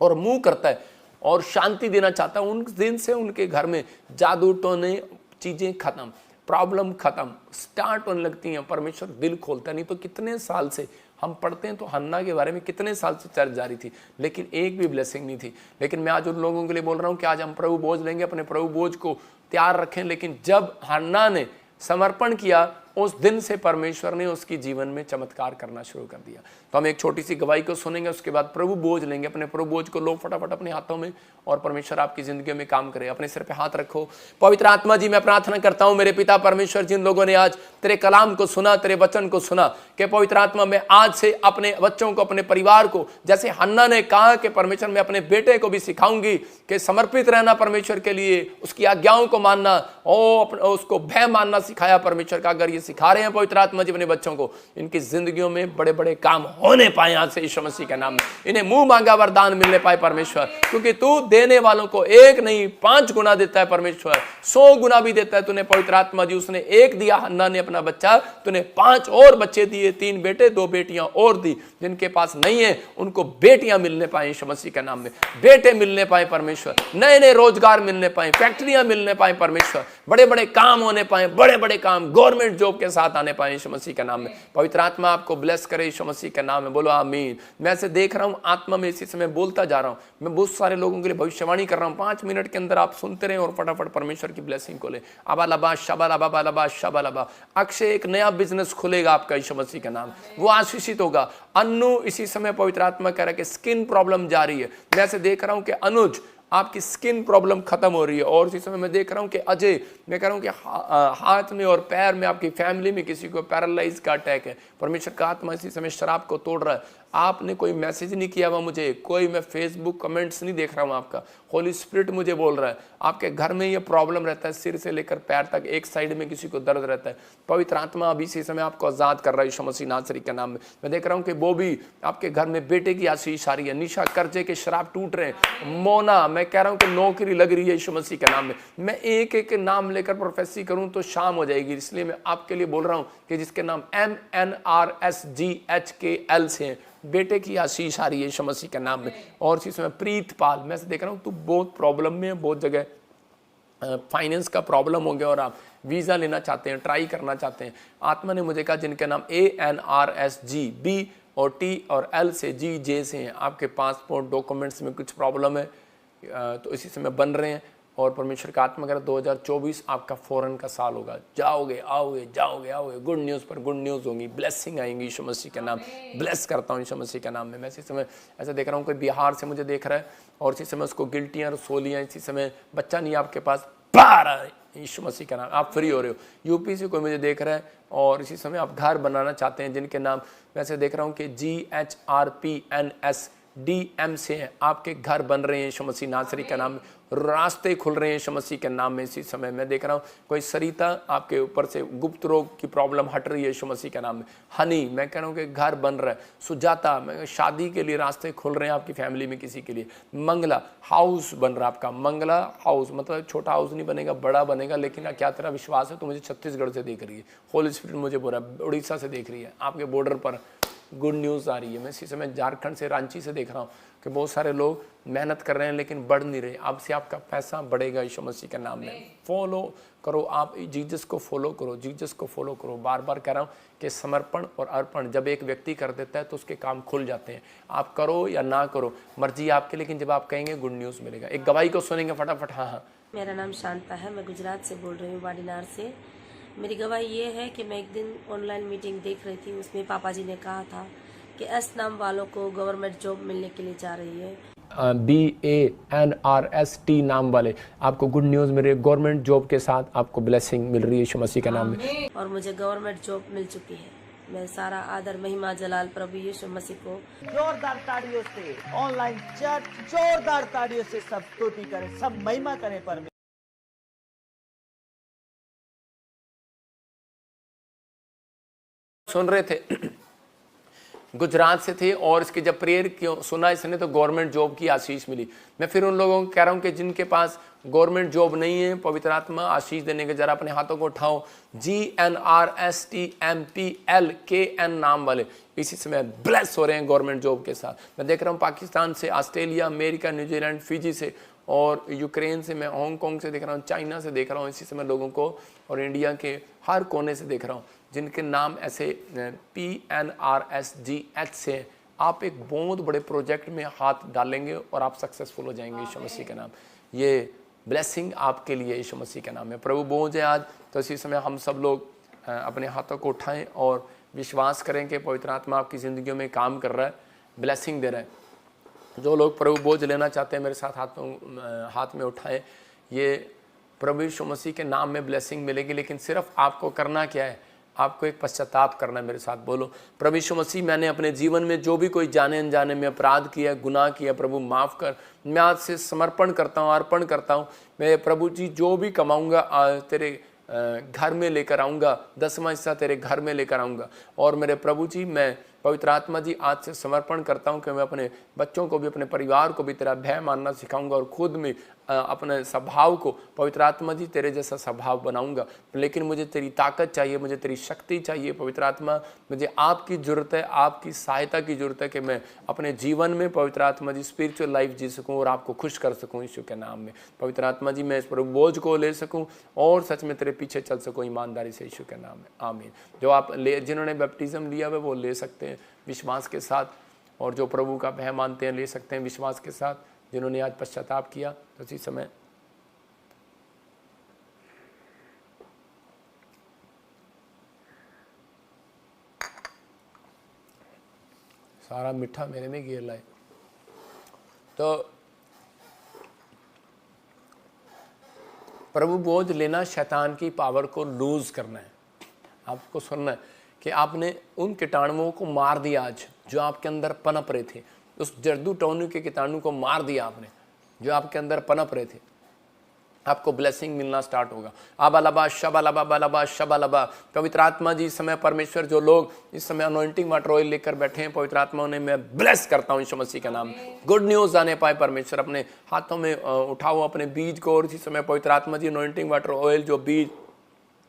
और मुंह करता है और शांति देना चाहता हूं। उन दिन से उनके घर में जादू टोने चीजें खत्म। प्रॉब्लम खत्म, स्टार्ट होने लगती हैं, परमेश्वर दिल खोलता है। नहीं तो कितने साल से हम पढ़ते हैं, तो हन्ना के बारे में कितने साल से चर्चा जारी थी, लेकिन एक भी ब्लेसिंग नहीं थी। लेकिन मैं आज उन लोगों के लिए बोल रहा हूँ कि आज हम प्रभु बोझ लेंगे, अपने प्रभु बोझ को तैयार रखें। लेकिन जब हन्ना ने समर्पण किया, उस दिन से परमेश्वर ने उसकी जीवन में चमत्कार करना शुरू कर दिया। तो हम एक छोटी सी गवाही को सुनेंगे, उसके बाद प्रभु बोझ लेंगे। अपने प्रभु बोझ को लो फटाफट अपने हाथों में, और परमेश्वर आपकी जिंदगी में काम करे। अपने सिर पे हाथ रखो। पवित्र आत्मा जी, मैं प्रार्थना करता हूं मेरे पिता परमेश्वर, जिन लोगों ने आज तेरे कलाम को सुना, तेरे वचन को सुना, कि पवित्र आत्मा मैं आज से अपने बच्चों को, अपने परिवार को, जैसे हन्ना ने कहा कि परमेश्वर मैं अपने बेटे को भी सिखाऊंगी कि समर्पित रहना परमेश्वर के लिए, उसकी आज्ञाओं को मानना, उसको भय मानना सिखाया परमेश्वर का। अगर ये सिखा रहे हैं पवित्र आत्मा जी अपने बच्चों को, इनकी जिंदगियों में बड़े बड़े काम होने पाए आज से यीशु मसीह के नाम में। इन्हें मुंह मांगा वरदान मिलने पाए परमेश्वर, क्योंकि तू देने वालों को एक नहीं 5 गुना देता है परमेश्वर, 100 गुना भी देता है। तूने पवित्र आत्मा जी, उसने एक दिया हन्ना ने अपना बच्चा, तूने 5 और बच्चे दिए, 3 बेटे 2 बेटियां और दी। जिनके पास नहीं है उनको बेटियां मिलने पाए यीशु मसीह के नाम में, बेटे मिलने पाए परमेश्वर, नए नए रोजगार मिलने पाए, फैक्ट्रियां मिलने पाए परमेश्वर, बड़े बड़े काम होने पाए, बड़े बड़े काम गवर्नमेंट जॉब के साथ आने पाए यीशु मसीह के नाम में। पवित्र आत्मा आपको ब्लेस करे यीशु मसीह के नाम में, बोलो आमीन। मैं ऐसे देख रहा हूं आत्मा में, इसी समय बोलता जा रहा हूं, मैं बहुत सारे लोगों के लिए भविष्यवाणी कर रहा हूं। 5 मिनट के अंदर आप सुनते रहे और फटाफट परमेश्वर की ब्लेसिंग को ले। अबालबा शबालबा शबालबा। अक्षय एक नया बिजनेस खुलेगा आपका यीशु मसीह का नाम, वो आशीषित होगा। अन्नू इसी समय पवित्र आत्मा कह रहा है कि स्किन प्रॉब्लम जा रही है। मैं ऐसे देख रहा हूं कि अनुज आपकी स्किन प्रॉब्लम खत्म हो रही है। और इसी समय मैं देख रहा हूं कि अजय, मैं कह रहा हूं कि हाथ में और पैर में, आपकी फैमिली में किसी को पैरालाइज का अटैक है। परमेश्वर का आत्मा इसी समय शराब को तोड़ रहा है। आपने कोई मैसेज नहीं किया हुआ मुझे, कोई मैं फेसबुक कमेंट्स नहीं देख रहा हूं आपका, होली स्पिरिट मुझे बोल रहा है आपके घर में ये प्रॉब्लम रहता है, सिर से लेकर पैर तक एक साइड में किसी को दर्द रहता है। पवित्र आत्मा अभी इसी समय आपको आजाद कर रहा है यीशु मसीह नासरी के नाम में। मैं देख रहा हूं कि बॉबी आपके घर में बेटे की आशीष आ रही है। निशा कर्जे के शराब टूट रहे हैं। मोना मैं कह रहा हूं कि नौकरी लग रही है यीशु मसीह के नाम में। मैं एक एक नाम लेकर प्रोफेसी करूं तो शाम हो जाएगी, इसलिए मैं आपके लिए बोल रहा हूं कि जिसके नाम MNRSGHKL से हैं, बेटे की आशीष आ रही है यीशु मसीह के नाम में। और इसी समय प्रीतपाल, मैं देख रहा हूँ तू बहुत प्रॉब्लम में है, बहुत जगह फाइनेंस का प्रॉब्लम हो गया और आप वीज़ा लेना चाहते हैं, ट्राई करना चाहते हैं। आत्मा ने मुझे कहा जिनके नाम ANRSGB और T और L से GJ से हैं, आपके पासपोर्ट डॉक्यूमेंट्स में कुछ प्रॉब्लम है, तो इसी समय बन रहे हैं। और परमेश्वर का आत्मा करें 2024 आपका फॉरेन का साल होगा। जाओगे आओगे जाओगे आओगे, गुड न्यूज़ पर गुड न्यूज़ होंगी, ब्लेसिंग आएंगी यीशु मसीह के नाम। ब्लेस करता हूँ यीशु मसीह के नाम में। मैं इसी समय ऐसा देख रहा हूँ कोई बिहार से मुझे देख रहा है और इसी समय उसको गिल्टियाँ रसोलियाँ, इसी समय बच्चा नहीं आपके पास, बाहर यीशु मसीह का नाम, आप फ्री हो रहे हो। यूपी से कोई मुझे देख रहा है और इसी समय आप घर बनाना चाहते हैं, जिनके नाम वैसे देख रहा हूँ कि GHRPNSDM से हैं, आपके घर बन रहे हैं यीशु मसीह नासरी के नाम में। रास्ते खुल रहे हैं यीशु मसीह के नाम में। इसी समय मैं देख रहा हूँ कोई सरिता आपके ऊपर से गुप्त रोग की प्रॉब्लम हट रही है यीशु मसीह के नाम में। हनी मैं कह रहा हूँ कि घर बन रहा है। सुजाता मैं शादी के लिए रास्ते खुल रहे हैं आपकी फैमिली में किसी के लिए। मंगला हाउस बन रहा है आपका। मंगला हाउस मतलब छोटा हाउस नहीं बनेगा, बड़ा बनेगा, लेकिन क्या तेरा विश्वास है तो मुझे छत्तीसगढ़ से देख रही है, होली स्पिरिट मुझे बोल रहा है उड़ीसा से देख रही है, आपके बॉर्डर पर गुड न्यूज़ आ रही है। मैं इसी समय झारखंड से रांची से देख रहा हूँ कि बहुत सारे लोग मेहनत कर रहे हैं लेकिन बढ़ नहीं रहे। अब से आपका पैसा बढ़ेगा यीशु मसीह के नाम में। फॉलो करो, आप जीसस को फॉलो करो, जीसस को फॉलो करो। बार बार कह रहा हूँ कि समर्पण और अर्पण जब एक व्यक्ति कर देता है तो उसके काम खुल जाते हैं। आप करो या ना करो मर्जी आपकी, लेकिन जब आप कहेंगे गुड न्यूज़ मिलेगा। एक गवाही को सुनेंगे फटाफट। हाँ, मेरा नाम शांता है, मैं गुजरात से बोल रही हूँ, वाडीनार से। मेरी गवाही ये है कि मैं एक दिन ऑनलाइन मीटिंग देख रही थी, उसमें पापा जी ने कहा था कि एस नाम वालों को गवर्नमेंट जॉब मिलने के लिए जा रही है। BANRST नाम वाले आपको गुड न्यूज़ मिल रही है, गवर्नमेंट जॉब के साथ आपको ब्लेसिंग मिल रही है यीशु मसीह के नाम में। और मुझे गवर्नमेंट जॉब मिल चुकी है। मैं सारा आदर महिमा जलाल प्रभु यीशु मसीह को जोरदार ताड़ियों से ऑनलाइन चर्च जोरदार ताड़ियों से सब स्तुति करें, सब महिमा करें परमेश्वर। सुन रहे थे गुजरात से थे और इसकी जब प्रेयर क्यों सुना इसने तो गवर्नमेंट जॉब की आशीष मिली। मैं फिर उन लोगों को कह रहा हूं कि जिनके पास गवर्नमेंट जॉब नहीं है, पवित्र आत्मा आशीष देने के जरा अपने हाथों को उठाओ। GNRSTMPLKN नाम वाले इसी समय ब्लेस हो रहे हैं गवर्नमेंट जॉब के साथ। मैं देख रहा हूँ पाकिस्तान से, ऑस्ट्रेलिया, अमेरिका, न्यूजीलैंड, फिजी से और यूक्रेन से, मैं हांगकांग से देख रहा हूँ, चाइना से देख रहा हूँ इसी समय लोगों को, और इंडिया के हर कोने से देख रहा हूँ जिनके नाम ऐसे PNRSGH से। आप एक बहुत बड़े प्रोजेक्ट में हाथ डालेंगे और आप सक्सेसफुल हो जाएंगे यीशु मसीह के नाम। ये ब्लेसिंग आपके लिए यीशु मसीह के नाम में। प्रभु बोझ है आज, तो इसी समय हम सब लोग अपने हाथों को उठाएं और विश्वास करें कि पवित्र आत्मा आपकी ज़िंदगियों में काम कर रहा है, ब्लेसिंग दे रहा है। जो लोग प्रभु बोझ लेना चाहते हैं मेरे साथ हाथ में उठाएं। ये प्रभु यीशु मसीह के नाम में ब्लेसिंग मिलेगी, लेकिन सिर्फ आपको करना क्या है, आपको एक पश्चाताप करना है। मेरे साथ बोलो, प्रभु यीशु मसीह मैंने अपने जीवन में जो भी कोई जाने अनजाने में अपराध किया, गुनाह किया, प्रभु माफ़ कर। मैं आज से समर्पण करता हूँ, अर्पण करता हूँ। मैं प्रभु जी जो भी कमाऊँगा तेरे घर में लेकर आऊँगा, 10वां हिस्सा तेरे घर में लेकर आऊँगा। और मेरे प्रभु जी मैं पवित्र आत्मा जी आज से समर्पण करता हूँ कि मैं अपने बच्चों को भी, अपने परिवार को भी तेरा भय मानना सिखाऊंगा और खुद में अपने स्वभाव को पवित्र आत्मा जी तेरे जैसा स्वभाव बनाऊंगा। लेकिन मुझे तेरी ताकत चाहिए, मुझे तेरी शक्ति चाहिए पवित्र आत्मा। मुझे आपकी ज़रूरत है, आपकी सहायता की ज़रूरत है कि मैं अपने जीवन में पवित्र आत्मा जी स्पिरिचुअल लाइफ जी सकूँ और आपको खुश कर सकूँ यीशु के नाम में। पवित्र आत्मा जी मैं इस पर बोझ को ले सकूँ और सच में तेरे पीछे चल सकूँ ईमानदारी से यीशु के नाम में, आमीन। जो आप जिन्होंने बैप्टिज्म लिया हुआ वो ले सकते हैं विश्वास के साथ, और जो प्रभु का भय मानते हैं ले सकते हैं विश्वास के साथ। जिन्होंने आज पश्चाताप किया तो उसी समय सारा मीठा मेरे में गिर लाए। तो प्रभु बोझ लेना शैतान की पावर को लूज करना है। आपको सुनना है कि आपने उन कीटाणुओं को मार दिया आज जो आपके अंदर पनप रहे थे। उस जर्दू टोनू के कीटाणु को मार दिया आपने जो आपके अंदर पनप रहे थे। आपको ब्लेसिंग मिलना स्टार्ट होगा। आबालबा शबालबा बालबा शबालबा। पवित्र आत्मा जी इस समय परमेश्वर, जो लोग इस समय अनॉइंटिंग वाटर ऑयल लेकर बैठे हैं, पवित्र आत्मा उन्हें मैं ब्लेस करता हूँ यीशु मसीह का नाम। गुड न्यूज़ आने पाए परमेश्वर। अपने हाथों में उठाओ अपने बीज को, और इसी समय पवित्र आत्मा जी अनॉइंटिंग वाटर ऑयल जो बीज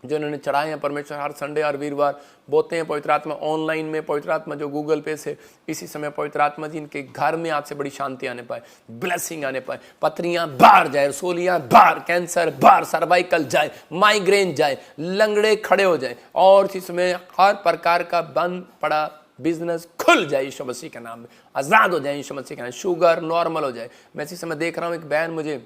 जो इन्होंने चढ़ाए हैं परमेश्वर, हर संडे और वीरवार बोते हैं पवित्र आत्मा ऑनलाइन में। पवित्र आत्मा जो गूगल पे से इसी समय पवित्र आत्मा जी इनके घर में आज से बड़ी शांति आने पाए, ब्लेसिंग आने पाए। पथरियां बाहर जाए, रसोलियां बाहर, कैंसर बाहर, सर्वाइकल जाए, माइग्रेन जाए, लंगड़े खड़े हो जाए, और इसी समय हर प्रकार का बंद पड़ा बिजनेस खुल जाए यीशु मसीह के नाम में, आज़ाद हो जाए यीशु मसीह के नाम। शुगर नॉर्मल हो जाए। मैं इसी समय देख रहा हूँ एक बहन मुझे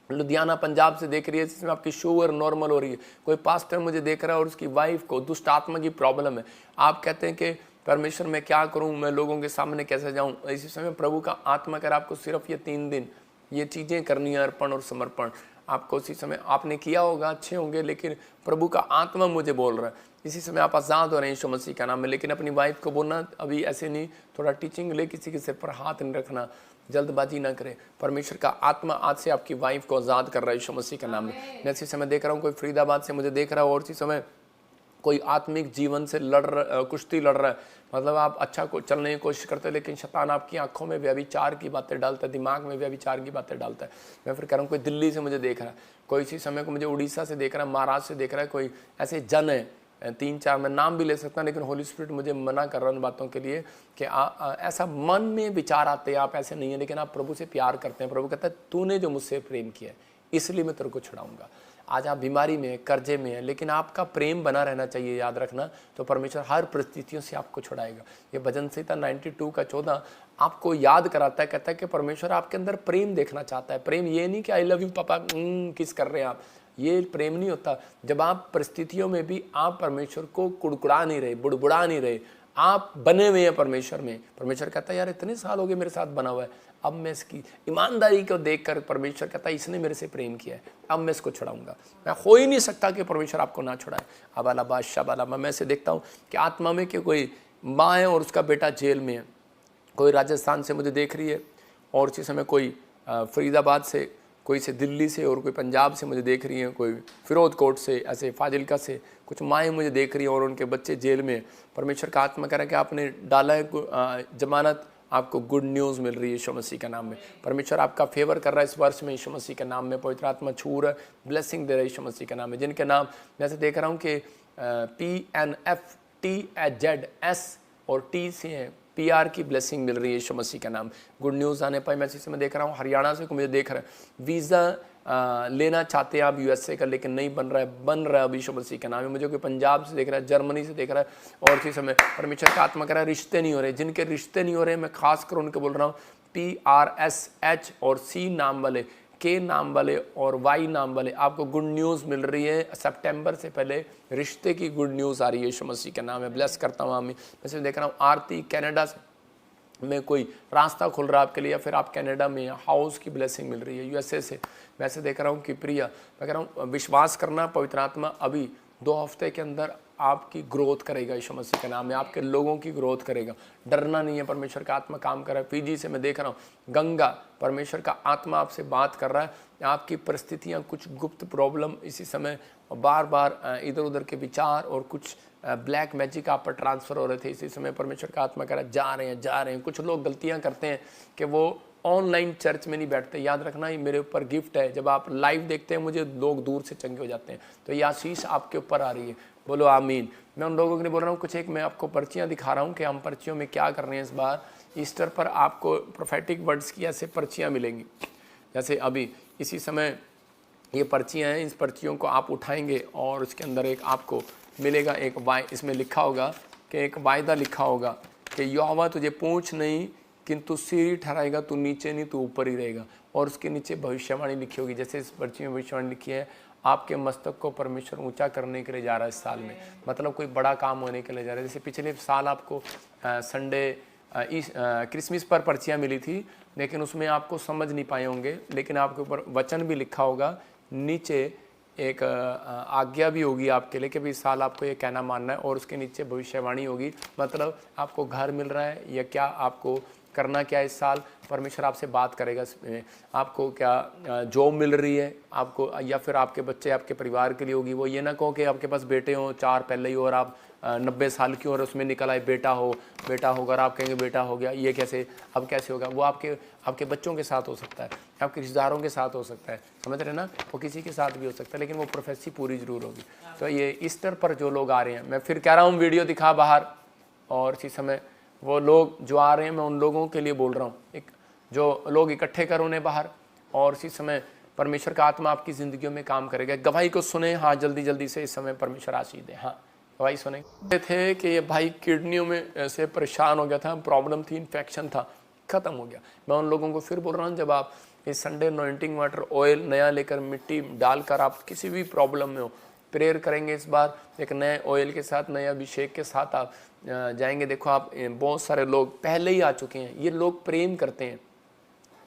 लुधियाना पंजाब से देख रही है, जिसमें आपकी शुगर नॉर्मल हो रही है। कोई पास्टर मुझे देख रहा है और उसकी वाइफ को दुष्ट आत्मा की प्रॉब्लम है। आप कहते हैं कि परमेश्वर मैं क्या करूं, मैं लोगों के सामने कैसे जाऊं। इसी समय प्रभु का आत्मा कर आपको सिर्फ ये 3 दिन ये चीज़ें करनी है, अर्पण और समर्पण। आपको इसी समय आपने किया होगा, अच्छे होंगे, लेकिन प्रभु का आत्मा मुझे बोल रहा है इसी समय आप आज़ाद हो रहे हैं यीशु मसीह का नाम में। लेकिन अपनी वाइफ को बोलना अभी ऐसे नहीं, थोड़ा टीचिंग ले, किसी के सिर पर हाथ नहीं रखना, जल्दबाजी ना करें। परमेश्वर का आत्मा आज से आपकी वाइफ को आज़ाद कर रहा है यीशु मसीह के नाम में। मैं इसी समय देख रहा हूँ कोई फरीदाबाद से मुझे देख रहा है और इसी समय कोई आत्मिक जीवन से कुश्ती लड़ रहा है। मतलब आप अच्छा को चलने की कोशिश करते हैं, लेकिन शैतान आपकी आंखों में व्यभिचार की बातें डालता है, दिमाग में व्यभिचार की बातें डालता है। मैं फिर कह रहा हूँ कोई दिल्ली से मुझे देख रहा है, कोई इसी समय को मुझे उड़ीसा से देख रहा है, महाराष्ट्र से देख रहा है, कोई ऐसे जन है 3-4 मैं नाम भी ले सकता हूँ, लेकिन होली स्पिरिट मुझे मना कर रहा है उन बातों के लिए कि ऐसा मन में विचार आते हैं, आप ऐसे नहीं है, लेकिन आप प्रभु से प्यार करते हैं। प्रभु कहता है तूने जो मुझसे प्रेम किया है इसलिए मैं तेरे को छुड़ाऊंगा। आज आप बीमारी में है, कर्जे में है, लेकिन आपका प्रेम बना रहना चाहिए, याद रखना, तो परमेश्वर हर परिस्थितियों से आपको छुड़ाएगा। ये भजन संहिता 92 का 14 आपको याद कराता है, कहता है कि परमेश्वर आपके अंदर प्रेम देखना चाहता है। प्रेम ये नहीं कि आई लव यू पापा किस कर रहे हैं आप, ये प्रेम नहीं होता। जब आप परिस्थितियों में भी आप परमेश्वर को कुड़कुड़ा नहीं रहे, बुड़बुड़ा नहीं रहे, आप बने हुए हैं परमेश्वर में। परमेश्वर कहता है यार इतने साल हो गए मेरे साथ बना हुआ है, अब मैं इसकी ईमानदारी को देखकर परमेश्वर कहता है इसने मेरे से प्रेम किया है, अब मैं इसको छुड़ाऊंगा। मैं हो ही नहीं सकता कि परमेश्वर आपको ना छुड़ाए। अबाला बादशाह बाला मैं ऐसे देखता हूँ कि आत्मा में कि कोई माँ है और उसका बेटा जेल में है। कोई राजस्थान से मुझे देख रही है, और इसी समय कोई फरीदाबाद से, कोई से दिल्ली से, और कोई पंजाब से मुझे देख रही हैं, कोई फिरोजकोट से, ऐसे फाजिलका से कुछ माएँ मुझे देख रही हैं और उनके बच्चे जेल में। परमेश्वर का आत्मा कह रहा है कि आपने डाला है जमानत, आपको गुड न्यूज़ मिल रही है यीशु मसीह के नाम में। परमेश्वर आपका फेवर कर रहा है इस वर्ष में यीशु मसीह के नाम में। पवित्र आत्मा छू रहा है, ब्लेसिंग दे रहा है यीशु मसीह के नाम में। जिनके नाम मैं ऐसे देख रहा हूँ कि PNFTZS और T से हैं, PR की ब्लेसिंग मिल रही है यीशु मसीह का नाम। गुड न्यूज़ आने पर मैं इसी समय देख रहा हूँ हरियाणा से मुझे देख रहा है वीज़ा लेना चाहते हैं आप USA का, लेकिन नहीं बन रहा है अब यीशु मसीह का नाम है। मुझे कोई पंजाब से देख रहा है, जर्मनी से देख रहा है, और इसी समय परमेश्वर का आत्मा कह रहा है रिश्ते नहीं हो रहे। जिनके रिश्ते नहीं हो रहे मैं खास कर उनके बोल रहा हूँ, PRSH और C नाम वाले, K नाम वाले और Y नाम वाले, आपको गुड न्यूज़ मिल रही है। सितंबर से पहले रिश्ते की गुड न्यूज़ आ रही है यीशु मसीह का नाम है। ब्लेस करता हूँ आमीन। वैसे देख रहा हूँ आरती कनाडा में कोई रास्ता खुल रहा है आपके लिए, या फिर आप कनाडा में हाउस की ब्लेसिंग मिल रही है। USA से वैसे देख रहा हूँ कि प्रिया, मैं कह रहा हूँ विश्वास करना, पवित्र आत्मा अभी 2 हफ्ते के अंदर आपकी ग्रोथ करेगा यीशु मसीह के नाम में, आपके लोगों की ग्रोथ करेगा। डरना नहीं है, परमेश्वर का आत्मा काम कर रहा है। PG से मैं देख रहा हूँ गंगा, परमेश्वर का आत्मा आपसे बात कर रहा है। आपकी परिस्थितियाँ, कुछ गुप्त प्रॉब्लम इसी समय बार बार इधर उधर के विचार और कुछ ब्लैक मैजिक आप पर ट्रांसफ़र हो रहे थे, इसी समय परमेश्वर का आत्मा कह रहा है जा रहे हैं। कुछ लोग गलतियाँ करते हैं कि वो ऑनलाइन चर्च में नहीं बैठते। याद रखना ये मेरे ऊपर गिफ्ट है, जब आप लाइव देखते हैं मुझे लोग दूर से चंगे हो जाते हैं, तो ये आशीष आपके ऊपर आ रही है। बोलो आमीन। मैं उन लोगों के लिए बोल रहा हूँ कुछ, एक मैं आपको पर्चियाँ दिखा रहा हूँ कि हम पर्चियों में क्या कर रहे हैं। इस बार ईस्टर पर आपको प्रोफेटिक वर्ड्स की ऐसे पर्चियाँ मिलेंगी। जैसे अभी इसी समय ये पर्चियाँ हैं, इस पर्चियों को आप उठाएंगे और उसके अंदर एक आपको मिलेगा एक इसमें लिखा होगा कि एक वायदा लिखा होगा कि यहोवा तुझे पूंछ नहीं किंतु सिर ही ठहराएगा, तू नीचे नहीं तू ऊपर ही रहेगा। और उसके नीचे भविष्यवाणी लिखी होगी, जैसे इस पर्ची में भविष्यवाणी लिखी है, आपके मस्तक को परमेश्वर ऊंचा करने के लिए जा रहा है इस साल में, मतलब कोई बड़ा काम होने के लिए जा रहा है। जैसे पिछले साल आपको संडे क्रिसमस पर पर्चियाँ मिली थी, लेकिन उसमें आपको समझ नहीं पाए होंगे, लेकिन आपके ऊपर वचन भी लिखा होगा, नीचे एक आज्ञा भी होगी आपके लिए कि भाई इस साल आपको ये कहना मानना है, और उसके नीचे भविष्यवाणी होगी, मतलब आपको घर मिल रहा है या क्या आपको करना क्या है इस साल, परमेश्वर आपसे बात करेगा। आपको क्या जॉब मिल रही है आपको, या फिर आपके बच्चे आपके परिवार के लिए होगी। वो ये ना कहो कि आपके पास बेटे हों 4 पहले ही और आप 90 साल की और उसमें निकल आए बेटा होगा और आप कहेंगे बेटा हो गया, ये कैसे अब कैसे होगा। वो आपके बच्चों के साथ हो सकता है, आपके रिश्तेदारों के साथ हो सकता है, समझ रहे ना, वो किसी के साथ भी हो सकता है, लेकिन वो प्रोफेसी पूरी जरूर होगी। तो ये ईस्टर पर जो लोग आ रहे हैं, मैं फिर कह रहा हूँ वीडियो दिखा बाहर, और इसी समय वो लोग जो आ रहे हैं मैं उन लोगों के लिए बोल रहा हूँ, एक जो लोग इकट्ठे कर उन्हें बाहर, और इसी समय परमेश्वर का आत्मा आपकी ज़िंदगियों में काम करेगा। गवाही को सुने, हाँ जल्दी से इस समय परमेश्वर आशीष दे। हाँ गवाही सुने थे कि ये भाई किडनियों में ऐसे परेशान हो गया था, प्रॉब्लम थी, इन्फेक्शन था, ख़त्म हो गया। मैं उन लोगों को फिर बोल रहा हूँ, जब आप इस संडे अनॉइंटिंग वाटर ऑयल नया लेकर मिट्टी डालकर आप किसी भी प्रॉब्लम में हो, प्रेयर करेंगे इस बार एक नए ऑयल के साथ, नए अभिषेक के साथ आप जाएंगे। देखो आप बहुत सारे लोग पहले ही आ चुके हैं, ये लोग प्रेम करते हैं।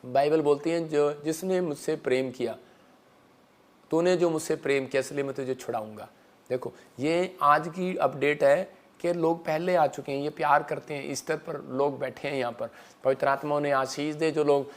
बाइबल बोलती है जो जिसने मुझसे प्रेम किया, तूने जो मुझसे प्रेम किया इसलिए मैं तुझे छुड़ाऊंगा। देखो ये आज की अपडेट है कि लोग पहले आ चुके हैं, ये प्यार करते हैं। ईस्टर पर लोग बैठे हैं यहाँ पर, पवित्र आत्मा उन्हें आशीष दे। जो लोग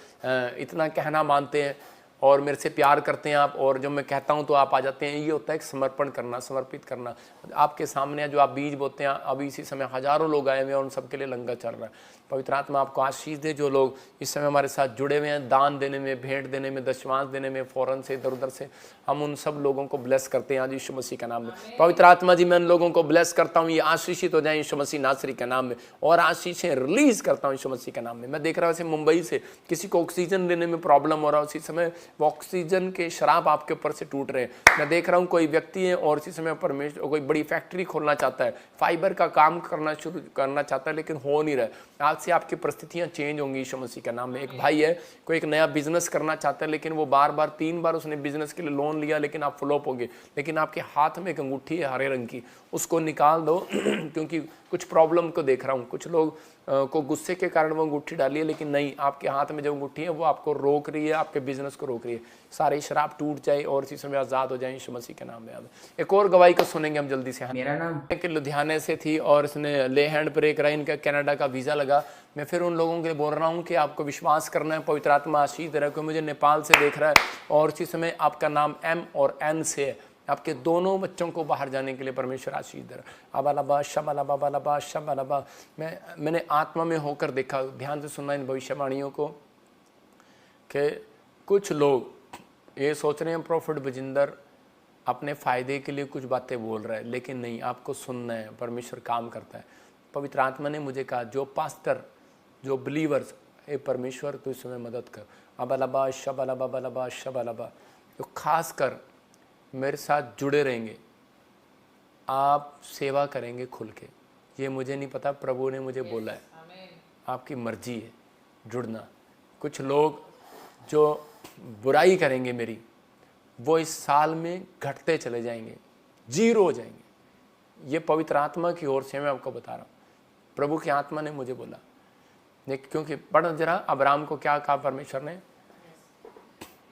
इतना कहना मानते हैं और मेरे से प्यार करते हैं आप, और जब मैं कहता हूँ तो आप आ जाते हैं, ये होता है एक समर्पण करना, समर्पित करना। आपके सामने जो आप बीज बोते हैं, अभी इसी समय हज़ारों लोग आए हुए हैं और उन सबके लिए लंगर चल रहा है। पवित्र आत्मा आपको आशीष दे। जो लोग इस समय हमारे साथ जुड़े हुए हैं, दान देने में, भेंट देने में, दशमांश देने में, फ़ौरन से इधर उधर से, हम उन सब लोगों को ब्लेस करते हैं आज यीशु मसीह का नाम में। पवित्र आत्मा जी मैं उन लोगों को ब्लेस करता हूँ, ये आशीषित हो जाए यीशु मसीह नासरी के नाम में, और आशीषें रिलीज करता हूँ यीशु मसीह के नाम में। मैं देख रहा हूँ ऐसे मुंबई से किसी को ऑक्सीजन लेने में प्रॉब्लम हो रहा है, उसी समय वो ऑक्सीजन के शराब आपके ऊपर से टूट रहे हैं। मैं देख रहा हूँ कोई व्यक्ति है और इसी समय परमेश्वर कोई बड़ी फैक्ट्री खोलना चाहता है, फाइबर का काम शुरू करना चाहता है, लेकिन हो नहीं रहा है। आज से आपकी परिस्थितियां चेंज होंगी यीशु मसीह के नाम में। एक भाई है, कोई एक नया बिजनेस करना चाहता है, लेकिन वो बार 3 बार उसने बिजनेस के लिए लोन लिया, लेकिन आप फ्लॉप हो गए। लेकिन आपके हाथ में एक अंगूठी है हरे रंग की, उसको निकाल दो क्योंकि कुछ प्रॉब्लम को देख रहा हूँ। कुछ लोग को गुस्से के कारण वो अंगूठी डाली है, लेकिन नहीं, आपके हाथ में जो अंगूठी है वो आपको रोक रही है, आपके बिजनेस को रोक रही है। सारे शराब टूट जाए और इसी समय आज़ाद हो जाए यीशु मसीह के नाम में। एक और गवाही को सुनेंगे हम जल्दी से। मेरा नाम कि लुधियाने से थी और इसने ले हैंड ब्रेक रहा, इनका कनाडा का वीज़ा लगा। मैं फिर उन लोगों के लिए बोल रहा हूँ कि आपको विश्वास करना है, पवित्र आत्मा आशीष दे रहा है। कोई मुझे नेपाल से देख रहा है और इसी समय आपका नाम M और N से है, आपके दोनों बच्चों को बाहर जाने के लिए परमेश्वर आशीष दे रहा है। अबालाबा शबालाबा बालाबा शबालाबा। मैंने आत्मा में होकर देखा, ध्यान से सुनना इन भविष्यवाणियों को, कि कुछ लोग ये सोच रहे हैं प्रॉफिट बजिंदर अपने फ़ायदे के लिए कुछ बातें बोल रहा है, लेकिन नहीं, आपको सुनना है, परमेश्वर काम करता है। पवित्र आत्मा ने मुझे कहा जो पास्टर, जो बिलीवर्स, हे परमेश्वर तू इस समय मदद कर, अबलबा शबलबा बलबा शबलबा, जो खास कर मेरे साथ जुड़े रहेंगे, आप सेवा करेंगे खुल के। ये मुझे नहीं पता, प्रभु ने मुझे बोला है, आपकी मर्जी है जुड़ना। कुछ लोग जो बुराई करेंगे मेरी, वो इस साल में घटते चले जाएंगे, जीरो हो जाएंगे। ये पवित्र आत्मा की ओर से मैं आपको बता रहा हूँ, प्रभु की आत्मा ने मुझे बोला। क्योंकि पढ़ जरा, अब्राहम को क्या कहा परमेश्वर ने,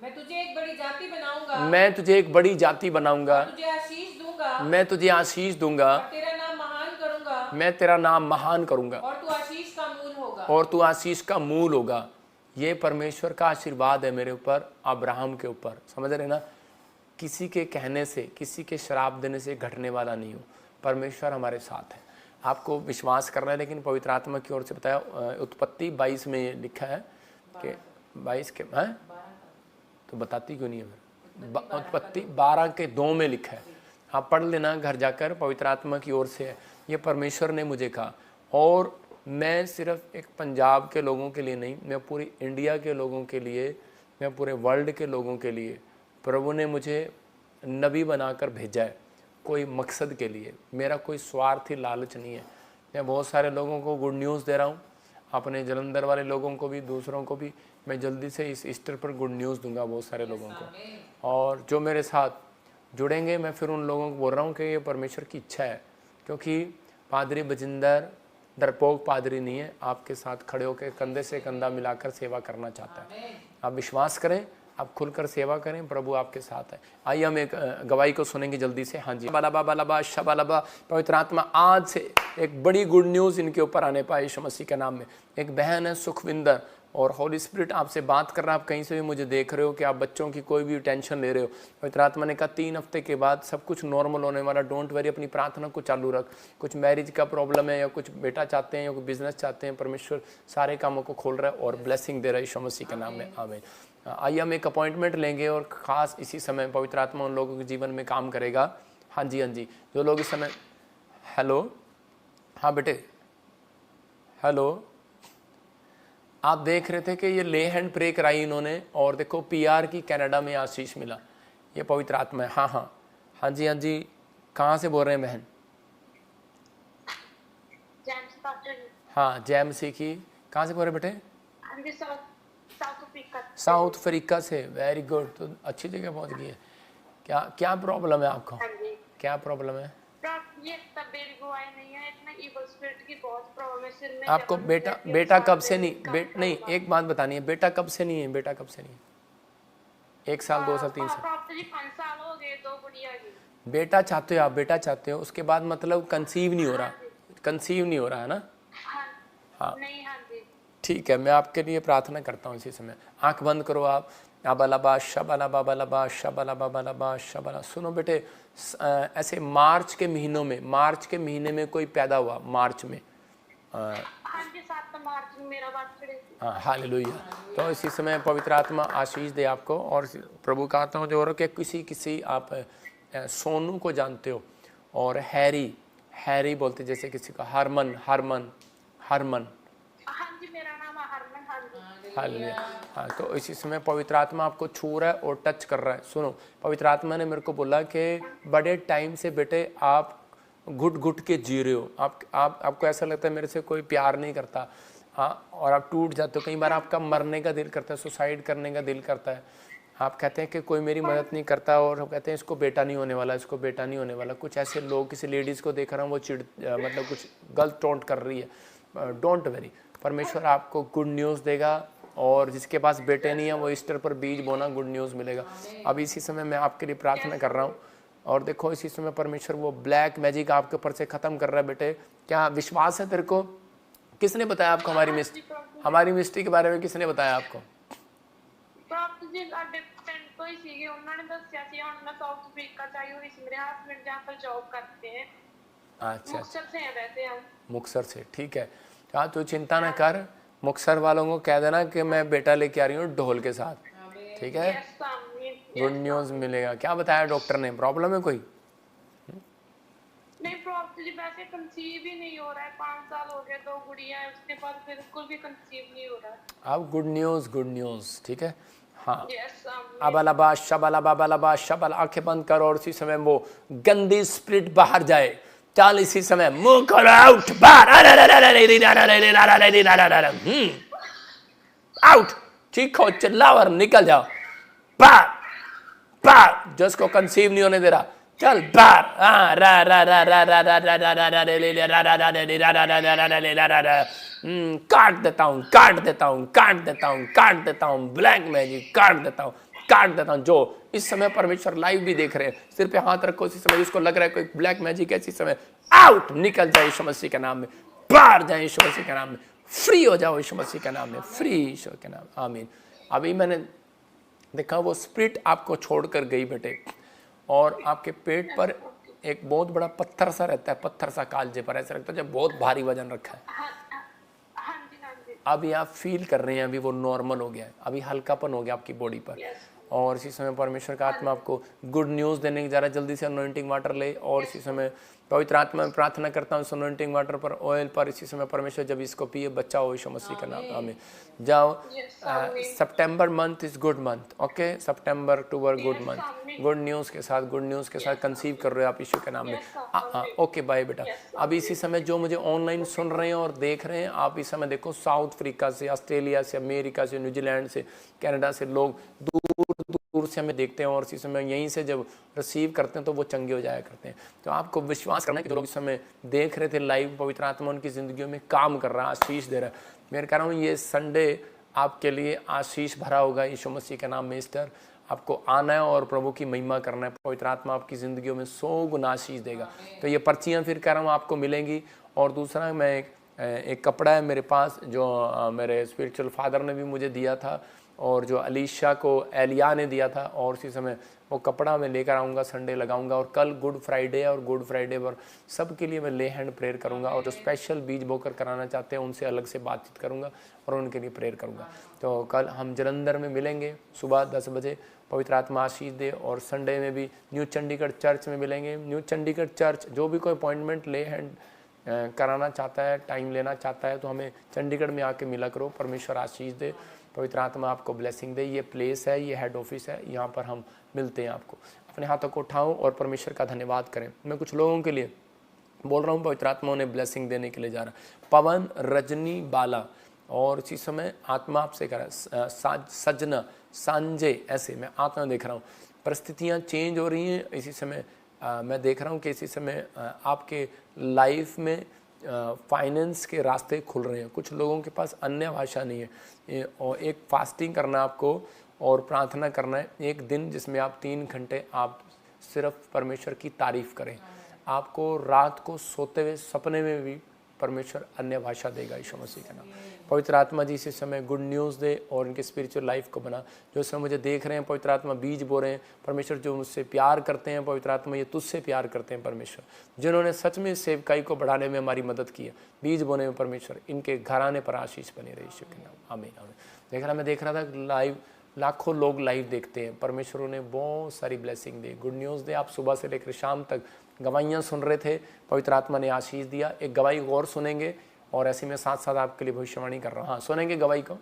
मैं तुझे एक बड़ी जाति बनाऊंगा, मैं तुझे एक बड़ी जाति बनाऊंगा, तुझे आशीष दूंगा, मैं तुझे आशीष दूंगा, तेरा नाम महान करूंगा, मैं तेरा नाम महान करूंगा, और तू आशीष का मूल होगा, और तू आशीष का मूल होगा। ये परमेश्वर का आशीर्वाद है मेरे ऊपर, अब्राहम के ऊपर। समझ रहे ना, किसी के कहने से, किसी के श्राप देने से घटने वाला नहीं हूँ। परमेश्वर हमारे साथ है। आपको विश्वास करना है, लेकिन पवित्र आत्मा की ओर से बताया। उत्पत्ति 22 में ये लिखा है कि 22 के हैं, तो बताती क्यों नहीं है फिर? उत्पत्ति 12 के 2 में लिखा है, आप पढ़ लेना घर जाकर, पवित्र आत्मा की ओर से है। ये परमेश्वर ने मुझे कहा, और मैं सिर्फ एक पंजाब के लोगों के लिए नहीं, मैं पूरी इंडिया के लोगों के लिए, मैं पूरे वर्ल्ड के लोगों के लिए प्रभु ने मुझे नबी बनाकर भेजा है, कोई मकसद के लिए। मेरा कोई स्वार्थी लालच नहीं है। मैं बहुत सारे लोगों को गुड न्यूज़ दे रहा हूँ, अपने जलंधर वाले लोगों को भी, दूसरों को भी। मैं जल्दी से इस ईस्टर पर गुड न्यूज़ दूंगा बहुत सारे लोगों को, और जो मेरे साथ जुड़ेंगे, मैं फिर उन लोगों को बोल रहा हूँ कि ये परमेश्वर की इच्छा है। क्योंकि पादरी बजिंदर डरपोक पादरी नहीं है, आपके साथ खड़े होकर कंधे से कंधा मिलाकर सेवा करना चाहता है। आप विश्वास करें, आप खुलकर सेवा करें, प्रभु आपके साथ है। आइए हम एक गवाही को सुनेंगे जल्दी से। हाँ जी, बालाबा बालाबा शबालाबा, पवित्र आत्मा आज से एक बड़ी गुड न्यूज़ इनके ऊपर आने पाए यीशु मसीह के नाम में। एक बहन है सुखविंदर, और होली स्पिरिट आपसे बात कर रहा है। आप कहीं से भी मुझे देख रहे हो कि आप बच्चों की कोई भी टेंशन ले रहे हो, पवित्र आत्मा ने कहा 3 हफ्ते के बाद सब कुछ नॉर्मल होने वाला। डोंट वरी, अपनी प्रार्थना को चालू रख। कुछ मैरिज का प्रॉब्लम है, या कुछ बेटा चाहते हैं, या कोई बिजनेस चाहते हैं, परमेश्वर सारे कामों को खोल रहा है और ब्लेसिंग दे रहा है यीशु मसीह के नाम में। आमीन। आइए हम एक अपॉइंटमेंट लेंगे, और ख़ास इसी समय पवित्र आत्मा उन लोगों के जीवन में काम करेगा। हाँ जी, हाँ जी, जो लोग इस समय, हेलो, हाँ बेटे, हेलो, आप देख रहे थे कि ये ले हैंड प्रे कराई इन्होंने, और देखो PR की कनाडा में आशीष मिला। ये पवित्र आत्मा है। हाँ हाँ, हाँ जी, हाँ जी, कहाँ से बोल रहे हैं बहन? हाँ, जैम सी की, कहाँ से बोल रहे बेटे? साउथ अफ्रीका से। वेरी गुड, तो अच्छी जगह पहुँच गई है। क्या क्या प्रॉब्लम है आपको? क्या प्रॉब्लम है? ये तबीयत बुआई नहीं है, इतना इवल स्पिरिट की बहुत प्रॉब्लम है सिर में। आपको बेटा कब से नहीं? नहीं, एक बात बतानी है, बेटा कब से नहीं है? बेटा कब से नहीं है? 1 साल, 2 साल, 3 साल? 5 साल हो गए, 2 गुड़िया की। बेटा चाहते हो आप? बेटा चाहते हो, उसके बाद मतलब कंसीव नहीं हो रहा? कंसीव नहीं हो रहा है ना? हाँ, नहीं, हाँ जी, ठीक है, मैं आपके लिए प्रार्थना करता हूँ इसी समय। आंख बंद करो आप। अबलबा शबलबा बलबा शबलबा बलबा शबला। सुनो बेटे, ऐसे मार्च के महीने में कोई पैदा हुआ? मार्च में? हाँ जी, 7 मार्च में मेरा बर्थडे। हाँ, हालेलुया। तो इसी समय पवित्र आत्मा आशीष दे आपको, और प्रभु का आत्मा जो हो कि किसी आप सोनू को जानते हो, और हैरी बोलते, जैसे किसी का हरमन। हाँ जी, मेरा नाम हरमन। हाँ जी, हालेलुया। हाँ, तो इसी समय पवित्र आत्मा आपको छू रहा है और टच कर रहा है। सुनो, पवित्र आत्मा ने मेरे को बोला कि बड़े टाइम से बेटे आप घुट के जी रहे हो। आपको ऐसा लगता है मेरे से कोई प्यार नहीं करता, हाँ, और आप टूट जाते हो। कई बार आपका मरने का दिल करता है, सुसाइड करने का दिल करता है। आप कहते हैं कि कोई मेरी मदद नहीं करता, और कहते हैं इसको बेटा नहीं होने वाला, कुछ ऐसे लोग, किसी लेडीज़ को देख रहा हूँ वो मतलब कुछ गलत टोंट कर रही है। डोंट वरी, परमेश्वर आपको गुड न्यूज़ देगा, और जिसके पास बेटे नहीं है वो ईस्टर पर बीज बोना, गुड न्यूज़ मिलेगा। अब इसी समय मैं आपके लिए प्रार्थना कर रहा हूँ, और देखो इसी समय परमेश्वर वो ब्लैक मैजिक आपके ऊपर से ख़त्म कर रहा है। बेटे, क्या विश्वास है तेरे को? किसने बताया आपको हमारी मिस्ट्री के बारे में? किसने बताया आपको? अच्छा, मुक्तसर से, ठीक है। हाँ, तू चिंता ना कर, मुक्तसर वालों को कह देना कि मैं बेटा लेके आ रही हूँ ढोल के साथ, ठीक है? गुड न्यूज़ मिलेगा। क्या बताया डॉक्टर ने? प्रॉब्लम है कोई? नहीं, प्रॉब्लम जी वैसे तो कंसीव ही नहीं हो रहा है, 5 साल हो गए, 2 गुड़िया है, उसके बाद बिल्कुल भी कंसीव नहीं हो रहा है। अब गुड न्यूज़, ठीक है। हाँ, यस अबलबा शबलबा बलबा शबल, आंखें बंद करो और इसी समय वो गंदी स्पिरिट बाहर जाए। चल इसी समय मुंह खोलो, आउट, बाहर, आउट, चीखो चिल्लाओ और निकल जाओ बाहर, बाहर, जिसको कंसीव नहीं होने दे रहा, चल बाहर। हाँ, रा रा रा रा रा रा रा रा रा रा रे ले रा रा रा रे रा रा रा रा रा रा रा रा रा। काट देता हूँ, काट देता हूँ, काट देता हूँ, काट देता हूँ, ब्लैक मैजिक काट देता हूँ, काट देता हूँ। जो इस समय परमेश्वर लाइव भी देख रहे हैं, सिर पे हाथ रखो इसी समय, जिसको लग रहा है कोई ब्लैक मैजिक है, इसी समय आउट, निकल जाए यीशु मसीह के नाम में, बाहर जाए यीशु मसीह के नाम में, फ्री हो जाओ यीशु मसीह के नाम में, फ्री यीशु के नाम, आमीन। अभी मैंने देखा वो स्पिरिट आपको छोड़कर गई बेटे, और आपके पेट पर एक बहुत बड़ा पत्थर सा रहता है, पत्थर सा कालजे पर ऐसा लगता है जब बहुत भारी वजन रखा है। हाँ जी, हाँ जी। अभी आप फील कर रहे हैं, अभी वो नॉर्मल हो गया है, अभी हल्कापन हो गया आपकी बॉडी पर। और इसी समय परमेश्वर का आत्मा आपको गुड न्यूज़ देने की जा रहा है। जल्दी से अनॉइंटिंग वाटर ले, और इसी समय पवित्र आत्मा में प्रार्थना करता हूँ, अनॉइंटिंग वाटर पर, ऑयल पर, इसी समय परमेश्वर जब इसको पिए बच्चा हो यीशु मसीह का नाम, आमीन। जाओ, September month is good month, okay, September October good month, good news के साथ, गुड न्यूज़ के साथ कंसीव कर रहे हो आप यीशु के नाम में। ओके बाय बेटा। अभी इसी समय जो मुझे ऑनलाइन सुन रहे हैं और देख रहे हैं, आप इस समय देखो साउथ अफ्रीका से, ऑस्ट्रेलिया से, अमेरिका से, न्यूजीलैंड से, कनाडा से लोग दूर से हमें देखते हैं, और इसी समय यहीं से जब रिसीव करते हैं तो वो चंगे हो जाया करते हैं। तो आपको विश्वास करना है कि जो लोग इस समय देख रहे थे लाइव, पवित्र आत्मा उनकी ज़िंदगियों में काम कर रहा है, आशीष दे रहा है। मैं कह रहा हूँ ये संडे आपके लिए आशीष भरा होगा यीशु मसीह के नाम में। ईस्टर आपको आना है और प्रभु की महिमा करना है, पवित्र आत्मा आपकी ज़िंदगियों में 100 गुना आशीष देगा। तो ये पर्चियाँ फिर कह रहा हूँ आपको मिलेंगी। और दूसरा, मैं एक कपड़ा है मेरे पास जो मेरे स्पिरिचुअल फादर ने भी मुझे दिया था, और जो अलीशा को एलिया ने दिया था, और इसी समय वो कपड़ा मैं लेकर आऊँगा, संडे लगाऊंगा। और कल गुड फ्राइडे है, और गुड फ्राइडे पर सबके लिए मैं ले हैंड प्रेयर करूँगा, और जो स्पेशल बीज बोकर कराना चाहते हैं उनसे अलग से बातचीत करूँगा और उनके लिए प्रेयर करूँगा। तो कल हम जलंधर में मिलेंगे सुबह 10 बजे, पवित्र आत्मा आशीष दे। और संडे में भी न्यू चंडीगढ़ चर्च में मिलेंगे। न्यू चंडीगढ़ चर्च, जो भी कोई अपॉइंटमेंट ले हैंड कराना चाहता है, टाइम लेना चाहता है, तो हमें चंडीगढ़ में आके मिला करो। परमेश्वर आशीष दे, पवित्र आत्मा आपको ब्लेसिंग दे। ये प्लेस है, ये हेड ऑफिस है, यहाँ पर हम मिलते हैं आपको। अपने हाथों को उठाओ और परमेश्वर का धन्यवाद करें। मैं कुछ लोगों के लिए बोल रहा हूँ, पवित्र आत्मा उन्हें ब्लेसिंग देने के लिए जा रहा है। पवन, रजनी, बाला, और इसी समय आत्मा आपसे कह रहा है सजना, संजय, ऐसे मैं आत्मा देख रहा हूँ। परिस्थितियाँ चेंज हो रही हैं इसी समय। मैं देख रहा हूँ कि इसी समय आपके लाइफ में फाइनेंस के रास्ते खुल रहे हैं। कुछ लोगों के पास अन्य भाषा नहीं है, और एक फास्टिंग करना आपको और प्रार्थना करना है, एक दिन जिसमें आप 3 घंटे आप सिर्फ परमेश्वर की तारीफ़ करें। आपको रात को सोते हुए सपने में भी परमेश्वर अन्य भाषा देगा यीशु मसीह का नाम। पवित्र आत्मा जी इस समय गुड न्यूज़ दे और इनके स्पिरिचुअल लाइफ को बना। जो इस समय मुझे देख रहे हैं, पवित्र आत्मा बीज बो रहे हैं। परमेश्वर जो मुझसे प्यार करते हैं, पवित्र आत्मा ये तुझसे प्यार करते हैं। परमेश्वर जिन्होंने सच में सेवकाई को बढ़ाने में हमारी मदद की है, बीज बोने में, परमेश्वर इनके घराने पर आशीष बने रहे यीशु के नाम, आमीन आमीन। मैं देख रहा था लाइव, लाखों लोग लाइव देखते हैं। परमेश्वर उन्हें बहुत सारी ब्लेसिंग दे, गुड न्यूज़ दे। आप सुबह से लेकर शाम तक गवाहियाँ सुन रहे थे, पवित्र आत्मा ने आशीष दिया। एक गवाही और सुनेंगे, और ऐसे में साथ साथ आपके लिए भविष्यवाणी कर रहा हूँ। हाँ, सुनेंगे गवाही को।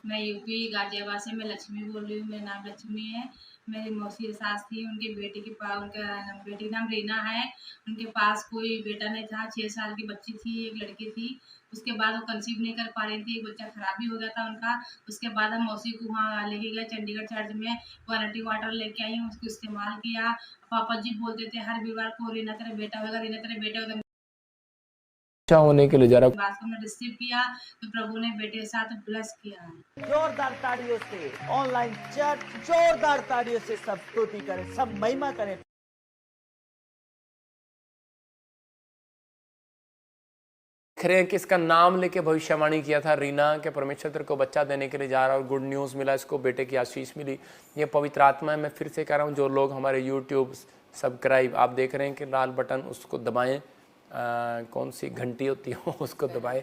मैं यूपी गाजियाबाद से, मैं लक्ष्मी बोल रही हूँ। मेरा नाम लक्ष्मी है। मेरी मौसी सास थी, उनके बेटे के पास, उनका बेटी नाम रीना है। उनके पास कोई बेटा नहीं था। 6 साल की बच्ची थी, एक लड़की थी। उसके बाद वो कंसीव नहीं कर पा रही थी, बच्चा खराबी हो गया था उनका। उसके बाद हम मौसी को वहाँ लेके गए चंडीगढ़ चर्च में, क्वालिटी वाटर लेके आई हूँ, उसको इस्तेमाल किया। पापा जी बोलते थे हर बीमार को, रीना तेरा बेटा होगा, रीना तेरा बेटा होगा। होने के लिए जरा बात को मैं रिसीव किया तो प्रभु ने बेटे के साथ ब्लेस किया। जोरदार ताड़ियों से ऑनलाइन चर्च, जोरदार ताड़ियों से सब स्तुति करें, सब महिमा करें। देख रहे हैं कि इसका नाम लेके भविष्यवाणी किया था रीना के, परमेश्वर तेरे को बच्चा देने के लिए जा रहा है और गुड न्यूज़ मिला, इसको बेटे की आशीष मिली। ये पवित्र आत्मा है। मैं फिर से कह रहा हूँ, जो लोग हमारे यूट्यूब सब्सक्राइब आप देख रहे हैं कि लाल बटन, उसको दबाएं, कौन सी घंटी होती है उसको दबाएं।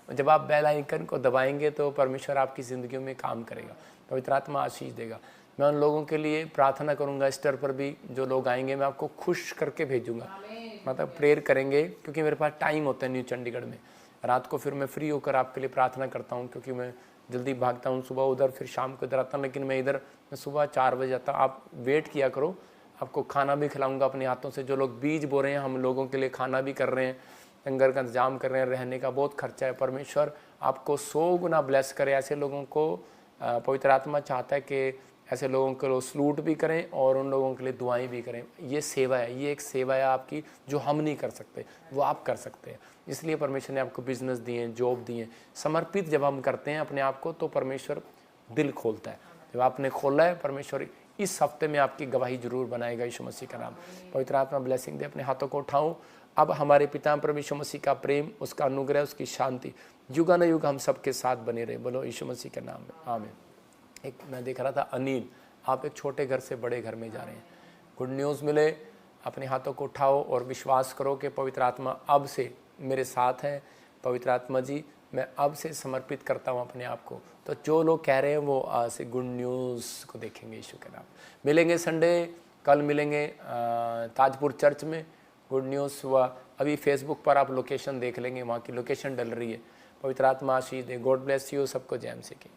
जब आप बेल आइकन को दबाएंगे तो परमेश्वर आपकी ज़िंदगियों में काम करेगा, पवित्र आत्मा आशीष देगा। मैं उन लोगों के लिए प्रार्थना करूंगा, ईस्टर पर भी जो लोग आएंगे मैं आपको खुश करके भेजूंगा। मतलब प्रेयर करेंगे, क्योंकि मेरे पास टाइम होता है न्यू चंडीगढ़ में। रात को फिर मैं फ्री होकर आपके लिए प्रार्थना करता हूँ, क्योंकि मैं जल्दी भागता हूँ, सुबह उधर फिर शाम को इधर आता हूँ। लेकिन मैं सुबह 4 बजे आता हूँ। आप वेट किया करो, आपको खाना भी खिलाऊंगा अपने हाथों से। जो लोग बीज बो रहे हैं, हम लोगों के लिए खाना भी कर रहे हैं, लंगर का इंतजाम कर रहे हैं, रहने का बहुत खर्चा है। परमेश्वर आपको 100 गुना ब्लेस करे। ऐसे लोगों को पवित्र आत्मा चाहता है कि ऐसे लोगों को लोग सलूट भी करें और उन लोगों के लिए दुआएं भी करें। ये सेवा है, ये एक सेवा है आपकी, जो हम नहीं कर सकते, वो आप कर सकते हैं। इसलिए परमेश्वर ने आपको बिजनेस दिए, जॉब दिए। समर्पित जब हम करते हैं अपने आप को, तो परमेश्वर दिल खोलता है। जब आपने खोला है, परमेश्वर इस हफ्ते में आपकी गवाही जरूर बनाएगा। यीशु मसीह का नाम। पवित्र आत्मा ब्लेसिंग दे। अपने हाथों को उठाऊं। अब हमारे पिता प्रभु यीशु मसीह का प्रेम, उसका अनुग्रह, उसकी शांति युगानुयुग हम सबके साथ बने रहे। बोलो यीशु मसीह के नाम में आमीन। एक मैं देख रहा था, अनिल, आप एक छोटे घर से बड़े घर में जा रहे हैं। गुड न्यूज़ मिले। अपने हाथों को उठाओ और विश्वास करो कि पवित्र आत्मा अब से मेरे साथ है। पवित्र आत्मा जी, मैं अब से समर्पित करता हूँ अपने आप को। तो जो लोग कह रहे हैं वो आज से गुड न्यूज़ को देखेंगे यीशु के नाम। मिलेंगे संडे, कल मिलेंगे ताजपुर चर्च में। गुड न्यूज़ हुआ। अभी फेसबुक पर आप लोकेशन देख लेंगे, वहाँ की लोकेशन डल रही है। पवित्र आत्मा आशीष दे। God bless you. सबको जय मसीह की।